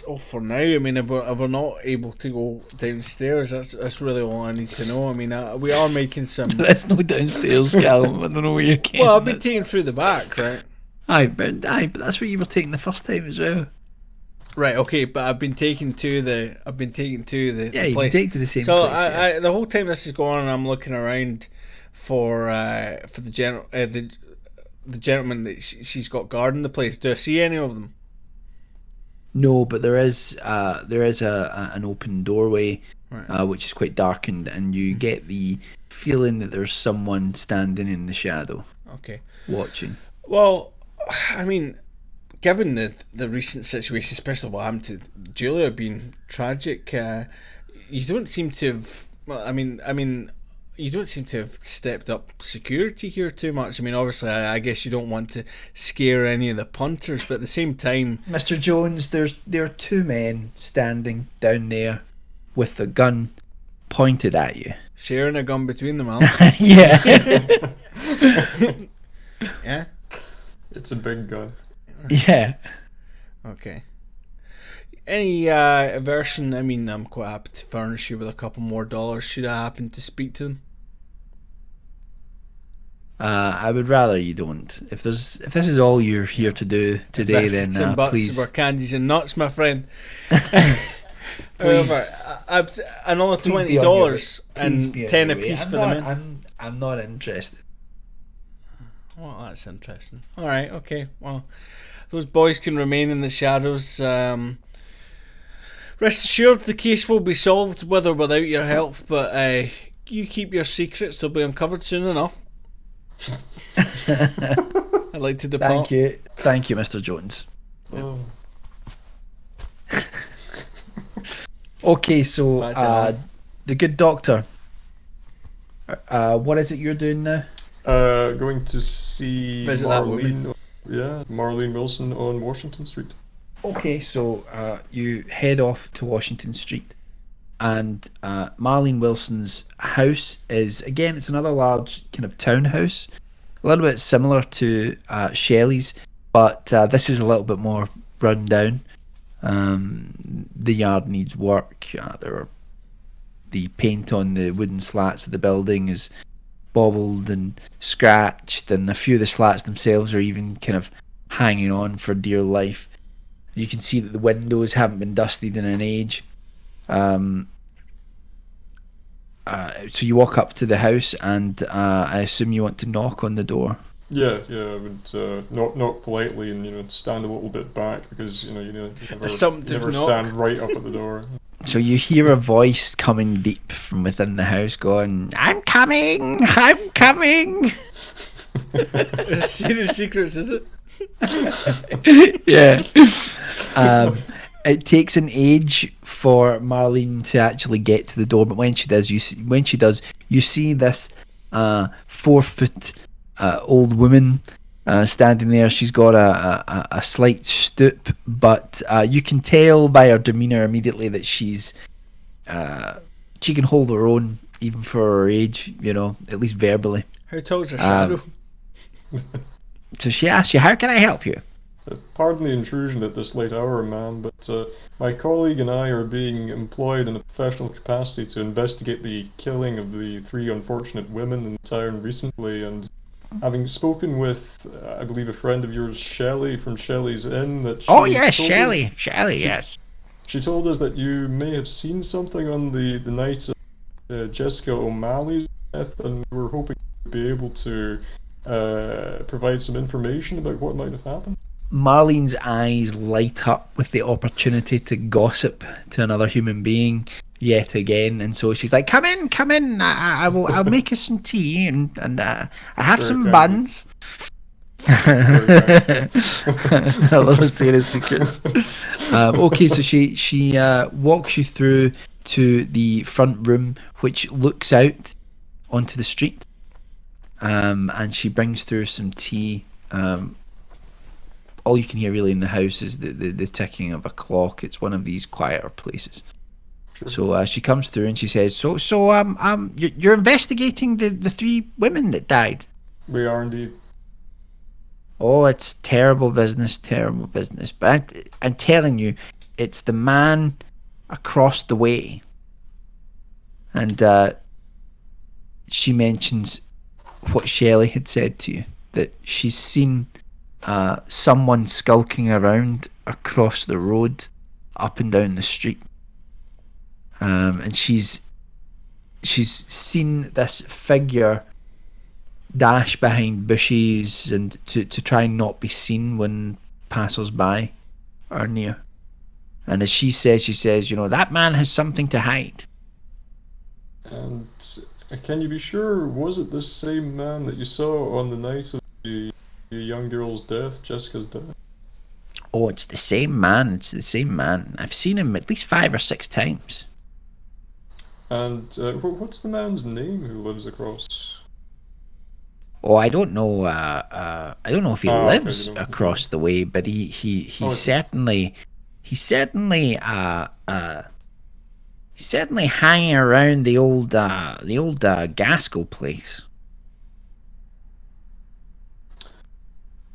all for now. I mean, if we're not able to go downstairs, that's really all I need to know. I mean, we are making some. There's no downstairs, Callum. I don't know where you're getting. Well, I've been taken through the back, right? But that's where you were taking the first time as well. Right. Okay, but I've been taken to the. Yeah, the you've place. been taken to the same So place. Yeah. the whole time this is going on, I'm looking around for the the gentleman that she's got guarding the place. Do I see any of them? No, but there is an open doorway, Right. which is quite darkened, and you get the feeling that there's someone standing in the shadow Okay. watching. Well, I mean, given the recent situation, especially what happened to Julia being tragic, you don't seem to have. Well, I mean, you don't seem to have stepped up security here too much. I mean, obviously, I guess you don't want to scare any of the punters, but at the same time, Mr. Jones, there are two men standing down there with a gun pointed at you. sharing a gun between them, Al. Yeah. Yeah. It's a big gun. Yeah. Okay. Any version? I mean, I'm quite happy to furnish you with a couple more dollars should I happen to speak to them. I would rather you don't. If this is all you're here to do today, then Bits and butts please. were candies and nuts, my friend. Please. However, another Please be $20 on your- please and be on 10 your way. apiece for the men. I'm not interested. Well, that's interesting. All right, okay. Well, those boys can remain in the shadows. Rest assured, the case will be solved with or without your help. But you keep your secrets; they'll be uncovered soon enough. I'd like to depart. Thank you, Mr. Jones. Oh. Okay, so Back to Alan. the good doctor. What is it you're doing now? Going to see Visit that woman. Marlene. Yeah, Marlene Wilson on Washington Street. Okay, so you head off to Washington Street, and Marlene Wilson's house is, again, it's another large kind of townhouse, a little bit similar to Shelley's, but this is a little bit more run down. The yard needs work. The paint on the wooden slats of the building is bobbled and scratched, and a few of the slats themselves are even kind of hanging on for dear life. You can see that the windows haven't been dusted in an age. So you walk up to the house, and I assume you want to knock on the door. Yeah, I would knock politely and stand a little bit back because you never Assumptive knock. stand right up at the door. So you hear a voice coming deep from within the house going, "I'm coming! I'm coming!" See the secrets, is it? Yeah. It takes an age for Marlene to actually get to the door, but when she does, you see this 4 foot old woman standing there. She's got a slight stoop, but you can tell by her demeanour immediately that she can hold her own even for her age, at least verbally. How tall's a shadow? So she asks you, "How can I help you?" Pardon the intrusion at this late hour, ma'am, but my colleague and I are being employed in a professional capacity to investigate the killing of the 3 unfortunate women in town recently, and having spoken with, I believe, a friend of yours, Shelley, from Shelley's Inn, that she Oh yes, told Shelley. us, Shelley, yes. she told us that you may have seen something on the night of Jessica O'Malley's death, and we were hoping to be able to provide some information about what might have happened. Marlene's eyes light up with the opportunity to gossip to another human being yet again, and so she's like, "Come in, come in. I'll make us some tea, and I have Very some kindly. buns." A little serious secrets. Okay, so she walks you through to the front room, which looks out onto the street, and she brings through some tea. All you can hear really in the house is the ticking of a clock. It's one of these quieter places. Sure. So she comes through and she says, "So you're investigating the 3 women that died." We are indeed. Oh, it's terrible business, terrible business. But I'm telling you, it's the man across the way. And she mentions what Shelley had said to you, that she's seen someone skulking around across the road, up and down the street. And she's seen this figure dash behind bushes and to try and not be seen when passers-by are near. And as she says, that man has something to hide. And can you be sure, was it the same man that you saw on the night of the young girl's death, Jessica's death? Oh, it's the same man. It's the same man. I've seen him at least 5 or 6 times. And what's the man's name who lives across? Oh, I don't know. I don't know if he lives Okay, across the way, but he certainly hanging around the old Gaskell place.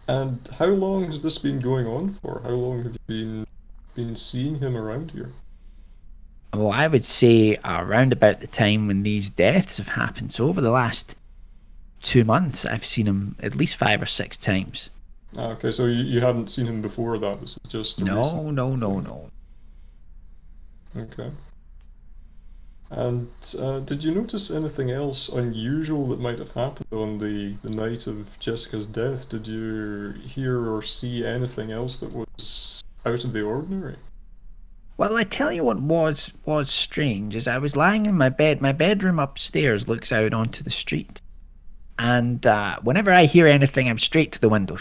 And how long has this been going on for? How long have you been seeing him around here? Well, I would say around about the time when these deaths have happened. So over the last 2 months, I've seen him at least 5 or 6 times. Okay, so you hadn't seen him before that. This is just a recent No. Okay. And did you notice anything else unusual that might have happened on the night of Jessica's death? Did you hear or see anything else that was out of the ordinary? Well, I tell you what was strange is I was lying in my bed. My bedroom upstairs looks out onto the street. And whenever I hear anything, I'm straight to the window,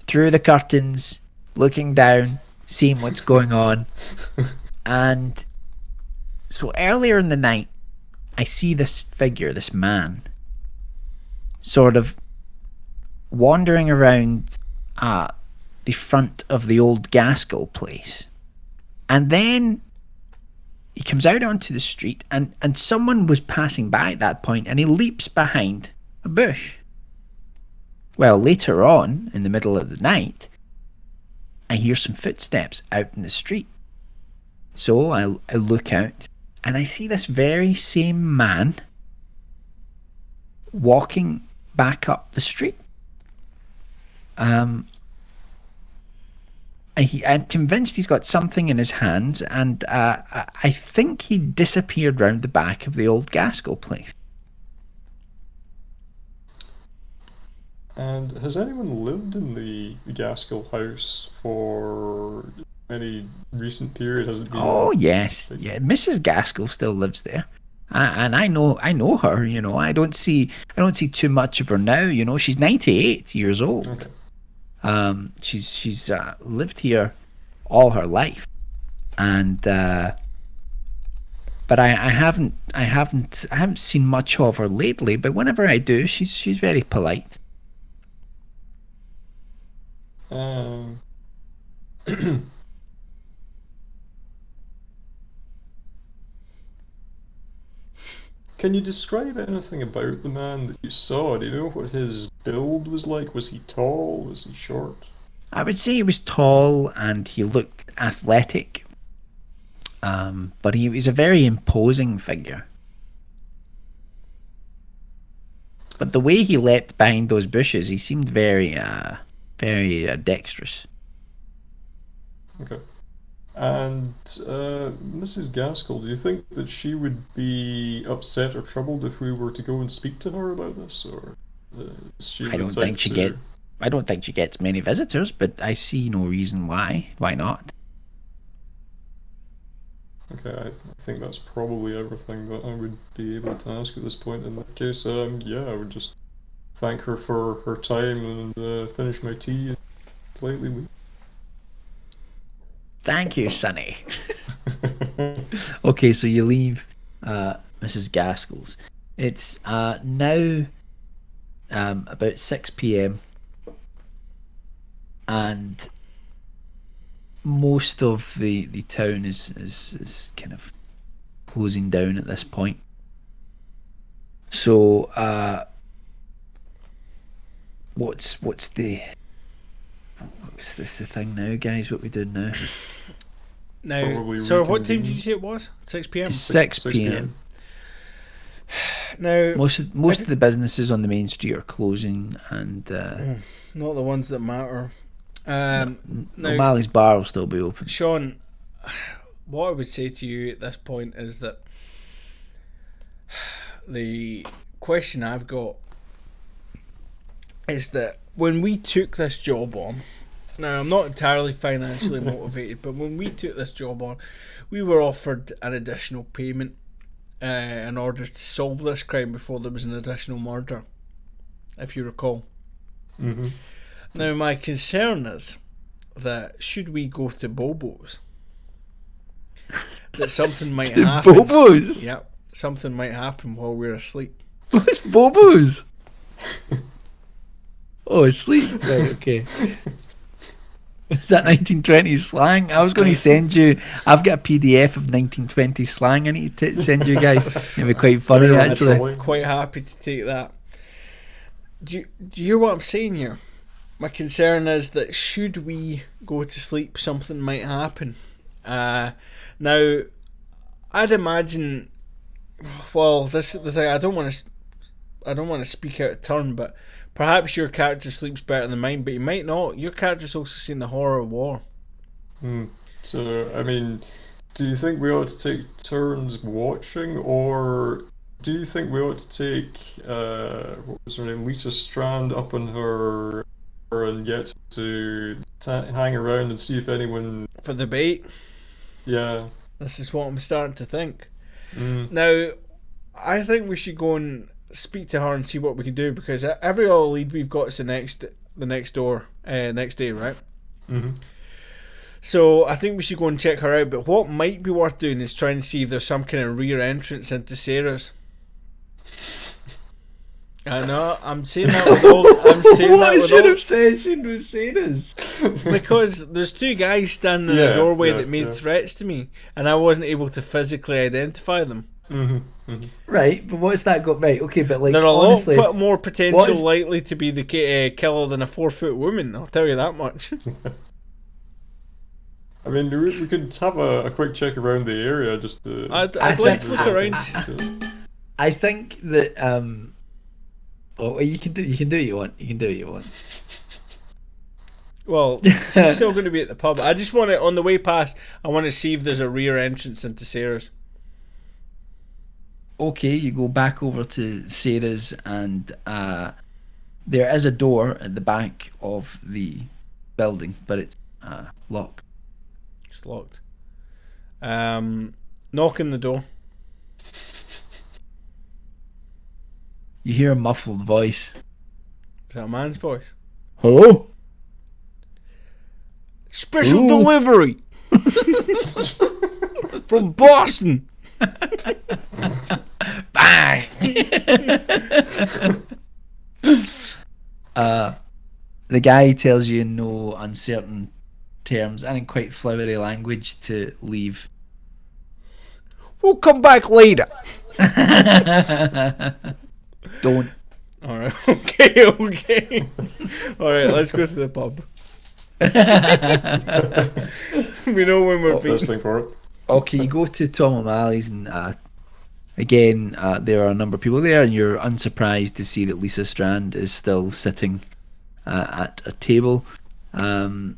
through the curtains, looking down, seeing what's going on. And so earlier in the night, I see this figure, this man, sort of wandering around the front of the old Gaskell place. And then he comes out onto the street, and someone was passing by at that point, and he leaps behind a bush. Well, later on, in the middle of the night, I hear some footsteps out in the street. So I look out, and I see this very same man walking back up the street. I'm convinced he's got something in his hands, and I think he disappeared round the back of the old Gaskell place. And has anyone lived in the Gaskell house for any recent period? Has it been? Oh yes, yeah. Mrs. Gaskell still lives there, and I know her. I don't see too much of her now. She's 98 years old. Okay. She's lived here all her life, and but I haven't seen much of her lately. But whenever I do, she's very polite. Um, can you describe anything about the man that you saw? Do you know what his build was like? Was he tall? Was he short? I would say he was tall and he looked athletic. But he was a very imposing figure. But the way he leapt behind those bushes, he seemed very dexterous. Okay. And Mrs. Gaskell, do you think that she would be upset or troubled if we were to go and speak to her about this, or is she I the don't type think she to... I don't think she gets many visitors, but I see no reason why. Why not? Okay, I think that's probably everything that I would be able to ask at this point. In that case, yeah, I would just thank her for her time and finish my tea and politely leave. Thank you, Sonny. Okay, so you leave Mrs. Gaskell's. It's now about 6 p.m. and most of the town is kind of closing down at this point. So what's the thing now, guys? What we doing now? Now, Probably so what time reconvene. did you say it was? 6 p.m. It's 6 6 p.m. Now, Most of the businesses on the main street are closing, and not the ones that matter. Now, O'Malley's bar will still be open. Sean, what I would say to you at this point is that the question I've got is that when we took this job on, now I'm not entirely financially motivated, but when we took this job on, we were offered an additional payment in order to solve this crime before there was an additional murder, if you recall. Mm-hmm. Now, my concern is that should we go to Bobo's, that something might happen. Bobo's? Yep, something might happen while we're asleep. What's Bobo's? Oh, asleep. Right, okay. Is that 1920s slang? I was going to send you. I've got a PDF of 1920s slang I need to send you guys. It'd be quite funny, Yeah, actually. naturally. Quite happy to take that. Do you hear what I'm saying here? My concern is that should we go to sleep, something might happen. Now, I'd imagine. Well, this is the thing. I don't want to speak out of turn, but perhaps your character sleeps better than mine, but you might not. Your character's also seen the horror of war. So, I mean, do you think we ought to take turns watching, or do you think we ought to take, what was her name, Lisa Strand up on her and get to hang around and see if anyone... For the bait, Yeah. this is what I'm starting to think. Mm. Now, I think we should go and speak to her and see what we can do, because every other lead we've got is the next day, right? Mm-hmm. So I think we should go and check her out. But what might be worth doing is trying to see if there's some kind of rear entrance into Sarah's. I know, I'm saying that with all. I'm saying What that is with your all, obsession with Sarah's? because there's two guys standing in the Yeah, doorway yeah, that made yeah. threats to me, and I wasn't able to physically identify them. Mm-hmm. Mm-hmm. Right, but what's that got? Right, okay, but like, They're a honestly, lot more potential what is- likely to be the killer than a 4-foot woman. I'll tell you that much. I mean, we could have a quick check around the area just to... I'd I like to think- look around. I think that oh, you can do what you want. You can do what you want. Well, she's still going to be at the pub. I just want to, on the way past, I want to see if there's a rear entrance into Sarah's. Okay, you go back over to Sarah's, and there is a door at the back of the building, but it's locked. It's locked. Knock on the door. You hear a muffled voice. Is that a man's voice? Hello? Special Ooh. delivery from Boston. Bang! The guy tells you in no uncertain terms and in quite flowery language to leave. We'll come back later. Don't. Alright, okay. Alright, let's go to the pub. We know when we're Best thing for it. Okay, you go to Tom O'Malley's and again, there are a number of people there, and you're unsurprised to see that Lisa Strand is still sitting at a table. More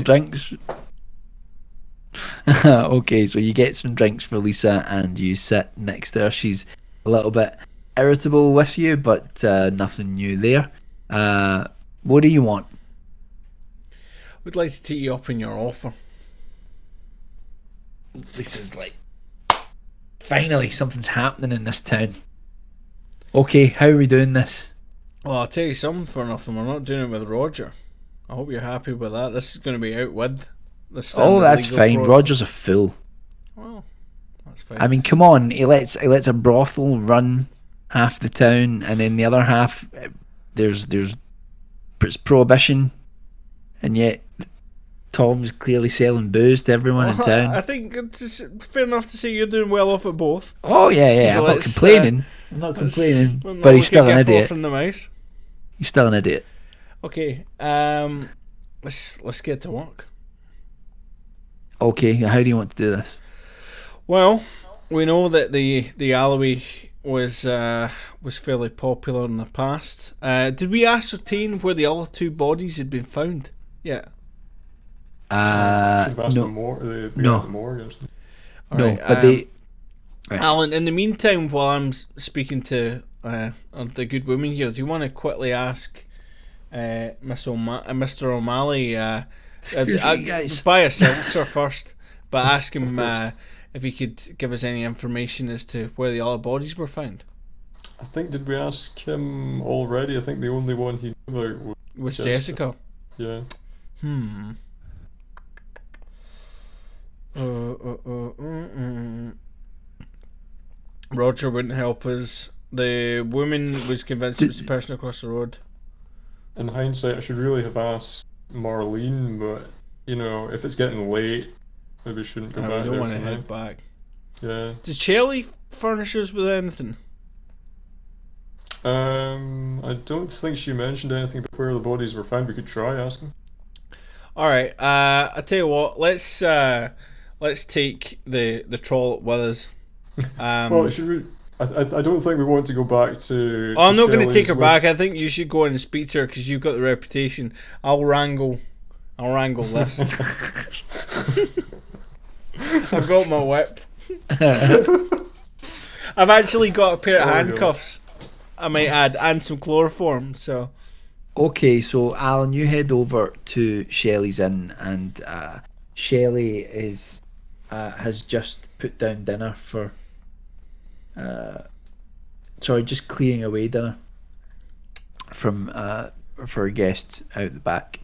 drinks. Okay, so you get some drinks for Lisa, and you sit next to her. She's a little bit irritable with you, but nothing new there. What do you want? We'd like to take you up on your offer. Lisa's like, finally, something's happening in this town. Okay, how are we doing this? Well, I'll tell you something for nothing. We're not doing it with Roger. I hope you're happy with that. This is going to be out with the standard Oh, that's legal fine. protocol. Roger's a fool. Well, that's fine. I mean, come on. He lets a brothel run half the town, and then the other half, there's prohibition, and yet Tom's clearly selling booze to everyone in town. I think it's fair enough to say you're doing well off at both. Oh yeah. So I'm not complaining. I'm not complaining. But he's still an idiot. From the mouse. He's still an idiot. Okay. Let's get to work. Okay, how do you want to do this? Well, we know that the alleyway was fairly popular in the past. Did we ascertain where the other two bodies had been found? Yeah. Should have asked No. them more. No. The more, yes. No, Alright, but they. Right. Alan, in the meantime, while I'm speaking to the good woman here, do you want to quickly ask Mr. O'Malley Excuse me, guys. buy a seltzer first, but ask him if he could give us any information as to where the other bodies were found? I think, did we ask him already? I think the only one he knew about With Jessica. Jessica? Yeah. Roger wouldn't help us. The woman was convinced it was the person across the road. In hindsight, I should really have asked Marlene, but, you know, if it's getting late, maybe we shouldn't go We back don't there want to tonight. head back. Yeah. Did Shelley furnish us with anything? I don't think she mentioned anything about where the bodies were found. We could try asking. Alright, I tell you what, let's take the troll with us. Well, should we? I don't think we want to go back to. I'm not going to take Shelley's her with- back. I think you should go in and speak to her because you've got the reputation. I'll wrangle this. I've got my whip. I've actually got a pair of Oh, handcuffs, I might add, and some chloroform. So Okay, so Alan, you head over to Shelley's Inn, and Shelley is has just put down dinner for. Just clearing away dinner from for guests out the back.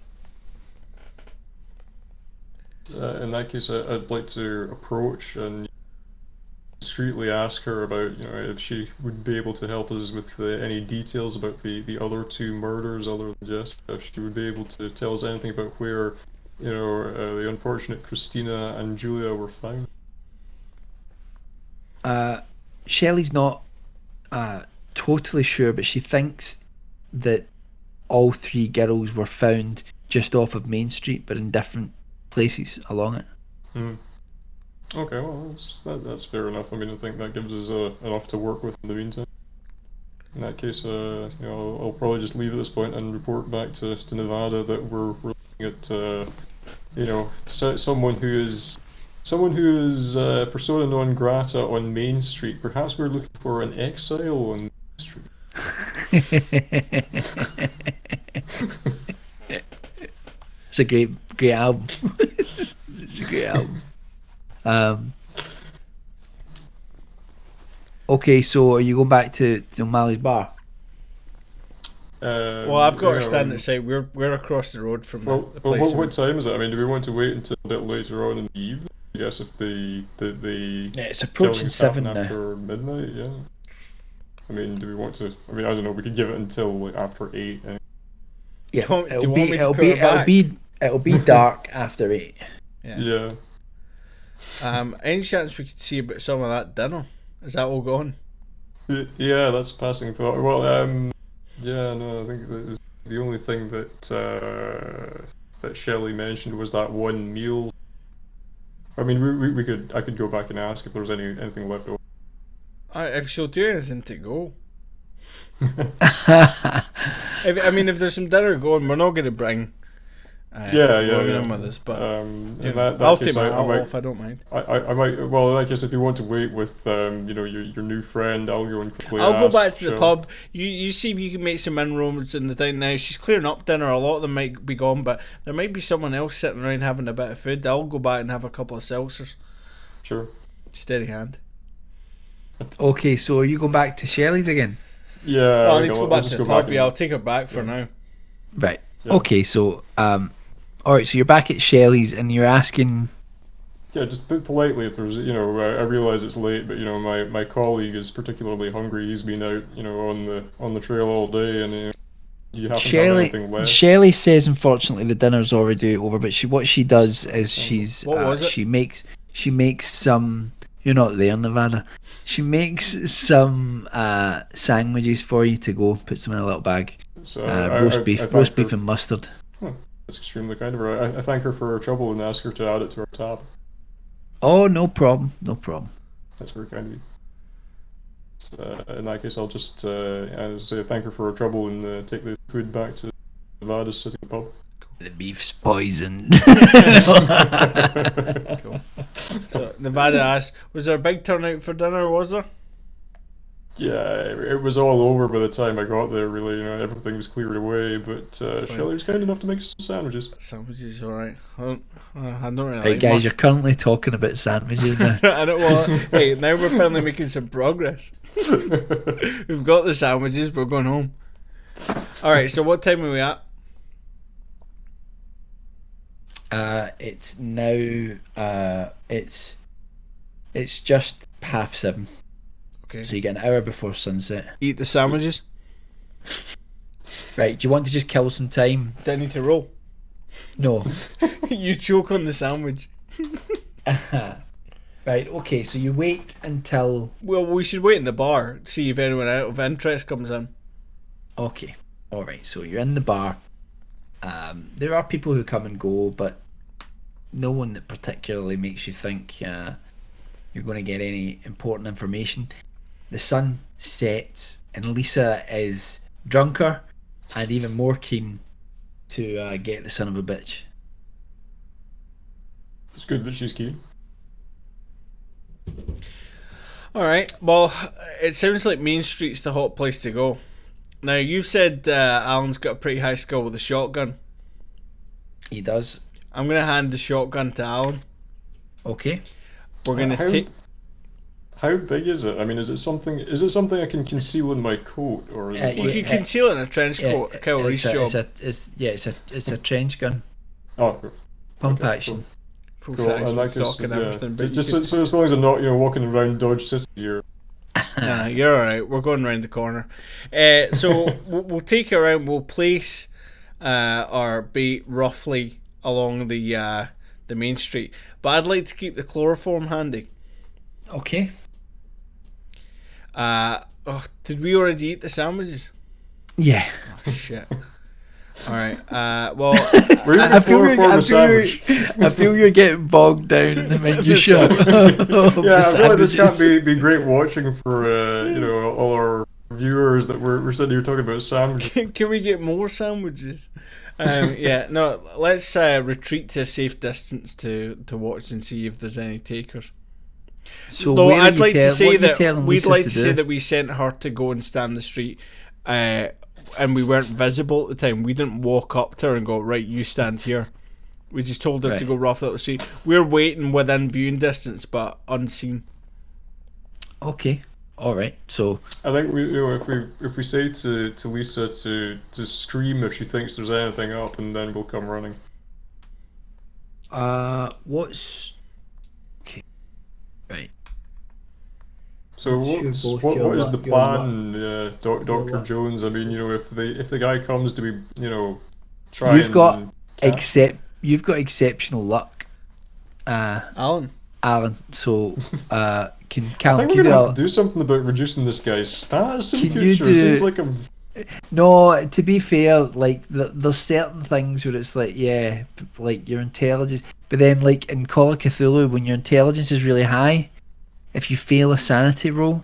In that case, I'd like to approach and discreetly ask her about, you know, if she would be able to help us with any details about the other two murders other than Jessica. If she would be able to tell us anything about where, you know, the unfortunate Christina and Julia were found. Shelley's not totally sure, but she thinks that all three girls were found just off of Main Street, but in different places along it. Okay, well, that's fair enough. I mean, I think that gives us enough to work with in the meantime. In that case, you know, I'll probably just leave at this point and report back to Nevada that we're looking at, you know, someone who is persona non grata on Main Street. Perhaps we're looking for an exile on Main Street. It's a great album. It's a great album. Okay, so are you going back to O'Malley's bar? well, I've got to yeah, stand aside. We're across the road from Well, the place. what time is it? I mean, do we want to wait until a bit later on in the evening? I guess if the Yeah, it's approaching killings happen 7 now. after midnight, yeah. I mean, do we want to? I mean, I don't know. We could give it until like after 8. Yeah, Do you want me to put her back? it'll be dark after 8. Yeah. Any chance we could see about some of that dinner? Is that all gone? Yeah, that's a passing thought. Well, yeah, no, I think that was the only thing that Shelley mentioned was that one meal. I mean, we could I could go back and ask if there was anything left over. If she'll do anything to go. If there's some dinner going, we're not going to bring. Yeah. With us, but In that I'll case, take my I hat might, off. I don't mind. I might. Well, in that case, if you want to wait with your new friend, I'll go and quickly. I'll go ask back to the Shelley. pub. You see if you can make some inroads in the thing now. She's clearing up dinner. A lot of them might be gone, but there might be someone else sitting around having a bit of food. I'll go back and have a couple of seltzers. Sure. Steady hand. Okay, so are you going back to Shelley's again? Yeah. Well, I think need to go I'll back just to the go back pub. and- Yeah, I'll take her back for now. Right. Yeah. Okay, so all right, so you're back at Shelley's and you're asking. Yeah, just put politely if there's, I realize it's late, but my colleague is particularly hungry. He's been out, on the trail all day, and you happen to have anything left. Shelley says unfortunately the dinner's already over, but what she does is What was it? she makes some. You're not there, Nevada. She makes some sandwiches for you to go. Puts them in a little bag. So Roast beef and mustard. That's extremely kind of her. I thank her for her trouble and ask her to add it to our tab. Oh, no problem. No problem. That's very kind of you. So, in that case, I'll just say thank her for her trouble and take the food back to Nevada's sitting pub. The beef's poisoned. Cool. So Nevada asked, "Was there a big turnout for dinner? Was there?" Yeah, it was all over by the time I got there. Really, everything was cleared away. But Shelley was kind enough to make some sandwiches. Sandwiches, all right. I don't really Right, like guys, mush- you're currently talking about sandwiches now. I don't want. Hey, now we're finally making some progress. We've got the sandwiches. We're going home. All right. So what time are we at? It's now. It's just 7:30. Okay. So you get an hour before sunset. Eat the sandwiches. Right, do you want to just kill some time? Do I need to roll? No. You choke on the sandwich. Right, okay, so you wait until... Well, we should wait in the bar to see if anyone out of interest comes in. Okay, alright, so you're in the bar. There are people who come and go, but no one that particularly makes you think you're going to get any important information. The sun sets, and Lisa is drunker and even more keen to get the son of a bitch. It's good that she's keen. Alright, well, it sounds like Main Street's the hot place to go. Now, you've said Alan's got a pretty high skill with a shotgun. He does. I'm going to hand the shotgun to Alan. Okay. We're going to take... How big is it? I mean, is it something I can conceal in my coat, or is it You like... can conceal it in a trench coat, Cowley's job. It's a trench gun. Oh, cool. Pump Okay, action. Full Cool. size In with that case, stock and yeah. everything. But Just so as long as I'm not, walking around Dodge City here. Nah, you're alright. We're going round the corner. So we'll take her around. We'll place our bait roughly along the main street. But I'd like to keep the chloroform handy. Okay. Did we already eat the sandwiches? Yeah. Oh, shit. Alright. Well, We're eating a chloroform sandwich. I feel you're getting bogged down in the menu shot. Yeah, I feel like this can't be great watching for all our viewers that we're sitting here talking about sandwiches. can we get more sandwiches? Yeah, no. Let's retreat to a safe distance to watch and see if there's any takers. So No, where I'd are like you to say what are you that telling we'd Lisa like to to do? say that we sent her to go and stand the street, and we weren't visible at the time. We didn't walk up to her and go, right, you stand here. We just told her to Right. go roughly up the street. We're waiting within viewing distance, but unseen. Okay. All right. So I think if we say to Lisa to scream if she thinks there's anything up, and then we'll come running. what's okay? Right. So What's your- both what your is the luck- your luck- plan, Doctor luck. Jones? I mean, if the guy comes, do we try You've got and catch him? you've got exceptional luck, Alan. Alan. So I Callum, think we're gonna have to do something about reducing this guy's status in Can you future. It seems do- like a No, to be fair, like there's certain things where it's like, yeah, like your intelligence, but then like in Call of Cthulhu, when your intelligence is really high, if you fail a sanity roll,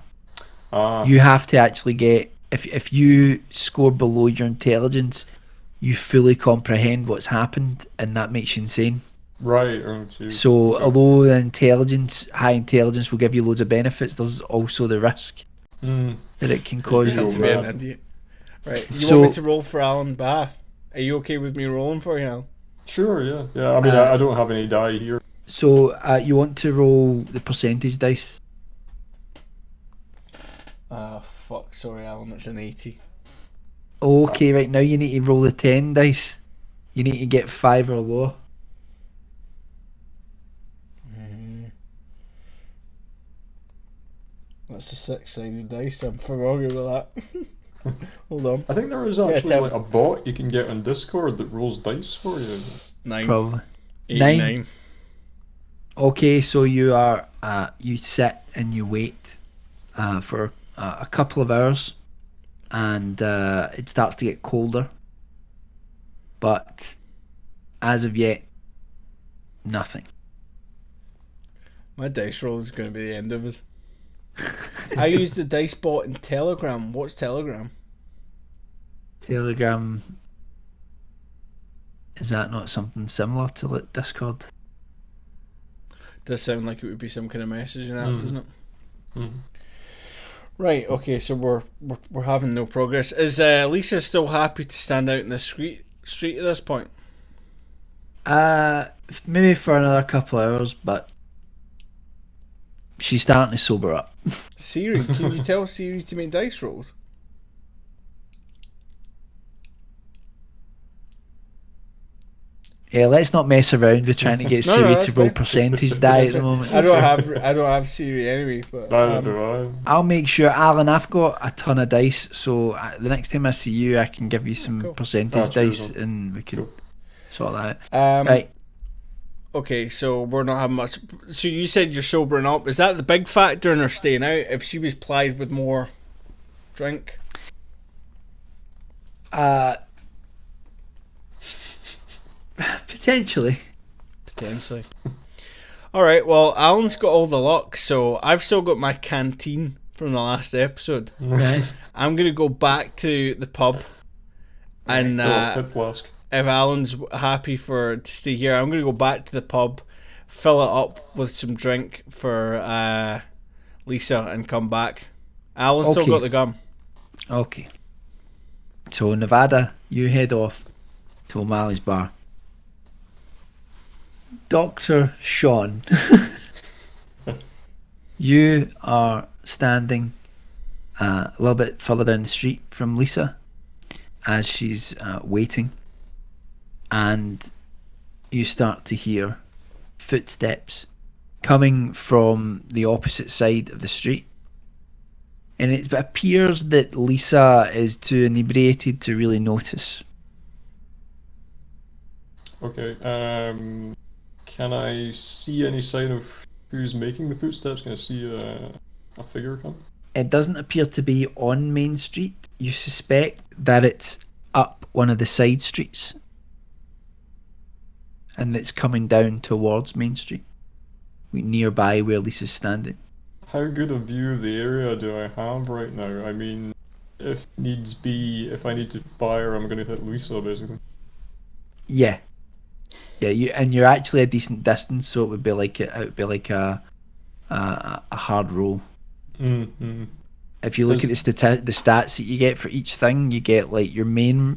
you have to actually get, if you score below your intelligence, you fully comprehend what's happened, and that makes you insane. right. Oh, geez. So Okay. although high intelligence will give you loads of benefits, there's also the risk Mm. that it can Yeah, cause you you go To be an mad. idiot. Right. You So- want me to roll for Alan Bath? Are you okay with me rolling for you, Alan? Sure, yeah. I mean, I don't have any die here. So you want to roll the percentage dice. Ah, fuck. Sorry, Alan. It's an 80. Okay, right now you need to roll the 10 dice. You need to get 5 or lower. That's a 6-sided dice. I'm familiar with that. Hold on. I think there is actually um, Tim. like a bot you can get on Discord that rolls dice for you. 9. Probably. 8, 9. 9. Okay, so you are you sit and you wait for a couple of hours, and it starts to get colder. But as of yet, nothing. My dice roll is going to be the end of us. I use the dice bot in Telegram. What's Telegram? Telegram. Is that not something similar to like Discord? Does sound like it would be some kind of messaging app, Mm. doesn't it? Mhm. Right. Okay. So we're having no progress. Is Lisa still happy to stand out in the street at this point? Maybe for another couple of hours, but she's starting to sober up. Siri, can you tell Siri to make dice rolls? Yeah, let's not mess around with trying to get No, Siri that's to roll fine. percentage die at the moment. I don't have Siri anyway, but Neither do I. I'll make sure, Alan. I've got a ton of dice, so the next time I see you, I can give you some Cool. percentage cheers, dice, man. and we can Cool. sort that out. um, Right. okay, so we're not having much. So you said you're sobering up. Is that the big factor in her staying out? If she was plied with more drink, Potentially. potentially. All right. Well, Alan's got all the luck, so I've still got my canteen from the last episode. Right. I'm gonna go back to the pub, and Hit flask. if Alan's happy to stay here, I'm gonna go back to the pub, fill it up with some drink for Lisa, and come back. Alan's still Okay. got the gum. Okay. So Nevada, you head off to O'Malley's bar. Dr. Sean, you are standing a little bit further down the street from Lisa as she's waiting, and you start to hear footsteps coming from the opposite side of the street. And it appears that Lisa is too inebriated to really notice. Okay. Can I see any sign of who's making the footsteps? Can I see a figure come? It doesn't appear to be on Main Street. You suspect that it's up one of the side streets, and it's coming down towards Main Street, nearby where Lisa's standing. How good a view of the area do I have right now? I mean, if needs be, if I need to fire, I'm gonna hit Lisa basically. Yeah, you're actually a decent distance, so it would be like a hard roll. Mm-hmm. If you look at the stats that you get for each thing, you get like your main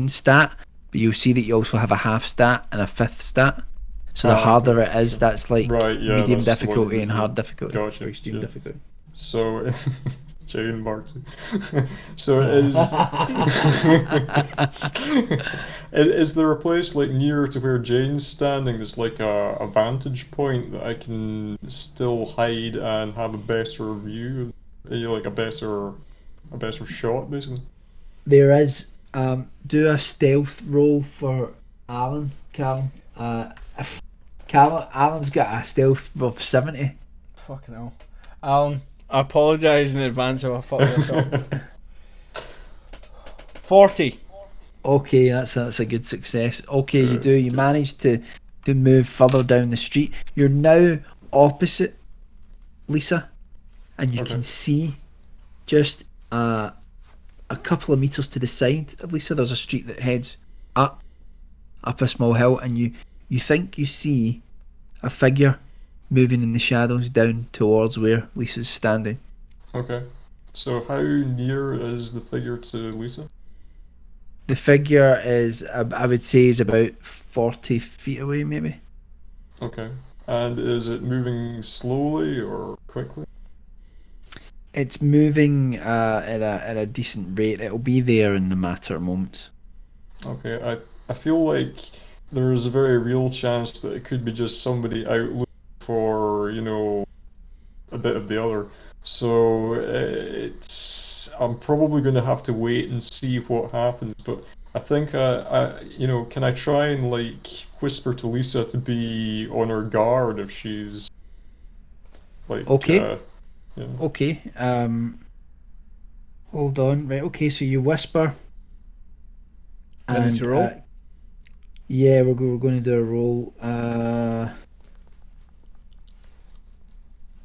stat, but you'll see that you also have a half stat and a fifth stat. So the harder it is, that's like Right, yeah, medium that's what difficulty it and would hard be. difficulty Gotcha, or extreme yeah. difficulty. So Jane marks it. So is there a place like near to where Jane's standing that's like a vantage point that I can still hide and have a better view, like a better shot basically? There is. Do a stealth roll for Alan, Callum. Alan's got a stealth of 70. Fucking hell. Alan, I apologise in advance if I fuck this up. 40. Okay, that's a good success. Okay, you do. Good, You good. manage to move further down the street. You're now opposite Lisa, and you Okay. can see just a couple of meters to the side of Lisa. There's a street that heads up a small hill, and you think you see a figure moving in the shadows down towards where Lisa's standing. Okay. So how near is the figure to Lisa? The figure is, I would say, is about 40 feet away, maybe. Okay. And is it moving slowly or quickly? It's moving at a decent rate. It'll be there in a matter of moments. Okay, I feel like there is a very real chance that it could be just somebody out looking for, a bit of the other. So I'm probably going to have to wait and see what happens. But I think can I try and like whisper to Lisa to be on her guard if she's like Okay. yeah. Okay. Hold on. Right. Okay. So you whisper, Do I need and to roll? yeah, we're going to do a roll.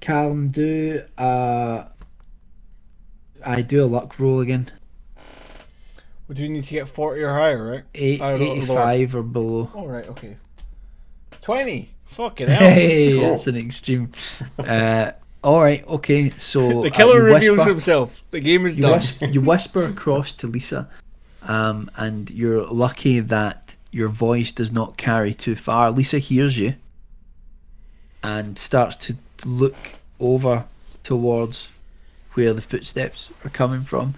Callum, I do a luck roll again. Would you need to get 40 or higher, right? 85 or below. Oh, right, okay. 20! Fucking hell. Hey, Cool. that's an extreme. All right, okay. So The killer you reveals whisper, himself. The game is you, done. you whisper across to Lisa, and you're lucky that your voice does not carry too far. Lisa hears you and starts to look over towards where the footsteps are coming from.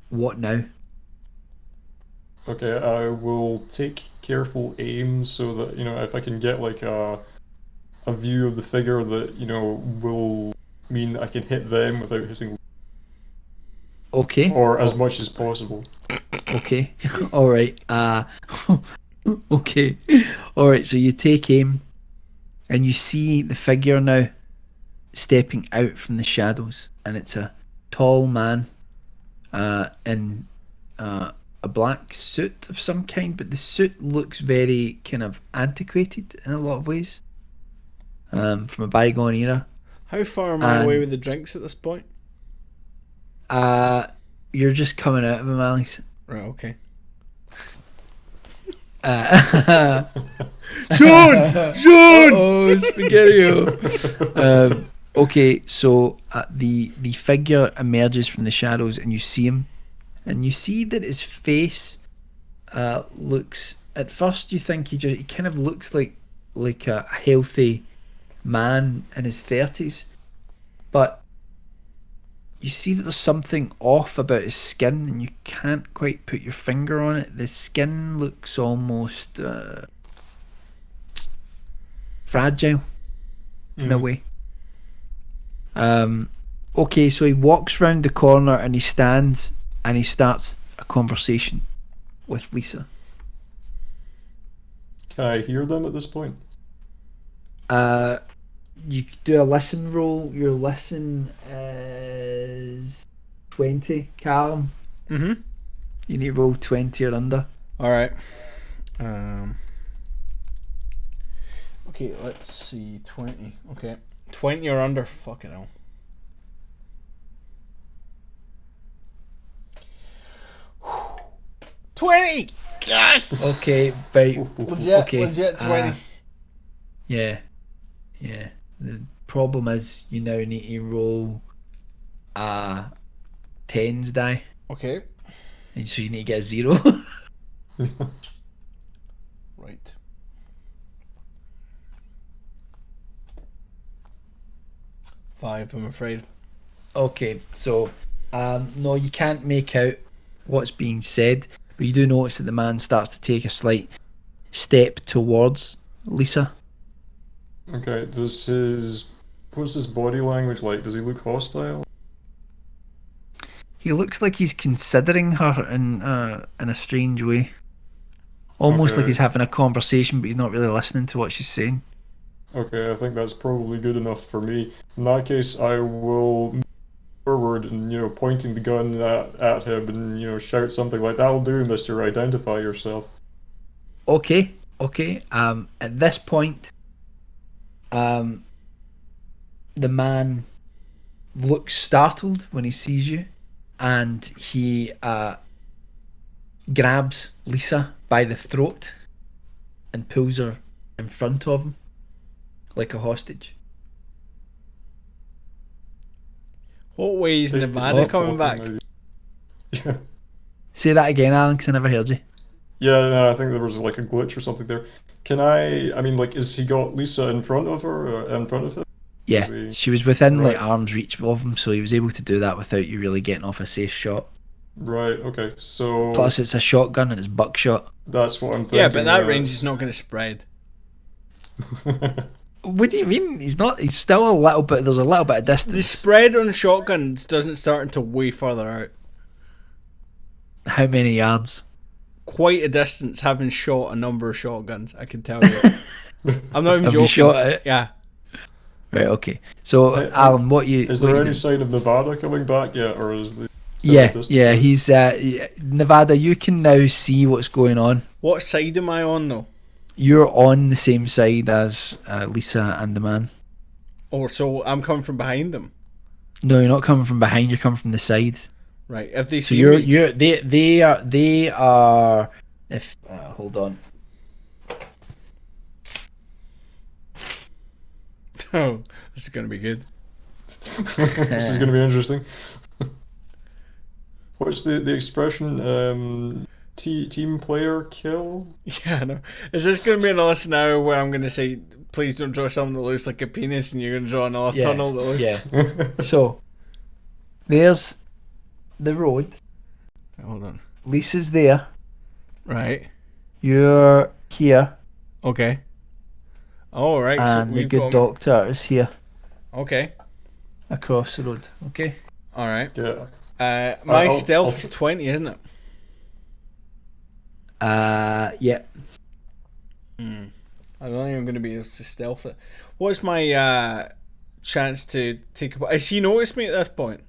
What now? Okay, I will take careful aim so that, if I can get like a view of the figure that, will mean I can hit them without hitting Okay. or as much as possible. Okay. All right. Okay. All right. So you take aim, and you see the figure now stepping out from the shadows, and it's a tall man, in a black suit of some kind, but the suit looks very kind of antiquated in a lot of ways, from a bygone era. How far am I away And- with the drinks at this point? You're just coming out of him, Alice. Right, okay. John! Oh, spaghetti! Okay, so the figure emerges from the shadows, and you see him, and you see that his face looks. At first, you think he kind of looks like a healthy man in his 30s, but you see that there's something off about his skin, and you can't quite put your finger on it. The skin looks almost fragile in a way. Okay, so he walks round the corner, and he stands, and he starts a conversation with Lisa. Can I hear them at this point? You could do a listen roll. Your listen is 20, Callum. Mm-hmm. You need to roll 20 or under. Alright. Okay, let's see. 20. Okay. 20 or under. Fucking hell. Whew. 20! Yes! Okay, very Legit, okay. legit 20. Yeah. The problem is you now need to roll a tens die, Okay. and so you need to get a 0. Right. 5, I'm afraid. Okay, so no, you can't make out what's being said, but you do notice that the man starts to take a slight step towards Lisa. Okay, what's his body language like? Does he look hostile? He looks like he's considering her in a strange way. Almost like Okay. he's having a conversation, but he's not really listening to what she's saying. Okay, I think that's probably good enough for me. In that case, I will move forward and, pointing the gun at him and, shout something like, "That'll do, mister, identify yourself." Okay. At this point, the man looks startled when he sees you, and he grabs Lisa by the throat and pulls her in front of him like a hostage. What way is Take- Nevada oh, coming back? Yeah. Say that again, Alan, 'cause I never heard you. Yeah, no, I think there was like a glitch or something there. I mean, like, is he got Lisa in front of her, or in front of him? Yeah, Is he- she was within like Right. arm's reach of him, so he was able to do that without you really getting off a safe shot. Right, okay, so Plus, it's a shotgun and it's buckshot. that's what I'm thinking. Yeah, but that range is not going to spread. What do you mean? He's not. He's still a little bit. There's a little bit of The distance. spread on shotguns doesn't start until way further out. How many yards? Quite a distance, having shot a number of shotguns, I can tell you. I'm not even Have joking. you shot it? Yeah. Right. Okay. So, Hey, Alan, what you? Is what there you any doing? sign of Nevada coming back yet, or is the still a Yeah. distance Yeah. away? He's Nevada. You can now see what's going on. What side am I on, though? You're on the same side as Lisa and the man. Or so I'm coming from behind them. No, you're not coming from behind. You're coming from the side. Right. If they So see me... they are. If hold on. Oh, this is going to be good. This is going to be interesting. What's the expression? Team player kill? Yeah, I know. Is this going to be another scenario where I'm going to say, please don't draw something that looks like a penis, and you're going to draw another Yeah. tunnel that looks... Yeah. So there's the road. Hold on. Lisa's there. Right. You're here, Okay. All right. and So the we've good got... doctor is here Okay. across the road. Okay. All right. Yeah. My I'll- stealth I'll- is 20, isn't it? Yeah. I don't think I'm going to be able to stealth it. What's my chance to take a... Has he noticed me at this point?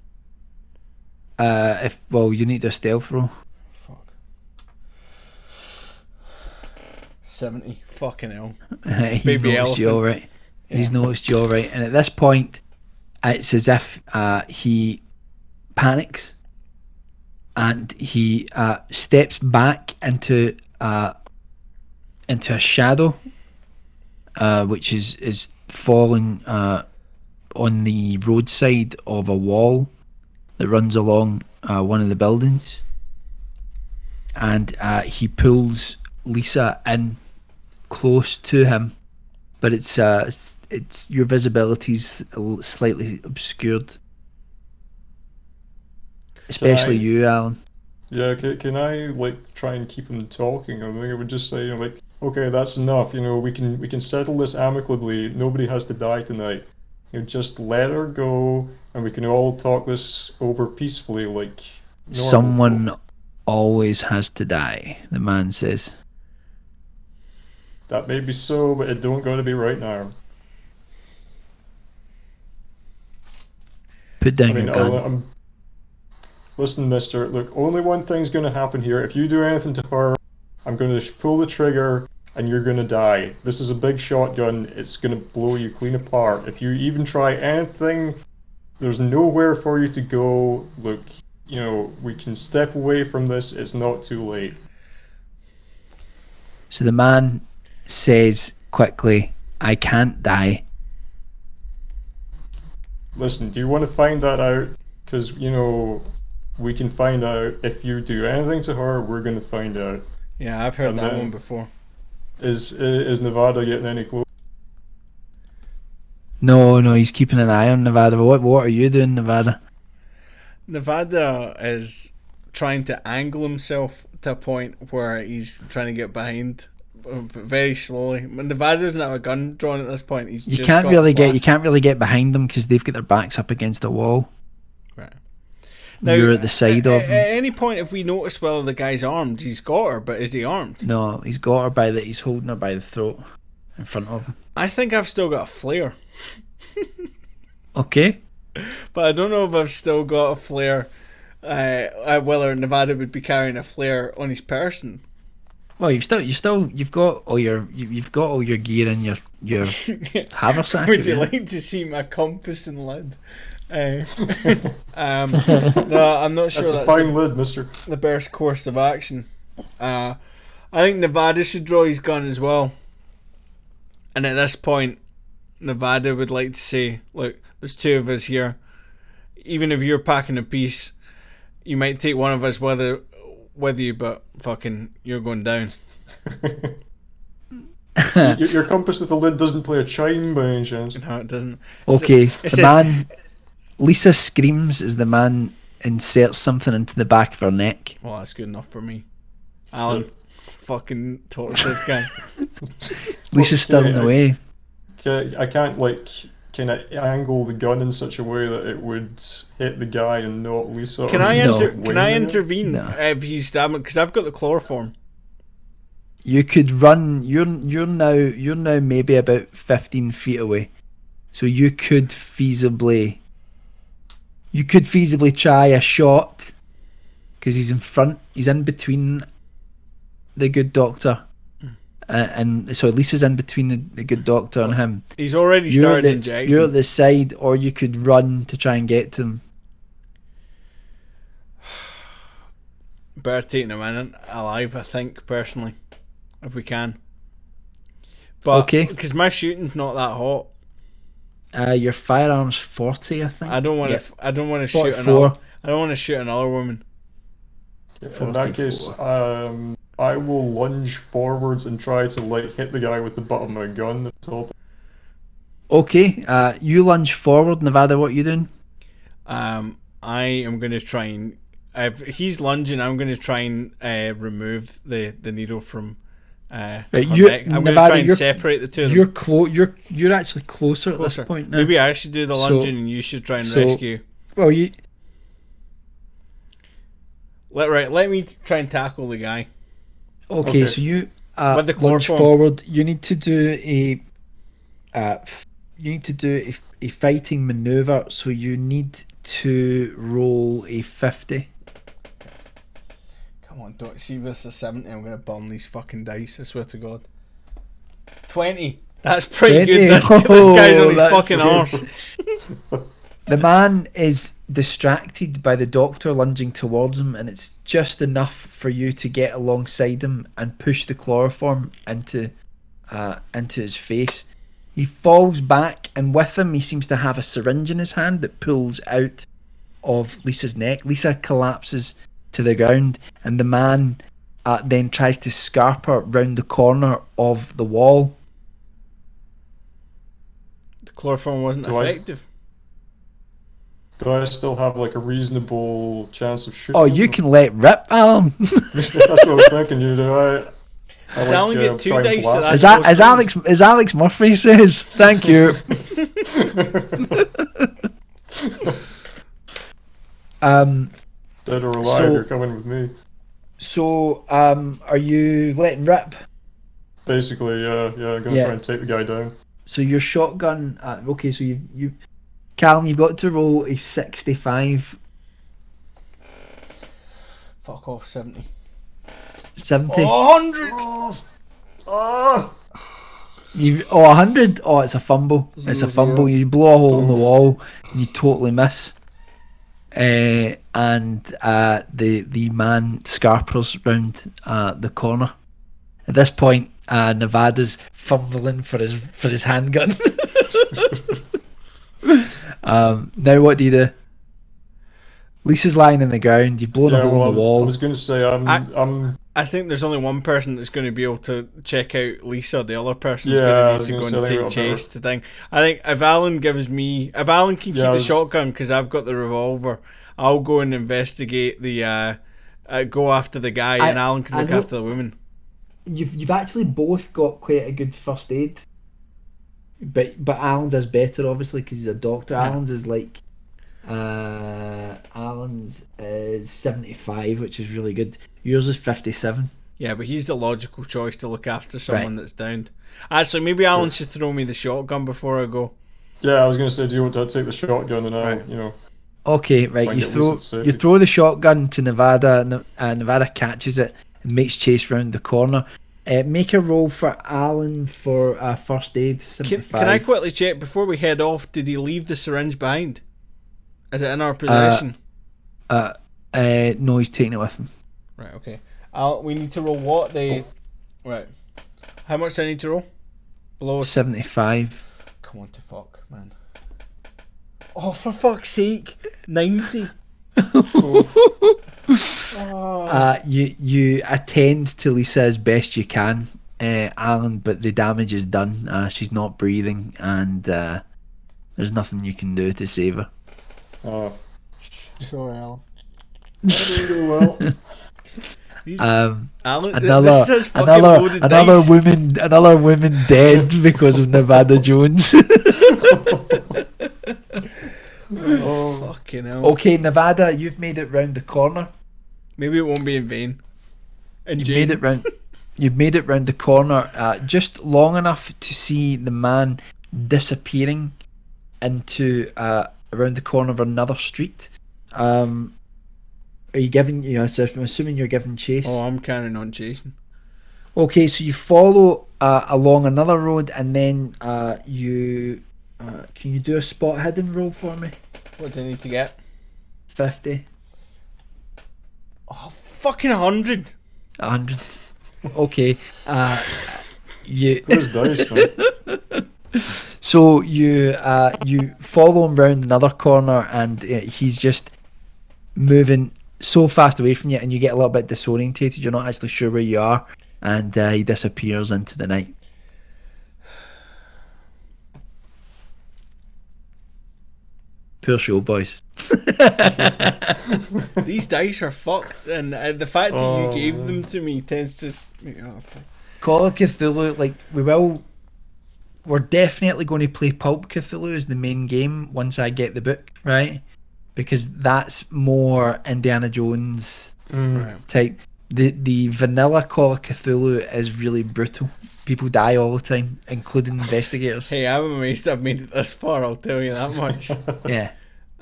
You need a stealth roll. Fuck. 70. Fucking hell. He's Baby noticed you elephant. all right. He's Yeah. noticed you all right, and at this point, it's as if he panics, and he steps back into a shadow, which is falling on the roadside of a wall that runs along one of the buildings, and he pulls Lisa in close to him, but it's your visibility's slightly obscured, especially I- you, Alan. Yeah, can I like try and keep him talking? I think I would just say, like, okay, that's enough. We can settle this amicably. Nobody has to die tonight. Just let her go, and we can all talk this over peacefully, like normal Someone folk. always has to die, the man says. That may be so, but it don't gotta be right now. Put down I mean, your gun. listen, mister, look, only one thing's gonna happen here. If you do anything to her, I'm gonna pull the trigger and you're gonna die. This is a big shotgun. It's gonna blow you clean apart. If you even try anything, there's nowhere for you to go. Look, we can step away from this. It's not too late. So the man says quickly, I can't die. Listen, do you want to find that out? Because, we can find out. If you do anything to her, we're gonna find out. Yeah, I've heard And that then- one before. Is Nevada getting any closer? No, he's keeping an eye on Nevada. What are you doing, Nevada? Nevada is trying to angle himself to a point where he's trying to get behind, very slowly. Nevada doesn't have a gun drawn at this point. He's You just can't got really flash. get behind them because they've got their backs up against the wall. Right. Now, You're at the side of at him. any point, if we notice whether the guy's armed, he's got her, but is he armed? No, he's got her he's holding her by the throat in front of him. I think I've still got a flare, Okay. but I don't know if I've still got a flare. Whether Nevada would be carrying a flare on his person. Well, you've got all your gear in your haversack. Would you really. like to see my compass and lid? No, I'm not sure That's a that's fine lid, mister. the best course of action. I think Nevada should draw his gun as well. And at this point, Nevada would like to say, look, there's two of us here. Even if you're packing a piece, you might take one of us with you, but fucking, you're going down. Your compass with the lid doesn't play a chime by any chance. No, it doesn't. Okay, It's the man. Lisa screams as the man inserts something into the back of her neck. Well, that's good enough for me. Alan, fucking torch this guy. Lisa's still in the way. I can't kind of angle the gun in such a way that it would hit the guy and not Lisa. Can I intervene No. if he's stabbing? Because I've got the chloroform. You could run. You're now maybe about 15 feet away, so you could feasibly try a shot because he's in front. He's in between the good doctor, and so Lisa's in between the good doctor and him. He's already started injecting. You're at the side, or you could run to try and get to them. Better taking him in alive, I think, personally, if we can. But Okay. because my shooting's not that hot. Your firearm's 40, I think. I don't want to. Yeah. I don't want to shoot 44. another. I don't want to shoot another woman. In that case, I will lunge forwards and try to hit the guy with the butt of my gun at the top. Okay. You lunge forward, Nevada. What are you doing? I am going to try and. If he's lunging, I'm going to try and remove the needle from. Right, her you, neck. I'm going to Nevada, try and you're- separate the two of them. You're actually closer at this Closer. point now. Maybe I should do the So- lunging and you should try and so- rescue. Well, you. Let me try and tackle the guy. Okay, Okay. so you With the lunge chloroform. forward. You need to do a fighting maneuver. So you need to roll a 50. Come on, don't see this a 70. I'm going to burn these fucking dice, I swear to God. 20. That's pretty 20. good. This guy's on his that's fucking good. arse. The man is distracted by the doctor lunging towards him, and it's just enough for you to get alongside him and push the chloroform into his face. He falls back, and with him, he seems to have a syringe in his hand that pulls out of Lisa's neck. Lisa collapses to the ground, and the man then tries to scarp her round the corner of the wall. The chloroform wasn't Do I- effective. Do I still have a reasonable chance of shooting? Oh, you can let rip, Alan. That's what I was thinking. You do. Does Alan get 2 try and dice blast at As, that? as Alex Murphy says, thank you. Dead or alive, So- you're coming with me. So, are you letting rip? Basically, yeah, I'm gonna Yeah. try and take the guy down. So your shotgun. Okay, so you, Callum, you've got to roll a 65, Fuck off, 70. 70. 100! Oh, 100. Oh, it's a fumble. It's a Zero, fumble. zero. You blow a hole in the wall, and you totally miss. And the man scarpers round the corner. At this point, Nevada's fumbling for his handgun. Now what do you do? Lisa's lying on the ground. You've blown a yeah. hole Well, in the I wall. was gonna say I'm I think there's only one person that's going to be able to check out Lisa. The other person's Yeah, I going to was need to gonna go say, I and think take we got chase to thing. I think if Alan can keep Yeah, I the was- shotgun because I've got the revolver. I'll go and investigate go after the guy, and Alan can I look know- after the woman. You've actually both got quite a good first aid, but Alan's is better obviously because he's a doctor. Yeah. Alan's is like, Alan's is 75, which is really good. Yours is 57. Yeah, but he's the logical choice to look after someone that's downed. Actually, maybe Alan should throw me the shotgun before I go. Yeah, I was going to say, do you want to take the shotgun and I'll, Right. Okay, right. Try and You get throw Lisa to safety. you throw the shotgun to Nevada. Nevada catches it and makes chase round the corner. Make a roll for Alan for first aid. 75. Can I quickly check before we head off? Did he leave the syringe behind? Is it in our possession? No, he's taking it with him. Right. Okay. We need to roll what they. Right. How much do I need to roll? Below 75. Come on to fuck, man. Oh, for fuck's sake. 90. You attend to Lisa as best you can, Alan, but the damage is done. She's not breathing, and there's nothing you can do to save her. Oh, Sorry, Alan. that didn't go well. Alan, Another this is fucking loaded another dice. woman dead because of Nevada Jones. Oh, fucking hell. Okay, Nevada, you've made it round the corner. Maybe it won't be in vain. And You've made it round. You've made it round the corner, just long enough to see the man disappearing into around the corner of another street. Are you giving? So I'm assuming you're giving chase. Oh, I'm carrying on chasing. Okay, so you follow along another road, and then you can you do a spot hidden roll for me? What do I need to get? 50, Oh, fucking 100. 100. Okay, you. There's dice, man. So you follow him round another corner, and he's just moving so fast away from you, and you get a little bit disorientated. You're not actually sure where you are, and he disappears into the night. Poor show, boys. These dice are fucked, and the fact that you Oh, gave man. them to me tends to. Oh, Call of Cthulhu, like we're definitely going to play Pulp Cthulhu as the main game once I get the book, right? Because that's more Indiana Jones right. type. The vanilla Call of Cthulhu is really brutal. People die all the time, including investigators. Hey, I'm amazed I've made it this far, I'll tell you that much. Yeah.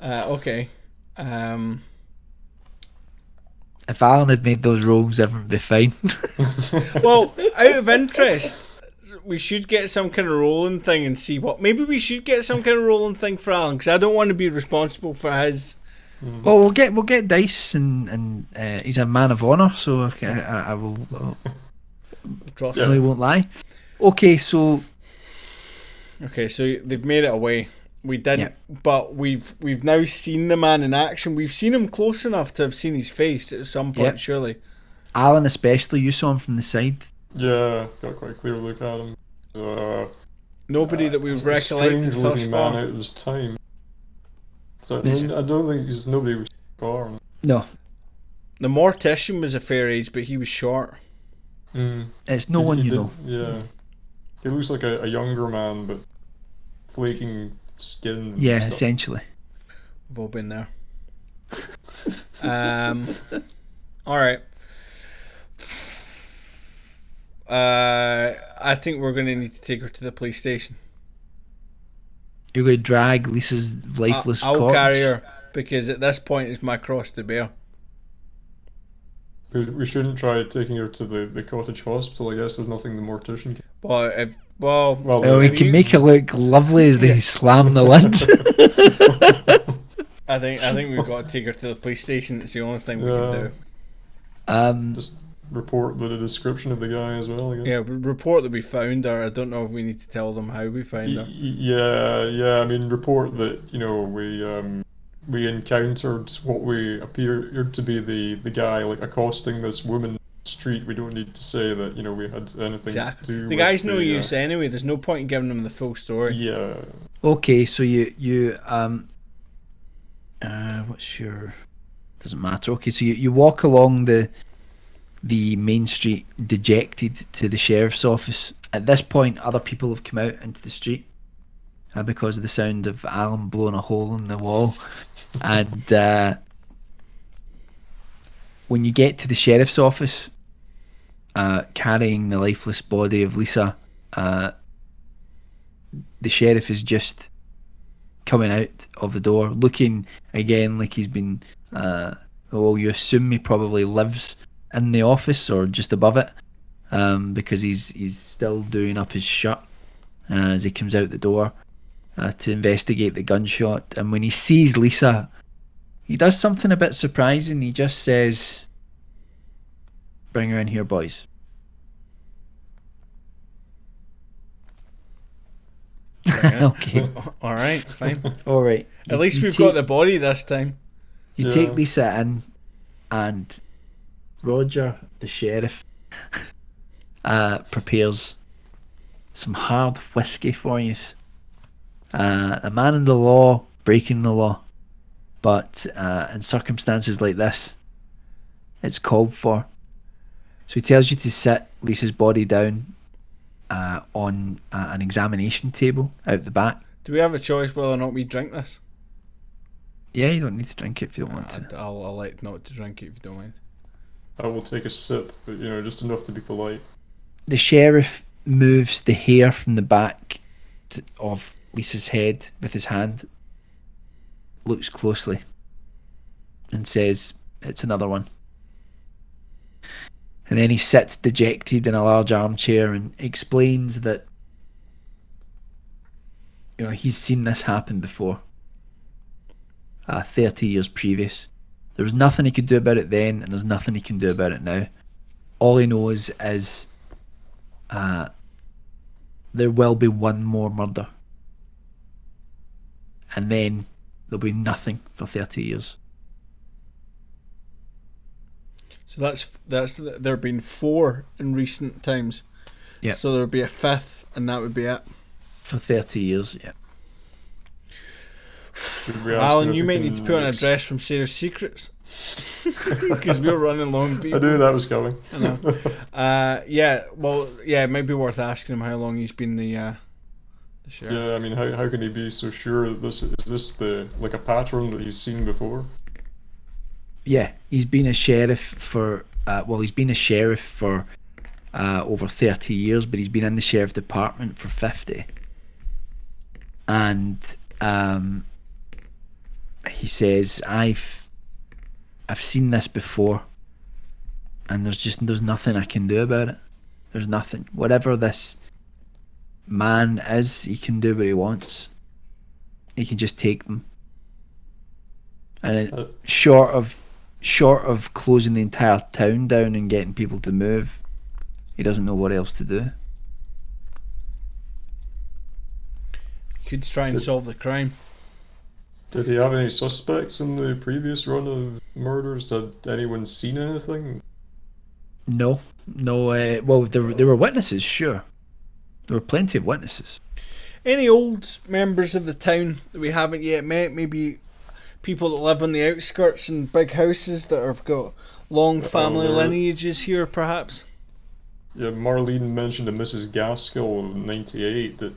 Okay. If Alan had made those rolls, everyone would be fine. Well, out of interest, we should get some kind of rolling thing and see what. Maybe we should get some kind of rolling thing for Alan, because I don't want to be responsible for his. Well, we'll get dice, and he's a man of honor, so I will. Draw So he won't lie. Okay, so Okay, so they've made it away. We didn't, Yeah. but we've now seen the man in action. We've seen him close enough to have seen his face at some point, Yep. surely. Alan especially, you saw him from the side. Yeah, got quite a clear look at him. Nobody that we've He's a recollected strange thus looking man far. out of his time. So Yes. I don't think he's nobody was far. No, The mortician was a fair age, but he was short. it's no one you know. Yeah. He looks like a younger man, but flaking skin. And Yeah, stuff. essentially. We've all been there. All right. I think we're going to need to take her to the police station. You're going to drag Lisa's lifeless I'll corpse. carry her, because at this point it's my cross to bear. We shouldn't try taking her to the cottage hospital. I guess there's nothing the mortician can. But Well, Oh, we maybe can you- make her look lovely as they slam the lid. I think we've got to take her to the police station. It's the only thing we Yeah. can do. just report the description of the guy as well. I guess. Yeah, report that we found her. I don't know if we need to tell them how we found her. Yeah. I mean, report that we encountered what we appeared to be the guy like accosting this woman street. We don't need to say that we had anything Exactly. to do The with guy's no use anyway. There's no point in giving him the full story. Yeah. Okay, so you what's your? Doesn't matter. Okay, so you walk along the main street, dejected, to the sheriff's office. At this point, other people have come out into the street because of the sound of Alan blowing a hole in the wall, and when you get to the sheriff's office, carrying the lifeless body of Lisa, the sheriff is just coming out of the door, looking again like he's been. Well, you assume he probably lives in the office or just above it, because he's still doing up his shirt as he comes out the door to investigate the gunshot. And when he sees Lisa, he does something a bit surprising. He just says, "Bring her in here, boys." Okay. All right, fine. All right. At least we've got the body this time. You take Lisa in, and Roger, the sheriff, prepares some hard whiskey for you. A man in the law, breaking the law, but in circumstances like this, it's called for. So he tells you to sit Lisa's body down on an examination table out the back. Do we have a choice whether or not we drink this? Yeah, you don't need to drink it if you don't want to. I'll elect not to drink it if you don't mind. I will take a sip, but just enough to be polite. The sheriff moves the hair from the back of Lisa's head with his hand, looks closely, and says, "It's another one." And then he sits dejected in a large armchair and explains that he's seen this happen before, 30 years previous. There was nothing he could do about it then, and there's nothing he can do about it now. All he knows is there will be one more murder, and then there'll be nothing for 30 years. So that's there have been 4 in recent times. Yeah. So there would be a 5th, and that would be it. For 30 years, yeah. Alan, you might need to put an address from Sarah's Secrets. Because we're running long, people. I knew that was coming. I know. It might be worth asking him how long he's been the sheriff. Yeah, I mean, how can he be so sure that is this a pattern that he's seen before? Yeah, he's been a sheriff for over 30 years, but he's been in the sheriff department for 50. And he says, I've seen this before, and there's nothing I can do about it. There's nothing. Whatever this man is, he can do what he wants. He can just take them. And short of closing the entire town down and getting people to move, he doesn't know what else to do. Could try and solve the crime. Did he have any suspects in the previous run of murders? Had anyone seen anything? No. Well, there were witnesses, sure. There were plenty of witnesses. Any old members of the town that we haven't yet met? Maybe people that live on the outskirts in big houses that have got long family lineages here, perhaps? Yeah, Marlene mentioned a Mrs. Gaskell in '98 that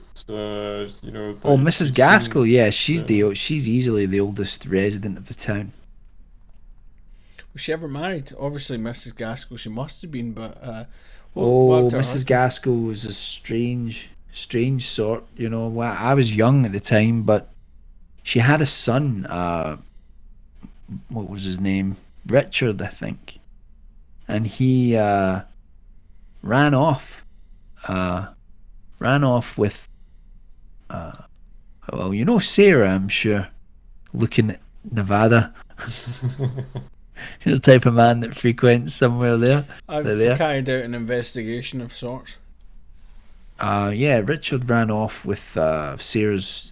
Oh, Mrs. Gaskell, she's easily the oldest resident of the town. Was she ever married? Obviously, Mrs. Gaskell, she must have been, but Mrs. Gaskell was a strange sort. I was young at the time, but she had a son. What was his name? Richard, I think, and he ran off with Sarah, I'm sure, looking at Nevada. The type of man that frequents somewhere there. I've carried out an investigation of sorts. Richard ran off with Sarah's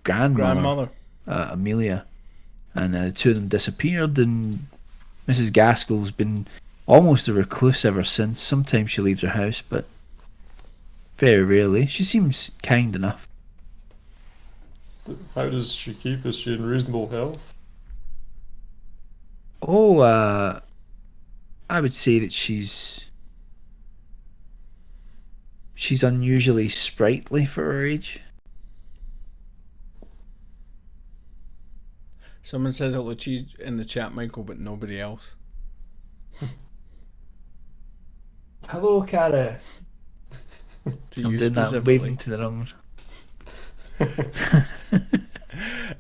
grandmother. Amelia, and the two of them disappeared, and Mrs. Gaskell's been almost a recluse ever since. Sometimes she leaves her house, but very rarely. She seems kind enough. How does she keep? Is she in reasonable health? Oh, I would say that she's unusually sprightly for her age. Someone said hello to you in the chat, Michael, but nobody else. Hello, Cara. To I'm you doing that, specifically. waving to the wrong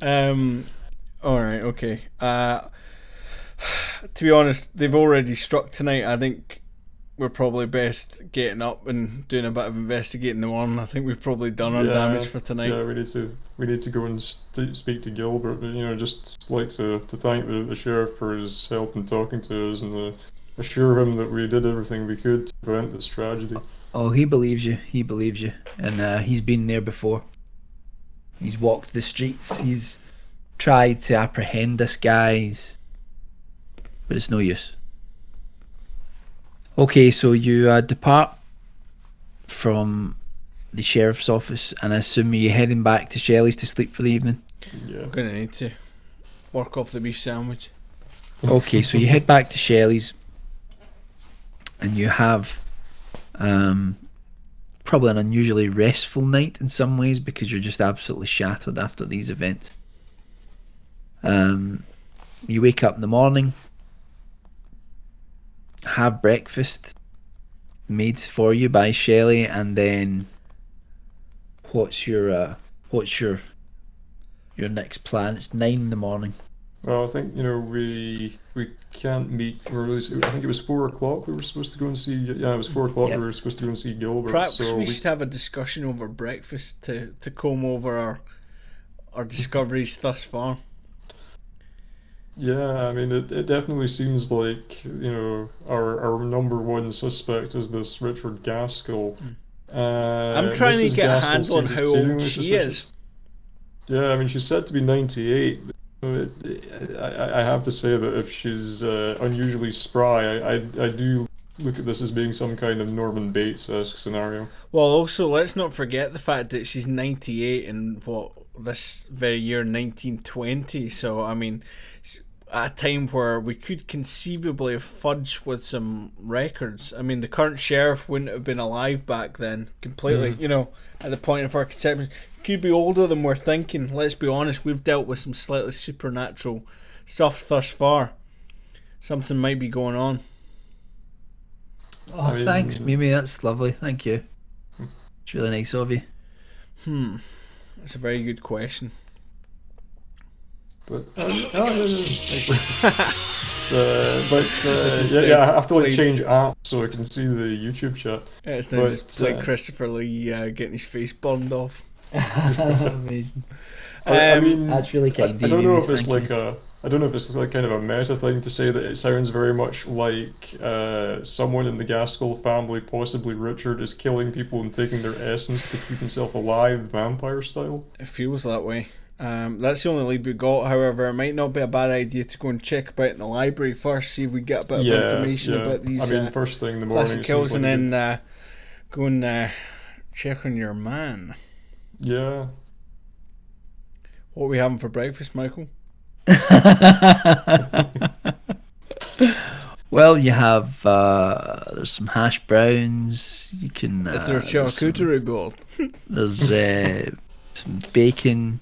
one. Alright, okay. To be honest, they've already struck tonight. I think we're probably best getting up and doing a bit of investigating in the morning. I think we've probably done our damage for tonight. Yeah, we need to go and speak to Gilbert. But, just like to thank the sheriff for his help in talking to us and assure him that we did everything we could to prevent this tragedy. Oh, he believes you. He believes you, and he's been there before. He's walked the streets. He's tried to apprehend this guy, but it's no use. Okay, so you depart from the sheriff's office, and I assume you're heading back to Shelley's to sleep for the evening. Yeah. I'm gonna need to work off the beef sandwich. Okay, so you head back to Shelley's, and you have probably an unusually restful night in some ways because you're just absolutely shattered after these events. You wake up in the morning, have breakfast made for you by Shelley, and then what's your next plan? It's 9 in the morning. Well, I think we can't meet. I think it was 4 o'clock. We were supposed to go and see. Yeah, it was 4 o'clock. Yep. We were supposed to go and see Gilbert. Perhaps so we should have a discussion over breakfast to comb over our discoveries thus far. Yeah, I mean, it definitely seems like our number one suspect is this Richard Gaskell. I'm trying to Mrs. get a Gaskell handle on seems how old exceedingly she suspicious. is. Yeah, I mean, she's said to be 98. I have to say that if she's unusually spry, I do look at this as being some kind of Norman Bates-esque scenario. Well, also, let's not forget the fact that she's 98 in this very year, 1920. So, I mean, at a time where we could conceivably have fudged with some records. I mean, the current sheriff wouldn't have been alive back then, completely, at the point of our conception. Could be older than we're thinking. Let's be honest, we've dealt with some slightly supernatural stuff thus far. Something might be going on. Oh, thanks, Mimi. That's lovely. Thank you. It's really nice of you. That's a very good question. But I have to change app so I can see the YouTube chat. Yeah, it's now just like Christopher Lee getting his face burned off. Amazing. I mean, that's really kind. I don't know if it's like kind of a meta thing to say that it sounds very much like someone in the Gaskell family, possibly Richard, is killing people and taking their essence to keep himself alive, vampire style. It feels that way. That's the only lead we got. However, it might not be a bad idea to go and check about in the library first, see if we get a bit of information about these. First thing in the morning, classic kills, and then go and check on your man. Yeah. What are we having for breakfast, Michael? Well, you have there's some hash browns. You can. Is there a charcuterie board? There's some bacon.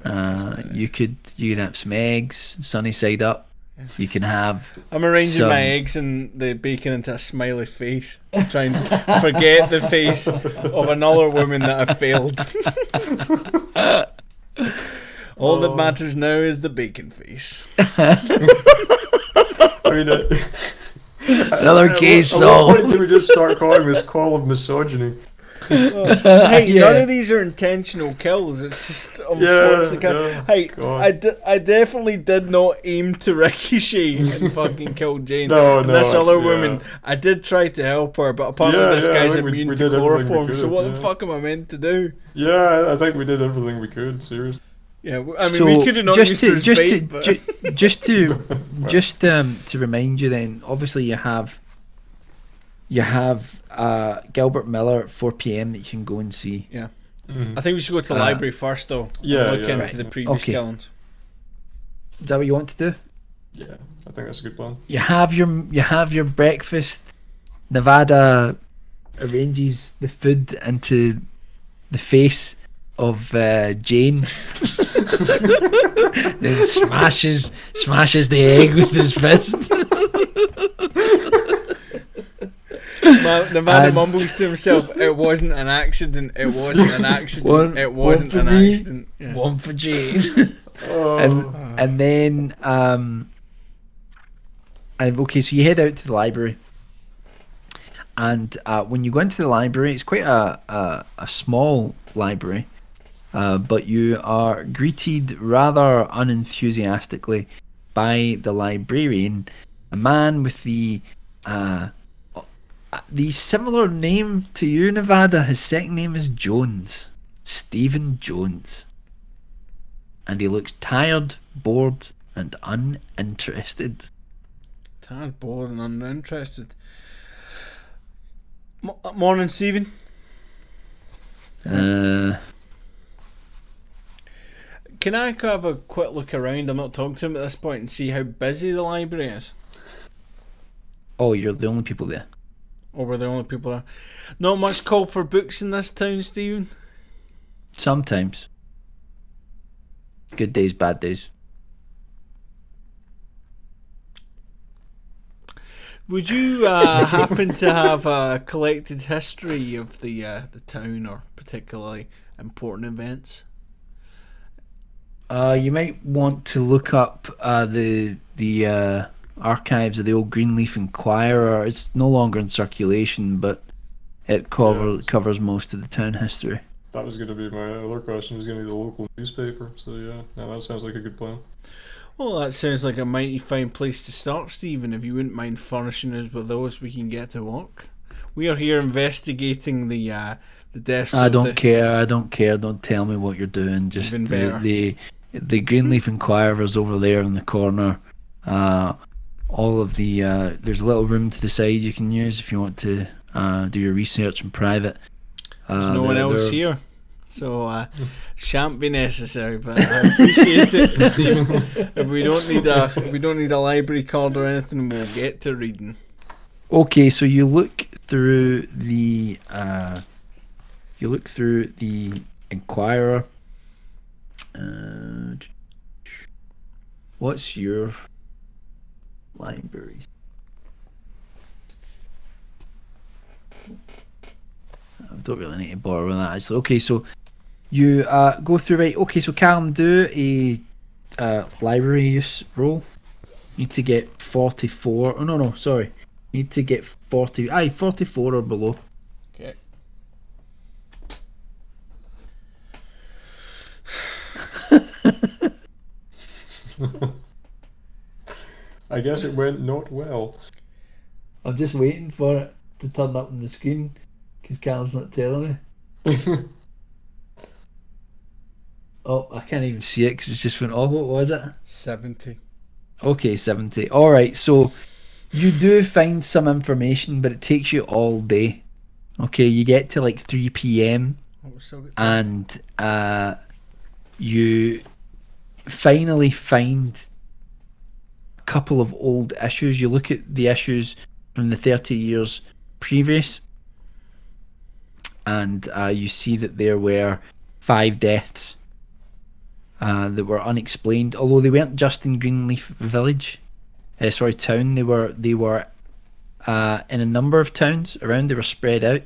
You can have some eggs, sunny side up. You can have. I'm arranging my eggs and the bacon into a smiley face, trying to forget the face of another woman that I failed. All that matters now is the bacon face. I mean, another case. At what point do we just start calling this call of misogyny? Hey, none of these are intentional kills. It's just unfortunate. I definitely did not aim to ricochet and fucking kill Jane. This other woman, I did try to help her, but apparently this guy's immune to chloroform. So what the fuck am I meant to do? Yeah, I think we did everything we could. Seriously. Yeah, I mean, we could have not used her as bait, but... just to remind you, then obviously you have Gilbert Miller at 4 p.m. that you can go and see. Yeah, I think we should go to the library first, though. Yeah, and look into right. the previous Okay. killings. Is that what you want to do? Yeah, I think that's a good plan. You have your breakfast. Nevada arranges the food into the face of Jane, then smashes the egg with his fist. Nevada mumbles to himself, "It wasn't an accident. It wasn't an accident. It wasn't an accident." Yeah. One for Jane. And then okay, so you head out to the library, and when you go into the library, it's quite a small library, but you are greeted rather unenthusiastically by the librarian, a man with the similar name to you, Nevada. His second name is Jones, Stephen Jones, and he looks tired, bored, and uninterested. Tired, bored, and uninterested. Morning, Stephen. Can I have a quick look around? I'm not talking to him at this point, and see how busy the library is. Oh, you're the only people there. Or we're the only people there. Not much call for books in this town, Stephen. Sometimes. Good days, bad days. Would you happen to have a collected history of the town or particularly important events? You might want to look up the archives of the old Greenleaf Inquirer. It's no longer in circulation, but it covers most of the town history. That was going to be my other question. Was going to be the local newspaper. So yeah, no, that sounds like a good plan. Well, that sounds like a mighty fine place to start, Stephen. If you wouldn't mind furnishing us with those, we can get to work. We are here investigating the deaths. I don't care. Don't tell me what you're doing. Just the Greenleaf Inquirer's over there in the corner. All of the there's a little room to the side you can use if you want to do your research in private. There's no one else here, so shan't be necessary. But I appreciate it. If we don't need a library card or anything, we'll get to reading. Okay, so you look through the Inquirer. What's your library? I don't really need to bother with that actually. Okay, so you go through, right? Okay, so Callum, do a library use roll. You need to get 44. Oh no, sorry. You need to get 40. 44 or below. Okay. I guess it went not well. I'm just waiting for it to turn up on the screen because Callum's not telling me. Oh, I can't even see it because it's just went off. What was it? 70. Okay, 70. Alright, so you do find some information, but it takes you all day. Okay, you get to like 3 p.m. and you finally find a couple of old issues. You look at the issues from the 30 years previous, and you see that there were 5 deaths that were unexplained, although they weren't just in Greenleaf Village. Town. They were in a number of towns around. They were spread out.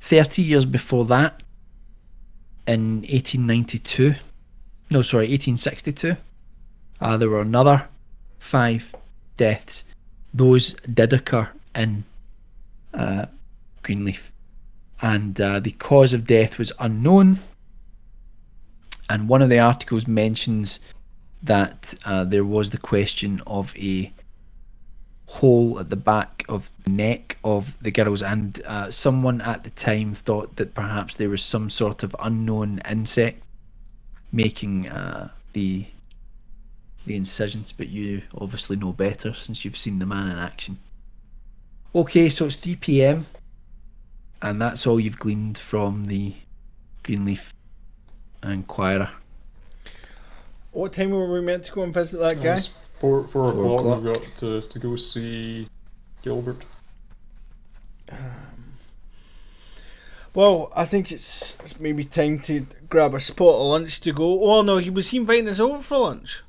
30 years before that, in 1862, there were another 5 deaths. Those did occur in Greenleaf, and the cause of death was unknown. And one of the articles mentions that there was the question of a hole at the back of the neck of the girls, and someone at the time thought that perhaps there was some sort of unknown insect making the incisions, but you obviously know better since you've seen the man in action. Okay, so it's 3 p.m. and that's all you've gleaned from the Greenleaf Inquirer. What time were we meant to go and visit that guy? It's 4 o'clock. o'clock. We've got to go see Gilbert. Well, I think it's maybe time to grab a spot of lunch to go. Oh no, was he inviting us over for lunch?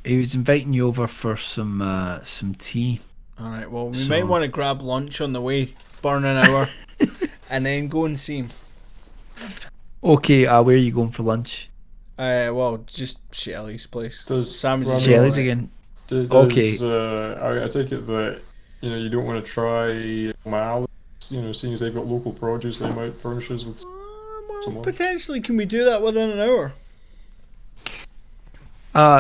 He was inviting you over for some tea. All right. Well, we might want to grab lunch on the way, burn an hour, and then go and see him. Okay, where are you going for lunch? Well, just Shelley's place. Sandwiches. Shelley's again. Okay. I take it that you don't want to try Mal. Seeing as they've got local produce, they might furnish us with some. Potentially, can we do that within an hour?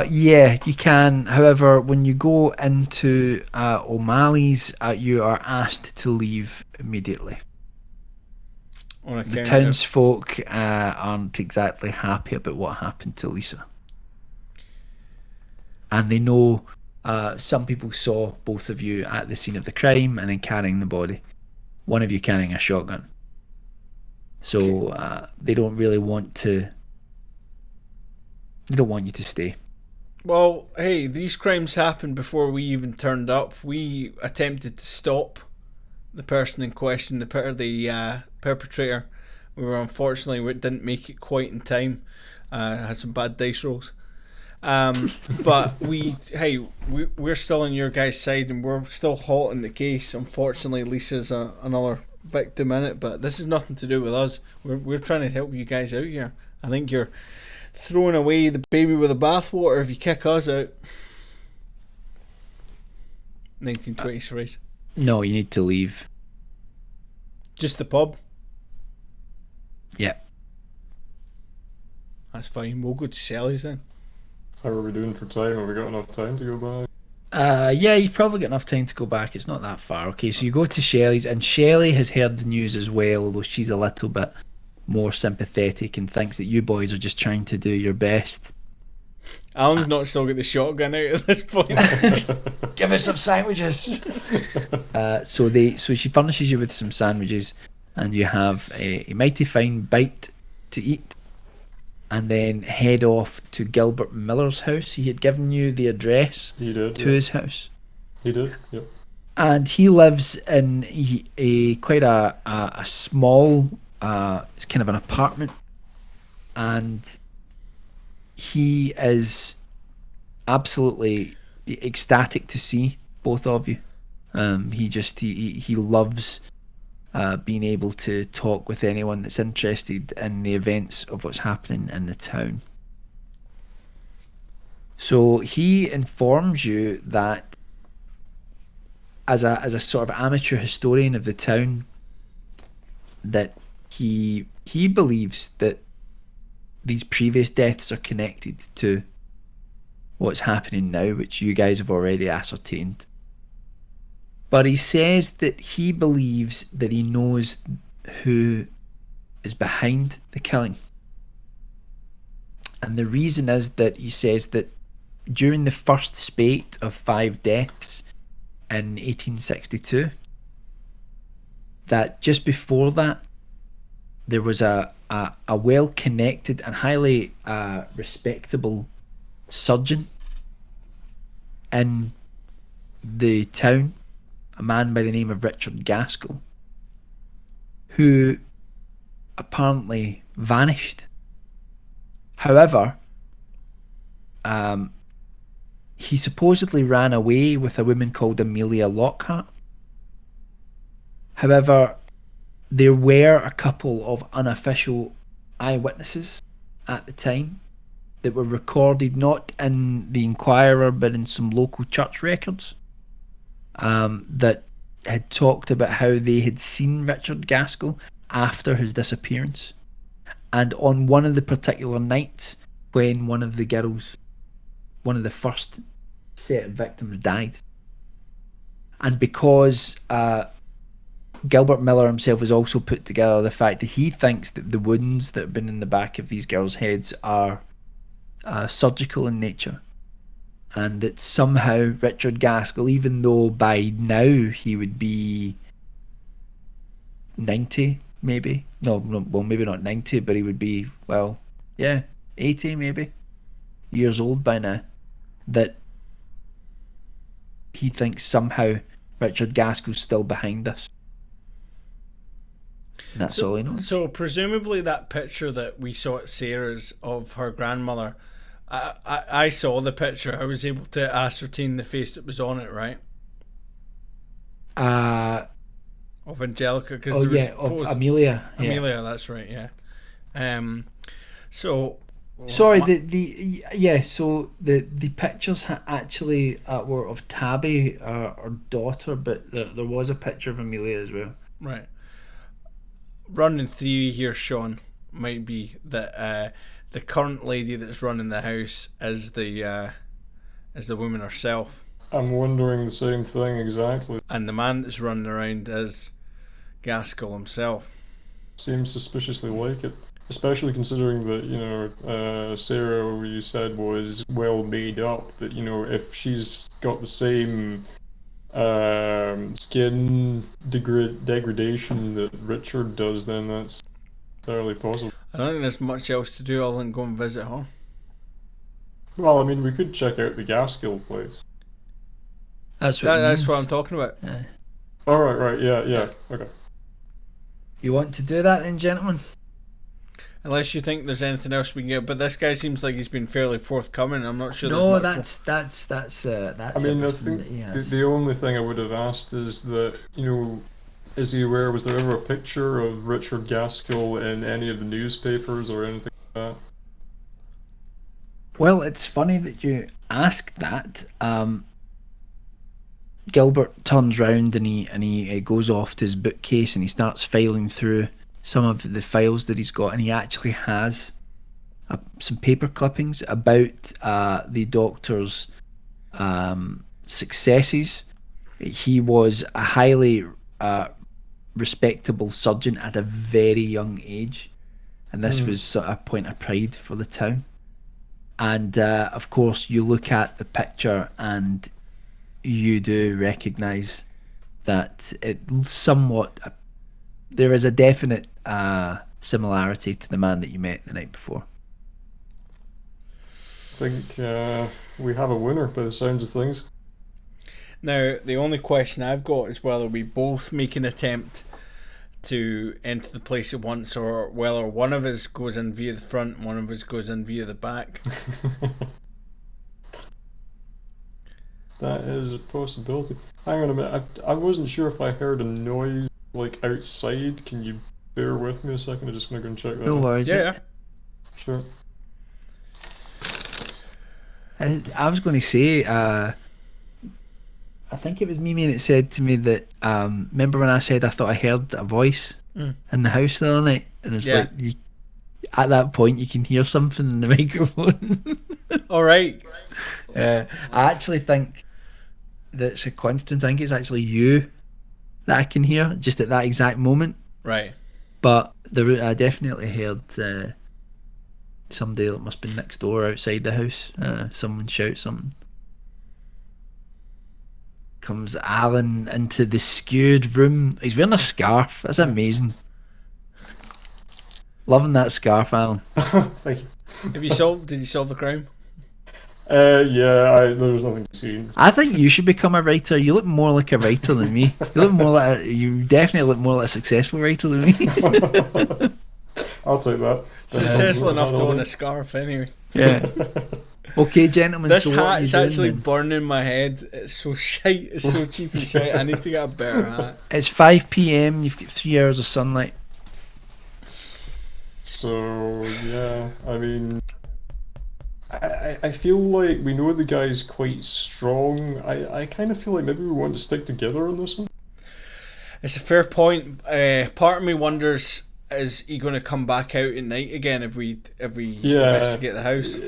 Yeah, you can. However, when you go into O'Malley's, you are asked to leave immediately. The townsfolk aren't exactly happy about what happened to Lisa. And they know some people saw both of you at the scene of the crime and then carrying the body. One of you carrying a shotgun. So they don't really want to... They don't want you to stay. Well, hey, these crimes happened before we even turned up. We attempted to stop the person in question, the perpetrator. We didn't make it quite in time. Had some bad dice rolls. But we're still on your guys' side and we're still hot in the case. Unfortunately, Lisa's another victim in it, but this has nothing to do with us. We're trying to help you guys out here. I think you're throwing away the baby with the bathwater if you kick us out. 1920s race. No, you need to leave. Just the pub? Yeah. That's fine. We'll go to Shelley's then. How are we doing for time? Have we got enough time to go by? Yeah, you've probably got enough time to go back. It's not that far. Okay, so you go to Shelley's, and Shelley has heard the news as well, although she's a little bit more sympathetic and thinks that you boys are just trying to do your best. Alan's not still got the shotgun out at this point. Give us some sandwiches. So she furnishes you with some sandwiches, and you have a mighty fine bite to eat, and then head off to Gilbert Miller's house. He had given you the address his house. He did, yep. And he lives in quite a small, it's kind of an apartment, and he is absolutely ecstatic to see both of you. He loves being able to talk with anyone that's interested in the events of what's happening in the town. So he informs you that as a sort of amateur historian of the town, that he believes that these previous deaths are connected to what's happening now, which you guys have already ascertained. But he says that he believes that he knows who is behind the killing. And the reason is that he says that during the first spate of 5 deaths in 1862, that just before that, there was a well-connected and highly respectable surgeon in the town, a man by the name of Richard Gaskell, who apparently vanished. However, he supposedly ran away with a woman called Amelia Lockhart. However, there were a couple of unofficial eyewitnesses at the time that were recorded not in the Inquirer but in some local church records, that had talked about how they had seen Richard Gaskell after his disappearance, and on one of the particular nights when one of the first set of victims died. And because Gilbert Miller himself has also put together the fact that he thinks that the wounds that have been in the back of these girls' heads are surgical in nature, and that somehow Richard Gaskell, even though by now he would be 90, maybe well, maybe not 90, but he would be 80 maybe years old by now, that he thinks somehow Richard Gaskell's still behind us. And that's all he knows. So presumably that picture that we saw at Sarah's of her grandmother, I saw the picture. I was able to ascertain the face that was on it, right? Of Angelica, because of Amelia. Amelia, that's right. Yeah. So. Sorry, so the pictures actually were of Tabby, her daughter, but there was a picture of Amelia as well. Right. Running theory here, Sean, might be that the current lady that's running the house is the woman herself. I'm wondering the same thing exactly. And the man that's running around is Gaskell himself. Seems suspiciously like it. Especially considering that, Sarah, you said, was well made up. That, if she's got the same skin degradation that Richard does, then that's entirely possible. I don't think there's much else to do other than go and visit her. Well, I mean, we could check out the Gaskell place. That's what I'm talking about. Yeah. All right, yeah, okay. You want to do that then, gentlemen? Unless you think there's anything else we can get, but this guy seems like he's been fairly forthcoming. I'm not sure. No, that's I mean, I think the only thing I would have asked is that, is he aware? Was there ever a picture of Richard Gaskell in any of the newspapers or anything like that? Well, it's funny that you ask that. Gilbert turns round and he goes off to his bookcase and he starts filing through some of the files that he's got, and he actually has some paper clippings about the doctor's successes. He was a highly respectable surgeon at a very young age, and this was a point of pride for the town. And of course, you look at the picture and you do recognise that it somewhat. There is a definite similarity to the man that you met the night before. I think we have a winner by the sounds of things. Now, the only question I've got is whether we both make an attempt to enter the place at once, or whether one of us goes in via the front and one of us goes in via the back. That is a possibility. Hang on a minute, I wasn't sure if I heard a noise like outside. Can you bear with me a second? I'm just gonna go and check that. No worries. Yeah. Sure. I was going to say, I think it was Mimi that said to me that, remember when I said I thought I heard a voice in the house the other night? And it's like, at that point you can hear something in the microphone. Alright. I actually think that it's a coincidence. I think it's actually you that I can hear just at that exact moment. Right. But I definitely heard somebody that must have been next door outside the house. Someone shout something. Comes Alan into the skewed room. He's wearing a scarf. That's amazing. Loving that scarf, Alan. Thank you. Did you solve the crime? Yeah, there was nothing to see. I think you should become a writer. You look more like a writer than me. You definitely look more like a successful writer than me. I'll take that. Successful enough to own a scarf, anyway. Yeah. Okay, gentlemen. This so hat is actually then? burning my head. It's so shite. It's so cheap and shite. I need to get a better hat. It's 5 p.m. You've got 3 hours of sunlight. So yeah, I mean, I feel like we know the guy's quite strong. I kind of feel like maybe we want to stick together on this one. It's a fair point. Part of me wonders, is he going to come back out at night again if we investigate the house?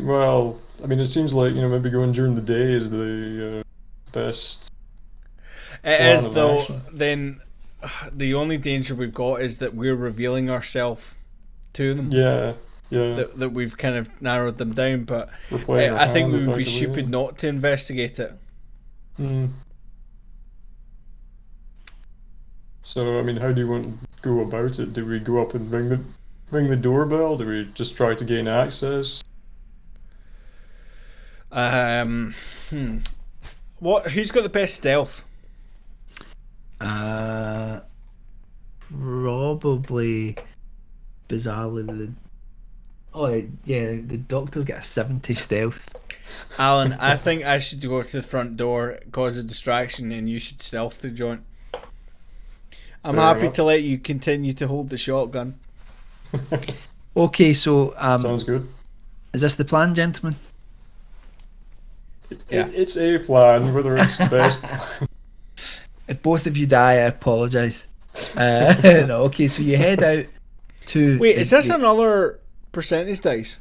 Well, I mean, it seems like, maybe going during the day is the best. It is, though. Action. Then the only danger we've got is that we're revealing ourselves to them. Yeah. That we've kind of narrowed them down, but We're playing our I think hand, we would be effectively, stupid yeah. not to investigate it. So, I mean, how do you want to go about it? Do we go up and ring the doorbell? Do we just try to gain access? Who's got the best stealth? Probably, bizarrely, the doctor's got a 70 stealth. Alan, I think I should go to the front door, cause a distraction, and you should stealth the joint. I'm Fair happy enough. to let you continue to hold the shotgun. Okay, so Sounds good. is this the plan, gentlemen? It's a plan, whether it's the best plan. If both of you die, I apologise. No, okay, so you head out to. Wait, is this another percentage dice?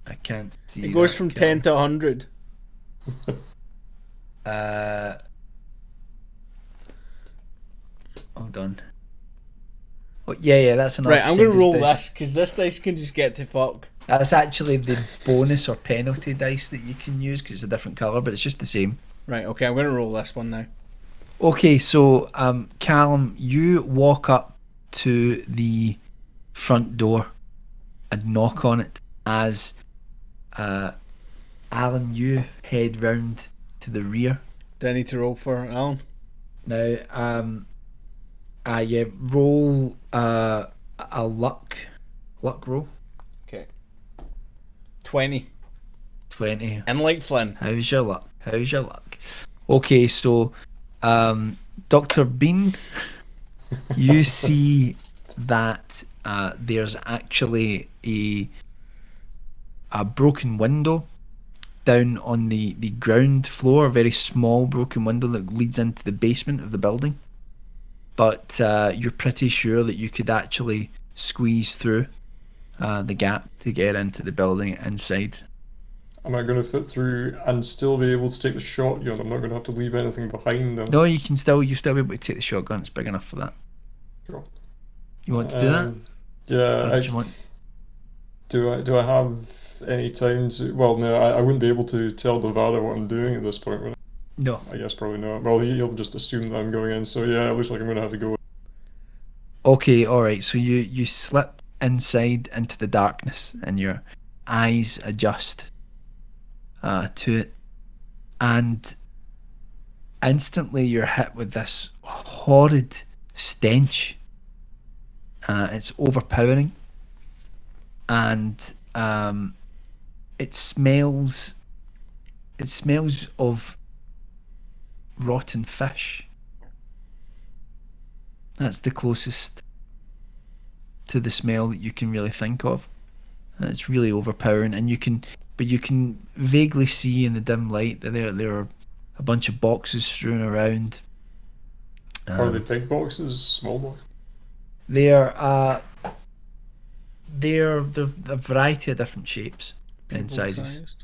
I can't see. It goes that, from can 10 to 100. Hold on. Oh, yeah, that's another. Right, I'm going to percentage roll dice. this, because this dice can just get to fuck. That's actually the bonus or penalty dice that you can use because it's a different colour, but it's just the same. Right, okay, I'm going to roll this one now. Okay, so Callum, you walk up to the front door and knock on it as Alan, you head round to the rear. Do I need to roll for Alan? Now, yeah, roll a luck roll. Okay. 20. 20. And like Flynn. How's your luck? Okay, so Dr. Bean, you see that there's actually a broken window down on the ground floor, a very small broken window that leads into the basement of the building. But you're pretty sure that you could actually squeeze through the gap to get into the building inside. Am I going to fit through and still be able to take the shotgun? I'm not going to have to leave anything behind them. No, you still be able to take the shotgun. It's big enough for that. Sure. You want to do that? Yeah. Or do you want... Do I have any time to? Well, no, I wouldn't be able to tell Nevada what I'm doing at this point. Would I? No. I guess probably not. Well, he'll just assume that I'm going in. So yeah, it looks like I'm going to have to go. Okay, alright, so you slip inside into the darkness and your eyes adjust to it, and instantly you're hit with this horrid stench. It's overpowering, and it smells of rotten fish. That's the closest to the smell that you can really think of. It's really overpowering, and you can vaguely see in the dim light that there are a bunch of boxes strewn around. Are they big boxes, small boxes? They're a variety of different shapes and sizes. People-sized.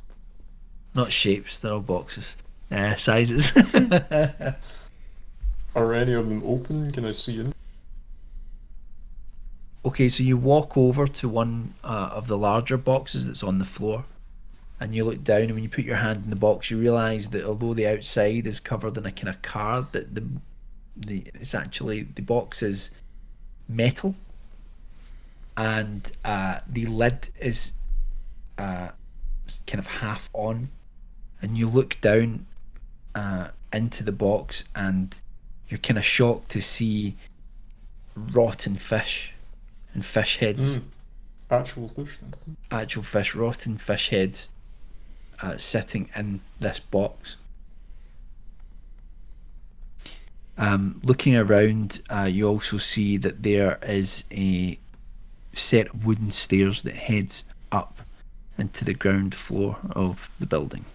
Not shapes, they're all boxes. Sizes. Are any of them open? Can I see in? Okay, so you walk over to one of the larger boxes that's on the floor, and you look down, and when you put your hand in the box, you realise that although the outside is covered in a kind of card, that it's actually, the box is metal, and the lid is kind of half on, and you look down into the box, and you're kind of shocked to see rotten fish and fish heads. Actual fish then. Actual fish, rotten fish heads sitting in this box. Looking around, you also see that there is a set of wooden stairs that heads up into the ground floor of the building.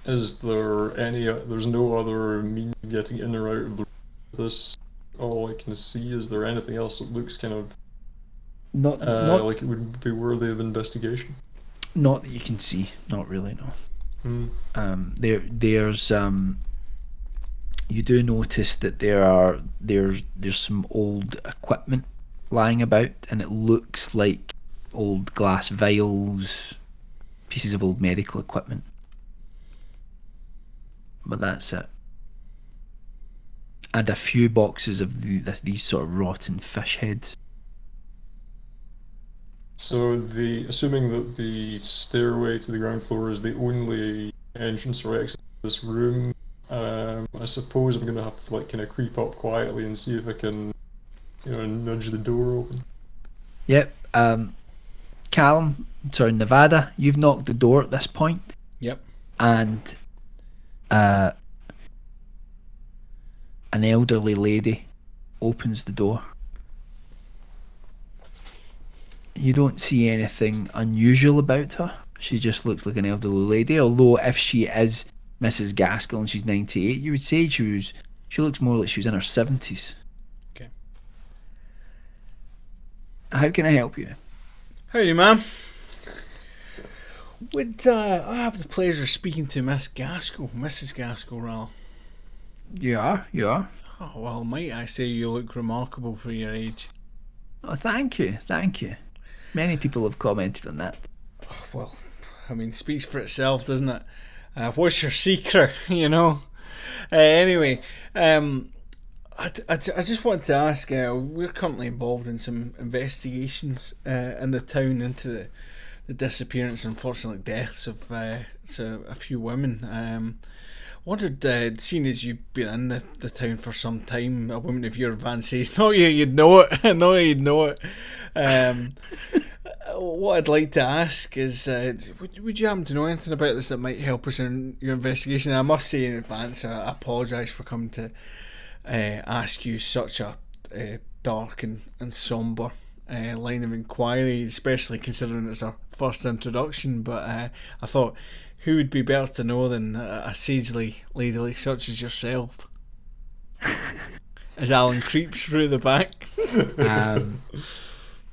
Is there any? There's no other means of getting in or out of this. All I can see. Is there anything else that looks kind of Not like it would be worthy of investigation? not that you can see. Not really, no. There's you do notice that there's some old equipment lying about, and it looks like old glass vials, pieces of old medical equipment. But that's it. And a few boxes of these sort of rotten fish heads. So assuming that the stairway to the ground floor is the only entrance or exit to this room, I suppose I'm gonna have to kind of creep up quietly and see if I can, nudge the door open. Yep. Nevada, you've knocked the door at this point. Yep. And an elderly lady opens the door. You don't see anything unusual about her. She just looks like an elderly lady, although if she is Mrs. Gaskell and she's 98, you would say she looks more like she was in her 70s. Okay. How can I help you? Howdy, ma'am. Would I have the pleasure of speaking to Mrs. Gaskell, rather? You are. Oh, well, might I say you look remarkable for your age. Oh, thank you. Many people have commented on that. Well, I mean, speaks for itself, doesn't it? What's your secret, Anyway, I just wanted to ask, we're currently involved in some investigations in the town into the disappearance and unfortunately deaths of a few women. Wondered, seeing as you've been in the town for some time, a woman of your advanced age, you'd know it. What I'd like to ask is, would you happen to know anything about this that might help us in your investigation? I must say in advance, I apologise for coming to ask you such a dark and sombre line of inquiry, especially considering it's our first introduction. But I thought, who would be better to know than a sagely lady such as yourself? As Alan creeps through the back.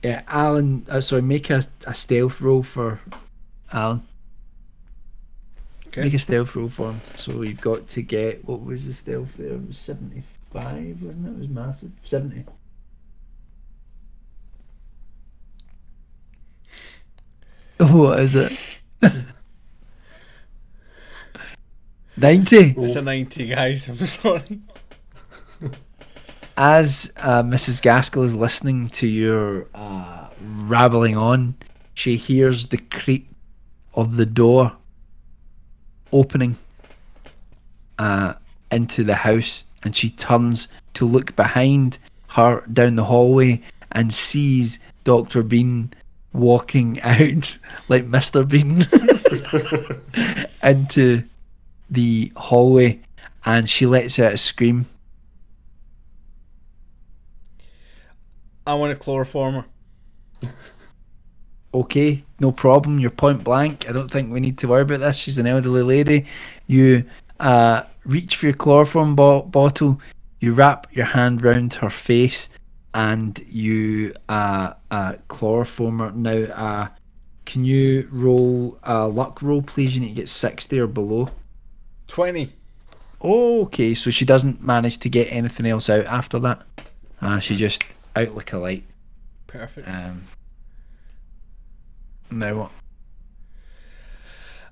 Yeah, Alan. Make a stealth roll for Alan. Okay. Make a stealth roll for him. So you've got to get, what was the stealth there? It was 75, wasn't it? It was massive. 70. What is it? 90. It's a 90, guys. I'm sorry. As Mrs. Gaskell is listening to your rattling on, she hears the creak of the door opening into the house, and she turns to look behind her down the hallway and sees Dr. Bean walking out like Mr. Bean into the hallway, and she lets out a scream. I want to chloroform her. Okay, no problem. You're point blank. I don't think we need to worry about this. She's an elderly lady. You reach for your chloroform bottle. You wrap your hand round her face, and you chloroform her. Now, can you roll a luck roll, please? You need to get 60 or below. 20. Oh, okay, so she doesn't manage to get anything else out after that. She just out like a light. Perfect. Now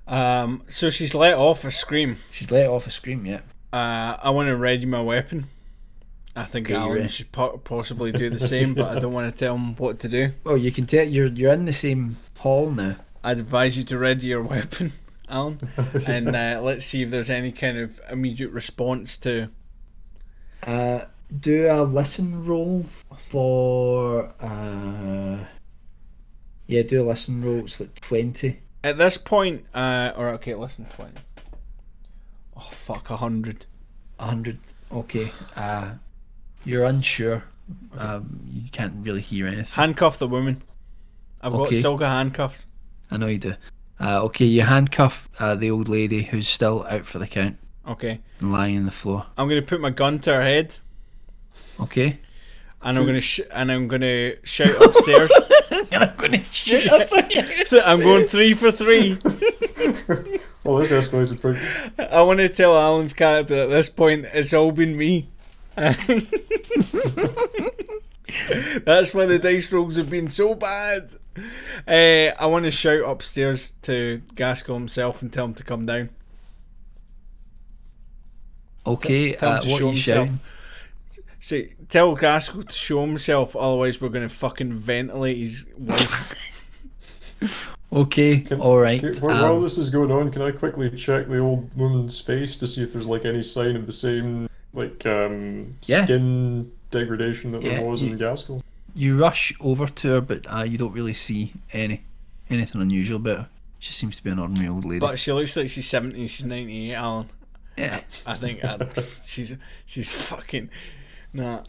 what? So she's let off a scream. She's let off a scream, yeah. I want to ready my weapon. I think Okay, Alan should possibly do the same, but I don't want to tell him what to do. Well, you can tell you're in the same hall now. I'd advise you to ready your weapon, Alan, and let's see if there's any kind of immediate response to. Do a listen roll for. Yeah, do a listen roll. It's like 20. At this point, listen, 20. Oh fuck, 100. 100. Okay. You're unsure. You can't really hear anything. Handcuff the woman. I've got Okay. silk handcuffs. I know you do. Okay, you handcuff the old lady who's still out for the count Okay. and lying on the floor. I'm gonna put my gun to her head, Okay. and I'm gonna shout upstairs. And I'm going to shoot up again. I'm going 3 for 3. Well, this escalated pretty. I want to tell Alan's character at this point it's all been me. That's why the dice rolls have been so bad. I want to shout upstairs to Gaskell himself and tell him to come down. Okay, Tell him to what show are you himself. shouting? See, tell Gaskell to show himself, otherwise we're going to fucking ventilate his wife. Okay, alright. While this is going on, can I quickly check the old woman's face to see if there's like any sign of the same skin degradation that there was in Gaskell? You rush over to her, but you don't really see anything unusual about her. She seems to be an ordinary old lady. But she looks like she's 70, she's 98, Alan. Yeah. I think she's fucking... Nah.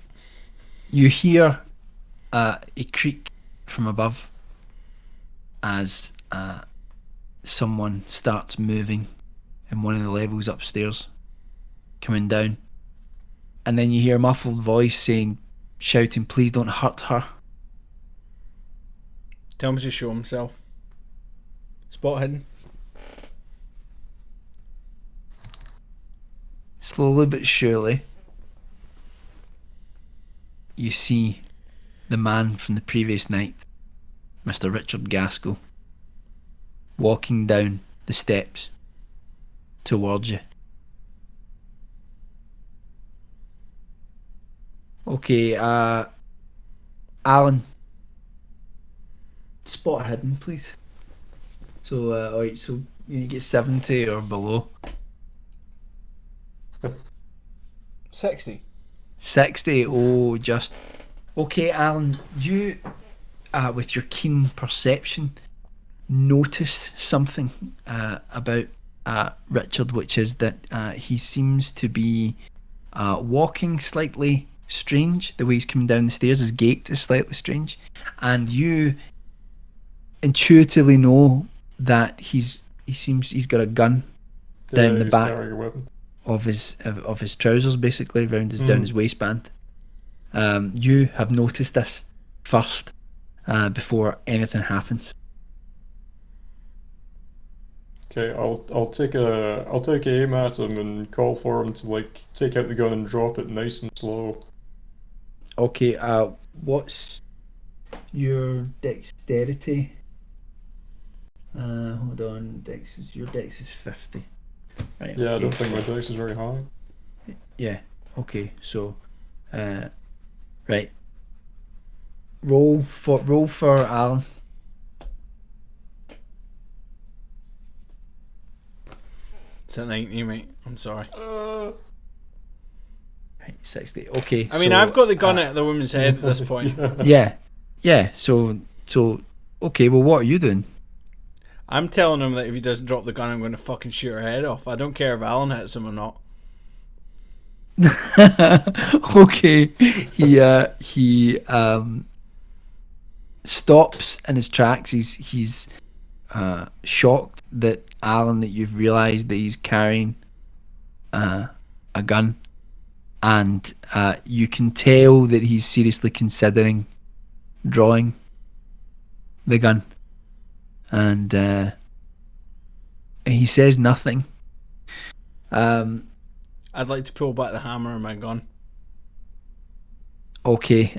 You hear a creak from above as someone starts moving in one of the levels upstairs, coming down. And then you hear a muffled voice shouting, "Please don't hurt her." Tell him to show himself. Spot hidden. Slowly but surely, you see the man from the previous night, Mr. Richard Gaskell, walking down the steps towards you. Okay, Alan, spot hidden, please. So, alright, so you need to get 70 or below. 60. 60, oh, just... Okay, Alan, you, with your keen perception, notice something about Richard, which is that he seems to be walking slightly strange. The way he's coming down the stairs, his gait is slightly strange, and you intuitively know that he's got a gun down the back of his trousers, basically around down his waistband. You have noticed this first before anything happens. Okay, I'll take aim at him and call for him to like take out the gun and drop it nice and slow. Okay, what's your dexterity? Hold on, your dex is 50. Right. Yeah, okay. I don't think my dex is very high. Yeah. Okay. So, right. Roll for Alan. It's a 90, mate. I'm sorry. Right, 60. Okay. I mean, so, I've got the gun at the woman's head at this point. Yeah. So, okay. Well, what are you doing? I'm telling him that if he doesn't drop the gun, I'm going to fucking shoot her head off. I don't care if Alan hits him or not. Okay. He stops in his tracks. He's shocked that Alan, that you've realised that he's carrying a gun, and you can tell that he's seriously considering drawing the gun, and he says nothing. I'd like to pull back the hammer on my gun. Okay.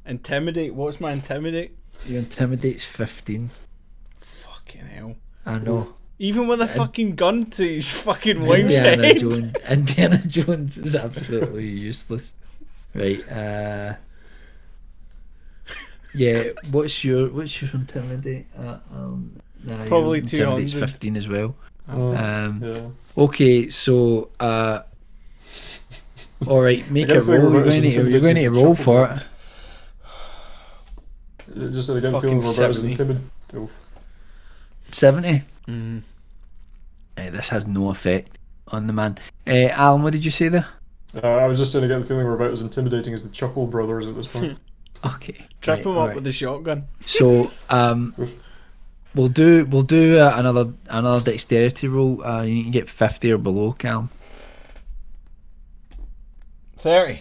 Intimidate? What's my intimidate? Your intimidate's 15. Fucking hell. I know. Even with a fucking gun to his fucking wife's head. Indiana Jones is absolutely useless. Right. Yeah. What's your intimidate? Probably your intimidate's 200. 15 as well. Yeah. Okay. So. All right. Make a roll. You're going to roll for it. Just so I get a Fucking feeling we're about as 70. intimidating. 70. Mm. This has no effect on the man. Alan, what did you say there? I was just saying I get the feeling we're about as intimidating as the Chuckle Brothers at this point. Okay. Trip right, him up alright. with the shotgun. So we'll do another dexterity roll. You need to get 50 or below, Cal. 30.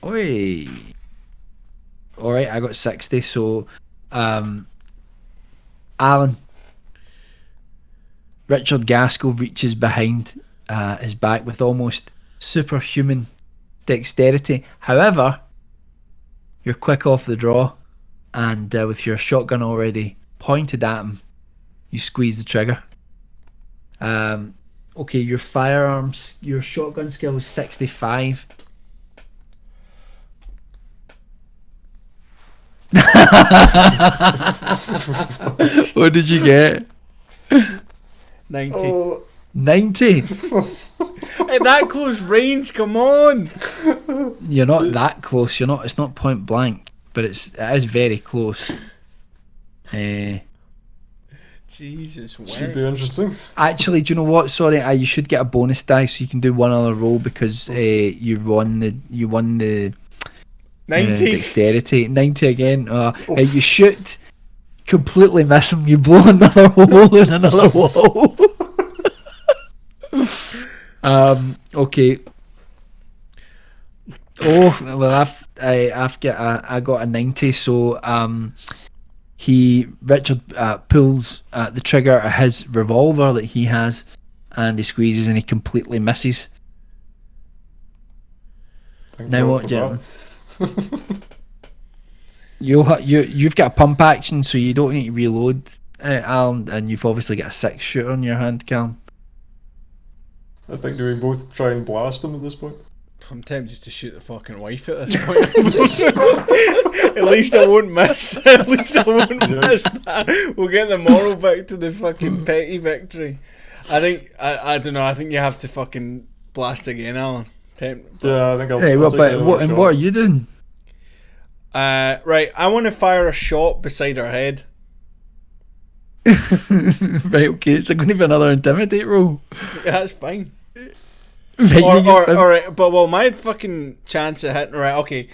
Oi. All right, I got 60. So, Alan, Richard Gaskell reaches behind his back with almost superhuman dexterity. However, you're quick off the draw, and with your shotgun already pointed at him, you squeeze the trigger. Okay, your shotgun skill is 65. What did you get? 90. Oh, 90. At that close range, come on. You're not that close. You're not. It's not point blank, but it is very close. Jesus, should be interesting. Actually, do you know what? Sorry, you should get a bonus die so you can do one other roll because you won the 90. Dexterity. 90 again. You shoot, completely miss him. You blow another hole in another wall. Okay. Oh well, I got a 90. So Richard pulls the trigger of his revolver that he has, and he squeezes, and he completely misses. Thank Now God what, for gentlemen? that. You've got a pump action, so you don't need to reload, Alan, and you've obviously got a 6-shooter in your hand, Callum. I think, do we both try and blast him at this point? I'm tempted just to shoot the fucking wife at this point. At least I won't miss. At least I won't miss that. We'll get the moral back to the fucking petty victory. I think, I don't know, I think you have to fucking blast again, Alan. Yeah, I think I'll. Hey, I'll what, take but another what, and shot. what are you doing? Right, I want to fire a shot beside her head. Right, okay, it's going to be another intimidate roll. Yeah, that's fine. Right, Alright, but well, my fucking chance of hitting, right, okay,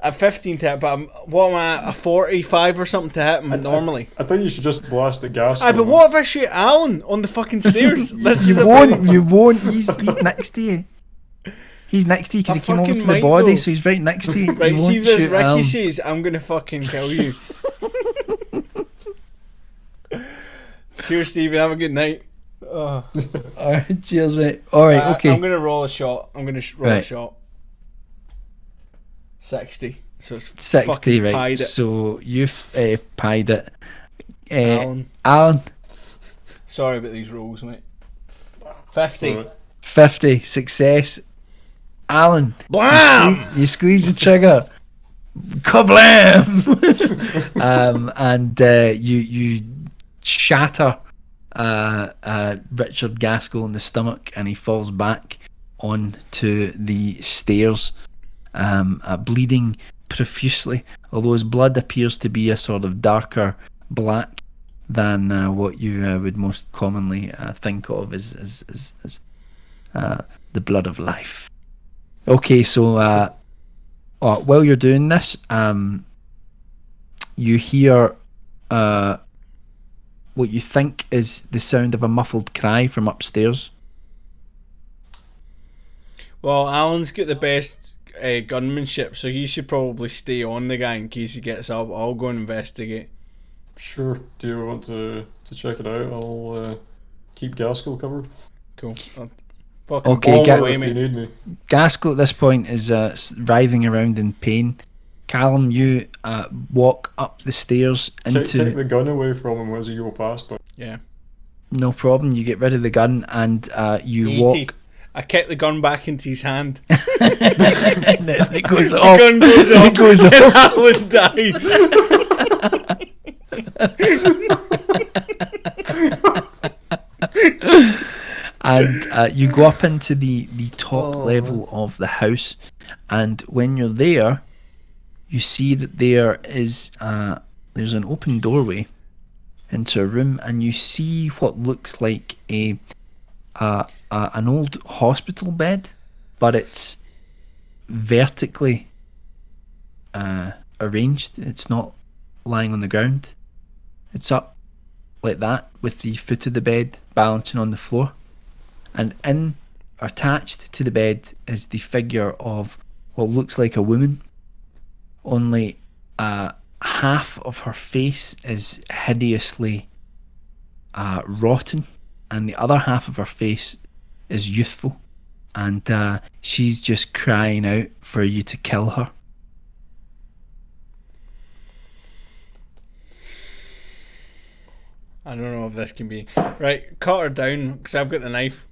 a 15 to hit, but what am I, a 45 or something to hit him normally? I think you should just blast the gas. Aye, but what if I shoot Alan on the fucking stairs? This is You won't, he's next to you. He's next to you because I he came over fucking to the might, body, though. so he's right next to you. Right, You see won't if this shoot Alan. ricochets, I'm gonna fucking kill you. Cheers, Stephen, have a good night. Alright, cheers, mate. Alright, okay. I'm gonna roll a shot. I'm gonna roll a Right. shot. 60. So it's 60, fucking right. pied it. So you've pied it. Alan. Alan, Sorry about these rolls, mate. 50. Alright. 50, success. Alan, Blam! you squeeze the trigger. Kablam! And you shatter Richard Gaskell in the stomach, and he falls back onto the stairs, bleeding profusely, although his blood appears to be a sort of darker black than what you would most commonly think of as the blood of life. Okay, so while you're doing this, you hear what you think is the sound of a muffled cry from upstairs. Well, Alan's got the best gunmanship, so he should probably stay on the guy in case he gets up. I'll go and investigate. Sure. Do you want to check it out? I'll keep Gaskell covered. Cool. Fucking Okay, bomb get- away, If you mate. need me. Gaskell at this point is writhing around in pain. Callum, you walk up the stairs Take into... the gun away from him as you go past. But Yeah. No problem, you get rid of the gun and you 80. walk... I kick the gun back into his hand. and then it goes The off. gun goes It off. goes and off. Alan dies. And you go up into the top level of the house, and when you're there, you see that there is there's an open doorway into a room, and you see what looks like an old hospital bed, but it's vertically arranged. It's not lying on the ground. It's up like that with the foot of the bed balancing on the floor. And attached to the bed is the figure of what looks like a woman, only half of her face is hideously rotten and the other half of her face is youthful, and she's just crying out for you to kill her. I don't know if this can be right. Cut her down because I've got the knife.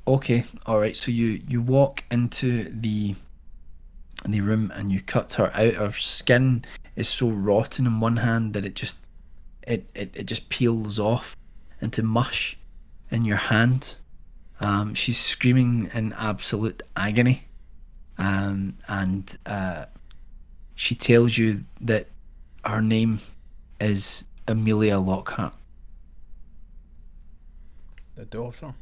Okay, all right. So you walk into the room and you cut her out. Her skin is so rotten in one hand that it just peels off into mush in your hand. She's screaming in absolute agony, and she tells you that her name is Amelia Lockhart. The daughter.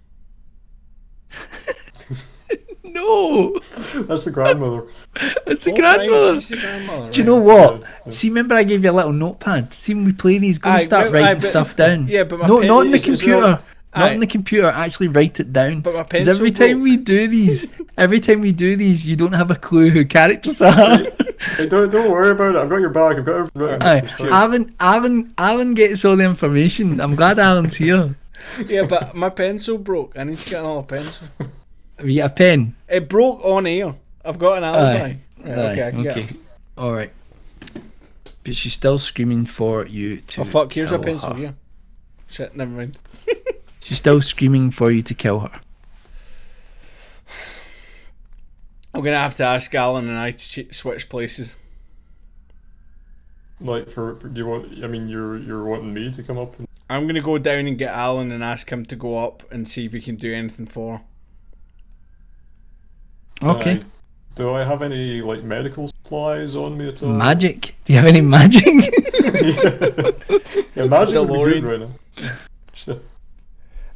No, That's the grandmother. it's the grandmother. She's the grandmother. Do you know what? See, remember I gave you a little notepad. See, when we play these, go and start writing stuff down. Yeah, but my no, pen not in the is computer. Not in the computer. Actually, write it down. But my Because pencil every time we do these, you don't have a clue who characters are. Hey, don't worry about it. I've got your back. I've got everything. Alan gets all the information. I'm glad Alan's here. Yeah, but my pencil broke. I need to get another pencil. Have you got a pen? It broke on air. I've got an alibi. Okay, I can get it. All right. But she's still screaming for you to. Oh fuck! Here's a kill pencil her. here. Shit, never mind. She's still screaming for you to kill her. I'm gonna have to ask Alan and I to switch places. Like do you want? I mean, you're wanting me to come up. I'm gonna go down and get Alan and ask him to go up and see if we can do anything for her. Okay. Do I have any like medical supplies on me at all? Magic? Do you have any magic? yeah, magic would be good right now. Shit.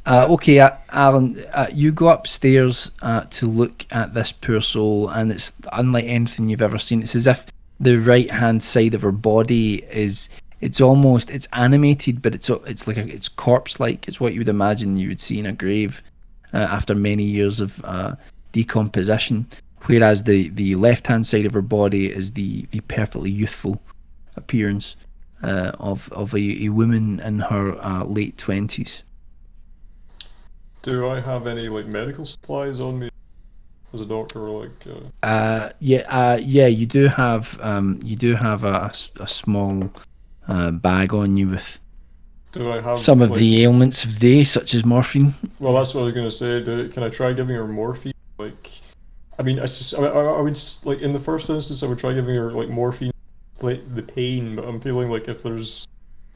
Okay, Alan, you go upstairs to look at this poor soul, and it's unlike anything you've ever seen. It's as if the right hand side of her body it's animated, but it's corpse like. It's what you would imagine you would see in a grave after many years of decomposition. Whereas the left hand side of her body is the perfectly youthful appearance of a woman in her late 20s. Do I have any like medical supplies on me as a doctor, or like? Yeah, you do have a small bag on you with Do I have some of the ailments of the day, such as morphine. Well, that's what I was gonna say. Can I try giving her morphine? Like, I mean, I would like in the first instance, I would try giving her like morphine, like the pain. But I'm feeling like if there's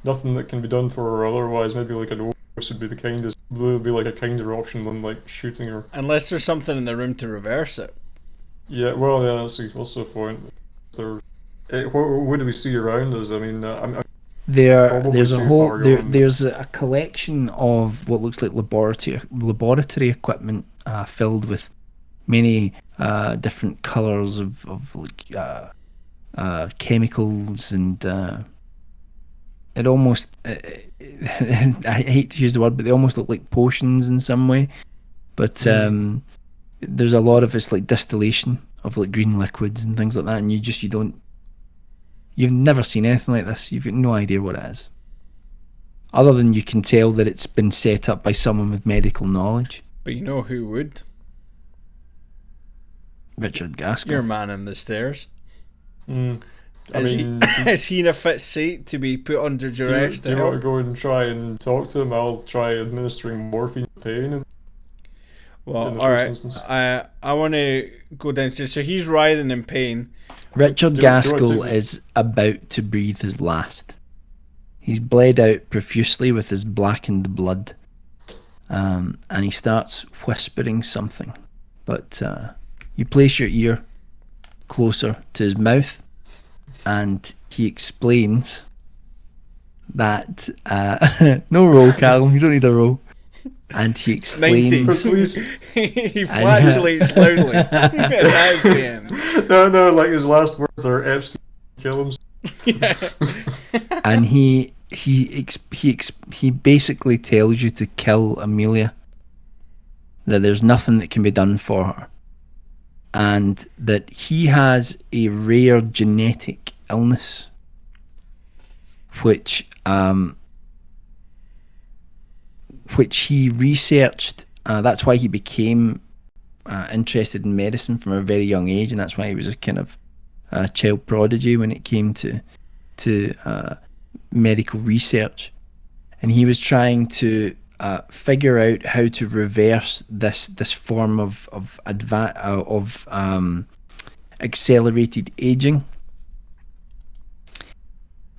nothing that can be done for her otherwise, maybe like an overdose would be the kindest. Would be like a kinder option than like shooting her. Unless there's something in the room to reverse it. Yeah, well, yeah, that's also the point. What do we see around us? I mean, there's a collection of what looks like laboratory equipment filled with many different colours of like chemicals, and it almost I hate to use the word, but they almost look like potions in some way. But there's a lot of it's like distillation of like green liquids and things like that, and you've never seen anything like this. You've got no idea what it is, other than you can tell that it's been set up by someone with medical knowledge. But you know who would? Richard Gaskell. Your man in the stairs. Is he in a fit state to be put under duress? Do you want to go and try and talk to him? I'll try administering morphine pain. Well, alright. I want to go downstairs. So he's writhing in pain. Richard Gaskell is about to breathe his last. He's bled out profusely with his blackened blood. And he starts whispering something. But you place your ear closer to his mouth, and he explains that no roll, Callum, you don't need a roll. And he explains 90s. He flatulates loudly. That's the end. No, like his last words are Epstein, kill him. Yeah. And he basically tells you to kill Amelia, that there's nothing that can be done for her, and that he has a rare genetic illness which he researched. That's why he became interested in medicine from a very young age, and that's why he was a kind of child prodigy when it came to medical research. And he was trying to figure out how to reverse this form of accelerated aging.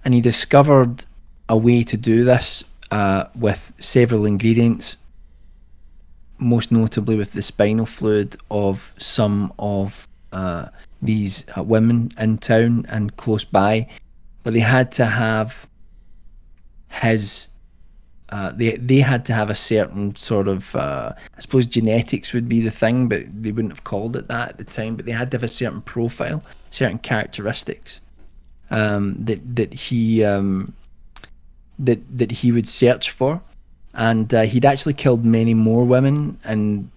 And he discovered a way to do this with several ingredients, most notably with the spinal fluid of some of these women in town and close by. But they had to have his they had to have a certain sort of I suppose genetics would be the thing, but they wouldn't have called it that at the time. But they had to have a certain profile, certain characteristics that he would search for, and he'd actually killed many more women and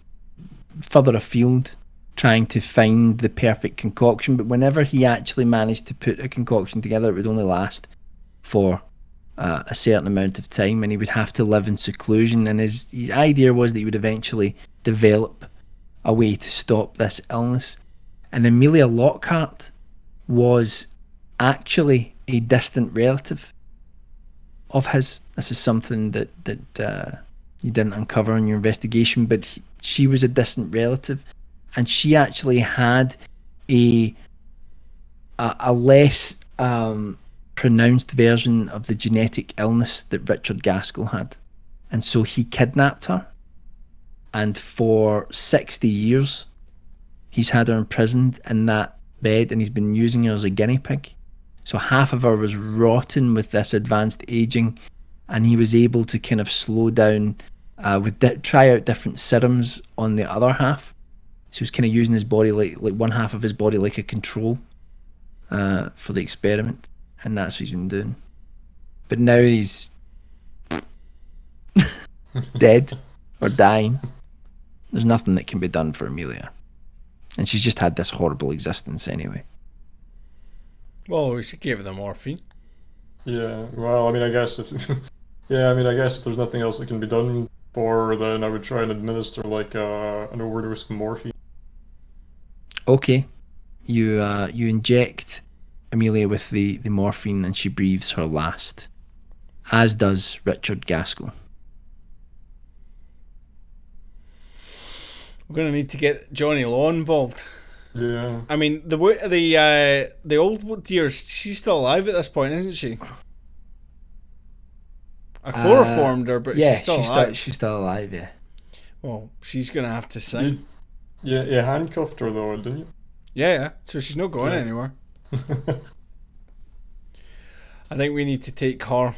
further afield trying to find the perfect concoction. But whenever he actually managed to put a concoction together, it would only last for a certain amount of time, and he would have to live in seclusion. And his idea was that he would eventually develop a way to stop this illness. And Amelia Lockhart was actually a distant relative of his. This is something that you didn't uncover in your investigation, but she was a distant relative, and she actually had a less pronounced version of the genetic illness that Richard Gaskell had. And so he kidnapped her, and for 60 years he's had her imprisoned in that bed, and he's been using her as a guinea pig. So half of her was rotten with this advanced aging, and he was able to kind of slow down try out different serums on the other half. So he was kind of using his body like one half of his body like a control for the experiment. And that's what he's been doing. But now he's dead or dying. There's nothing that can be done for Amelia. And she's just had this horrible existence anyway. Well, we should give her the morphine. Yeah, well, I mean, I guess if there's nothing else that can be done for her, then I would try and administer like an overdose of morphine. Okay. You inject Amelia with the morphine, and she breathes her last, as does Richard Gaskell. We're gonna need to get Johnny Law involved. Yeah. I mean, the old dear, she's still alive at this point, isn't she? I chloroformed her, but she's still alive. She's still alive, yeah. Well, she's gonna have to sign. You handcuffed her though, didn't you? Yeah. So she's not going anywhere. I think we need to take her,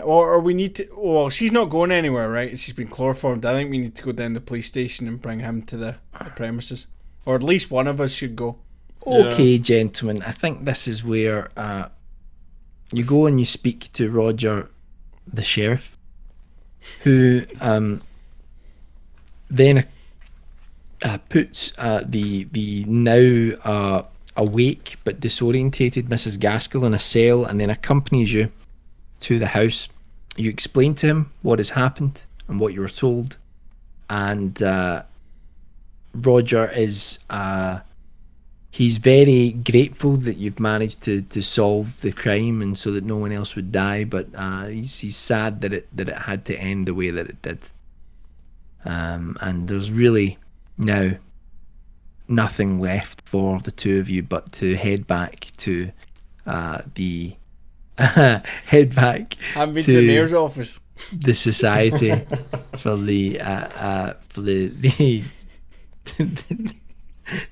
or we need to. Well, she's not going anywhere, right? She's been chloroformed. I think we need to go down to the police station and bring him to the premises, or at least one of us should go. Okay, gentlemen. I think this is where you go and you speak to Roger, the sheriff, who then puts the now awake but disorientated Mrs. Gaskell in a cell, and then accompanies you to the house. You explain to him what has happened and what you were told, and Roger is he's very grateful that you've managed to solve the crime and so that no one else would die, but he's sad that it had to end the way that it did. And there's really now nothing left for the two of you but to head back to the mayor's office, the society for the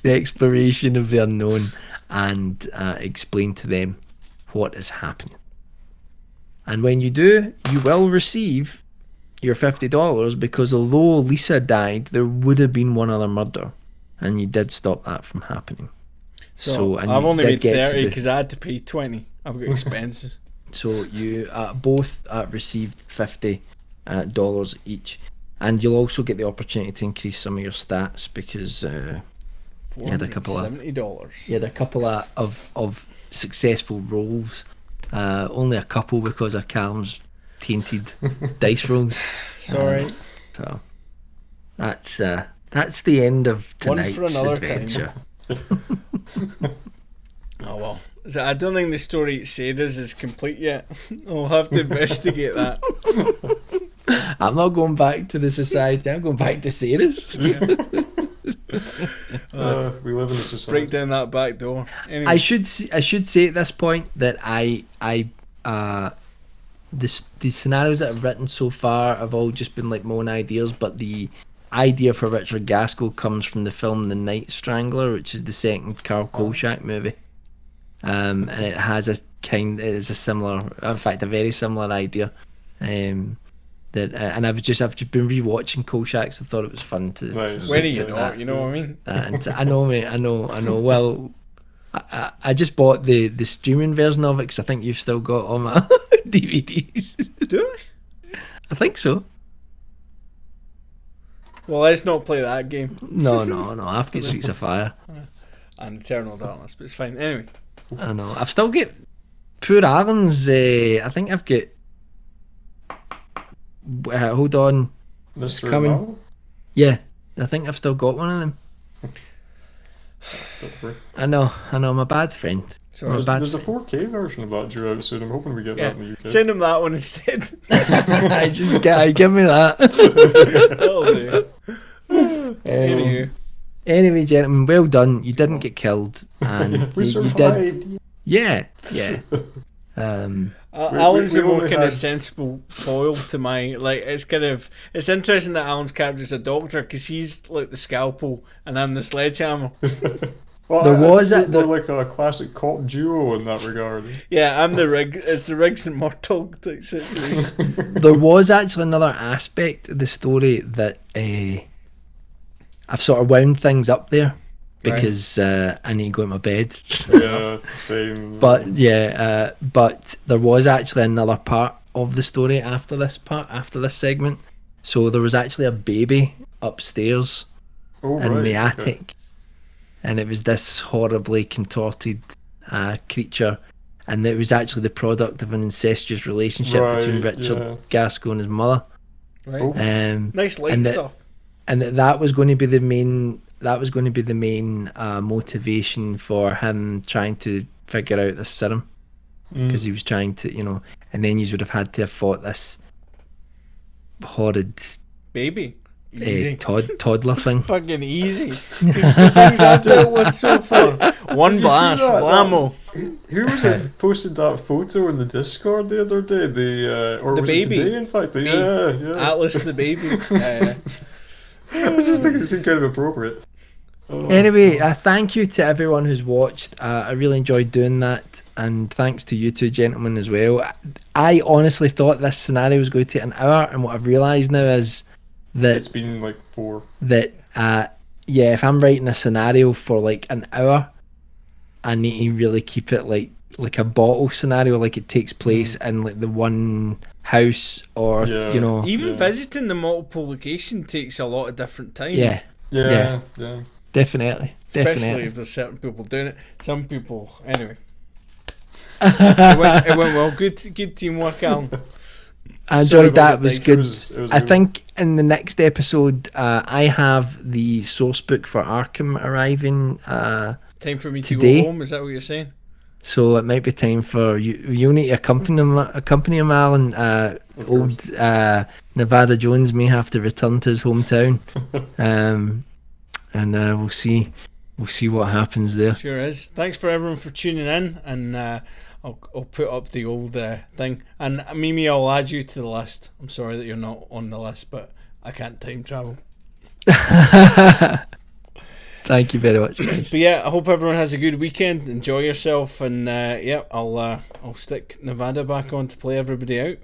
the exploration of the unknown, and explain to them what has happened. And when you do, you will receive your $50, because although Lisa died, there would have been one other murder, and you did stop that from happening. So I've only made 30 because I had to pay 20. I've got expenses. So you both received $50 each, and you'll also get the opportunity to increase some of your stats because you had a couple of $70. You had a couple of successful rolls. Only a couple because of Callum's tainted dice rolls. Sorry. So that's the end of One tonight's for another adventure. Oh well. So I don't think the story at Sarah's is complete yet. I'll have to investigate that. I'm not going back to the society. I'm going back to Sarah's. We live in a society. Break down that back door. Anyway. I should say at this point that the scenarios that I've written so far have all just been like my own ideas, but the idea for Richard Gaskell comes from the film The Night Strangler, which is the second Carl Kolchak movie, and it has a similar, in fact, a very similar idea. And I've just been rewatching Kolchak, so I thought it was fun to. Nice. When are you not? You know what I mean? And I know, mate. I know. Well, I just bought the streaming version of it because I think you've still got all my DVDs. Do I think so. Well, let's not play that game. No. I've got Streets of Fire And Eternal Darkness, but it's fine. Anyway. I know. I've still got Poor Alan's. I think I've got. Hold on. Mr. coming. Mal? Yeah, I think I've still got one of them. I know. My bad friend. So My bad There's a friend. 4K version of that due out soon. I'm hoping we get that in the UK. Send him that one instead. Give me that. That'll do. Anywho. Anyway, gentlemen, well done. You didn't get killed, and We you did. survived. Yeah. Alan's we a more only kind of had- sensible foil to my, like, it's interesting that Alan's character's a doctor because he's like the scalpel and I'm the sledgehammer. Well, There I was think a- we're like a classic cop duo in that regard. Yeah, I'm the rig. It's the Riggs and Murtaugh type situation. There was actually another aspect of the story that I've sort of wound things up there because I need to go to my bed. Yeah, same. But but there was actually another part of the story after this segment. So there was actually a baby upstairs Oh, in right, the okay. attic, and it was this horribly contorted creature, and it was actually the product of an incestuous relationship between Right, Richard yeah. Gaskell and his mother. Right. Oh. Nice light and stuff. that was going to be the main. That was going to be the main motivation for him trying to figure out this serum, because he was trying to, and then you would have had to have fought this horrid Baby. Easy. toddler thing. Fucking easy. The things I've dealt with so far. One Did you see blast. that? Blammo. Who was it who posted that photo in the Discord the other day? Or The was baby. it today, in fact? Me. Yeah. Atlas the baby. I was just thinking it seemed kind of appropriate. Oh. Anyway, thank you to everyone who's watched. I really enjoyed doing that, and thanks to you two gentlemen as well. I honestly thought this scenario was going to take an hour, and what I've realised now is It's that been like 4. if I'm writing a scenario for like an hour, I need to really keep it like a bottle scenario, like it takes place in like the one house, or Yeah. Even visiting the multiple location takes a lot of different time. yeah, Yeah. definitely. Especially if there's certain people doing it. Some people, anyway. It went well. Good teamwork, Alan. I Sorry enjoyed about that. It the was dice. good. It was I good. think in the next episode, I have the source book for Arkham arriving. Time for me Today? to go home. Is that what you're saying? So it might be time for you need to accompany him, Alan. Old Nevada Jones may have to return to his hometown, and we'll see what happens there. Sure is. Thanks for everyone for tuning in, and I'll put up the old thing. And Mimi, I'll add you to the list. I'm sorry that you're not on the list, but I can't time travel. Thank you very much, guys. But yeah, I hope everyone has a good weekend. Enjoy yourself, and I'll stick Nevada back on to play everybody out.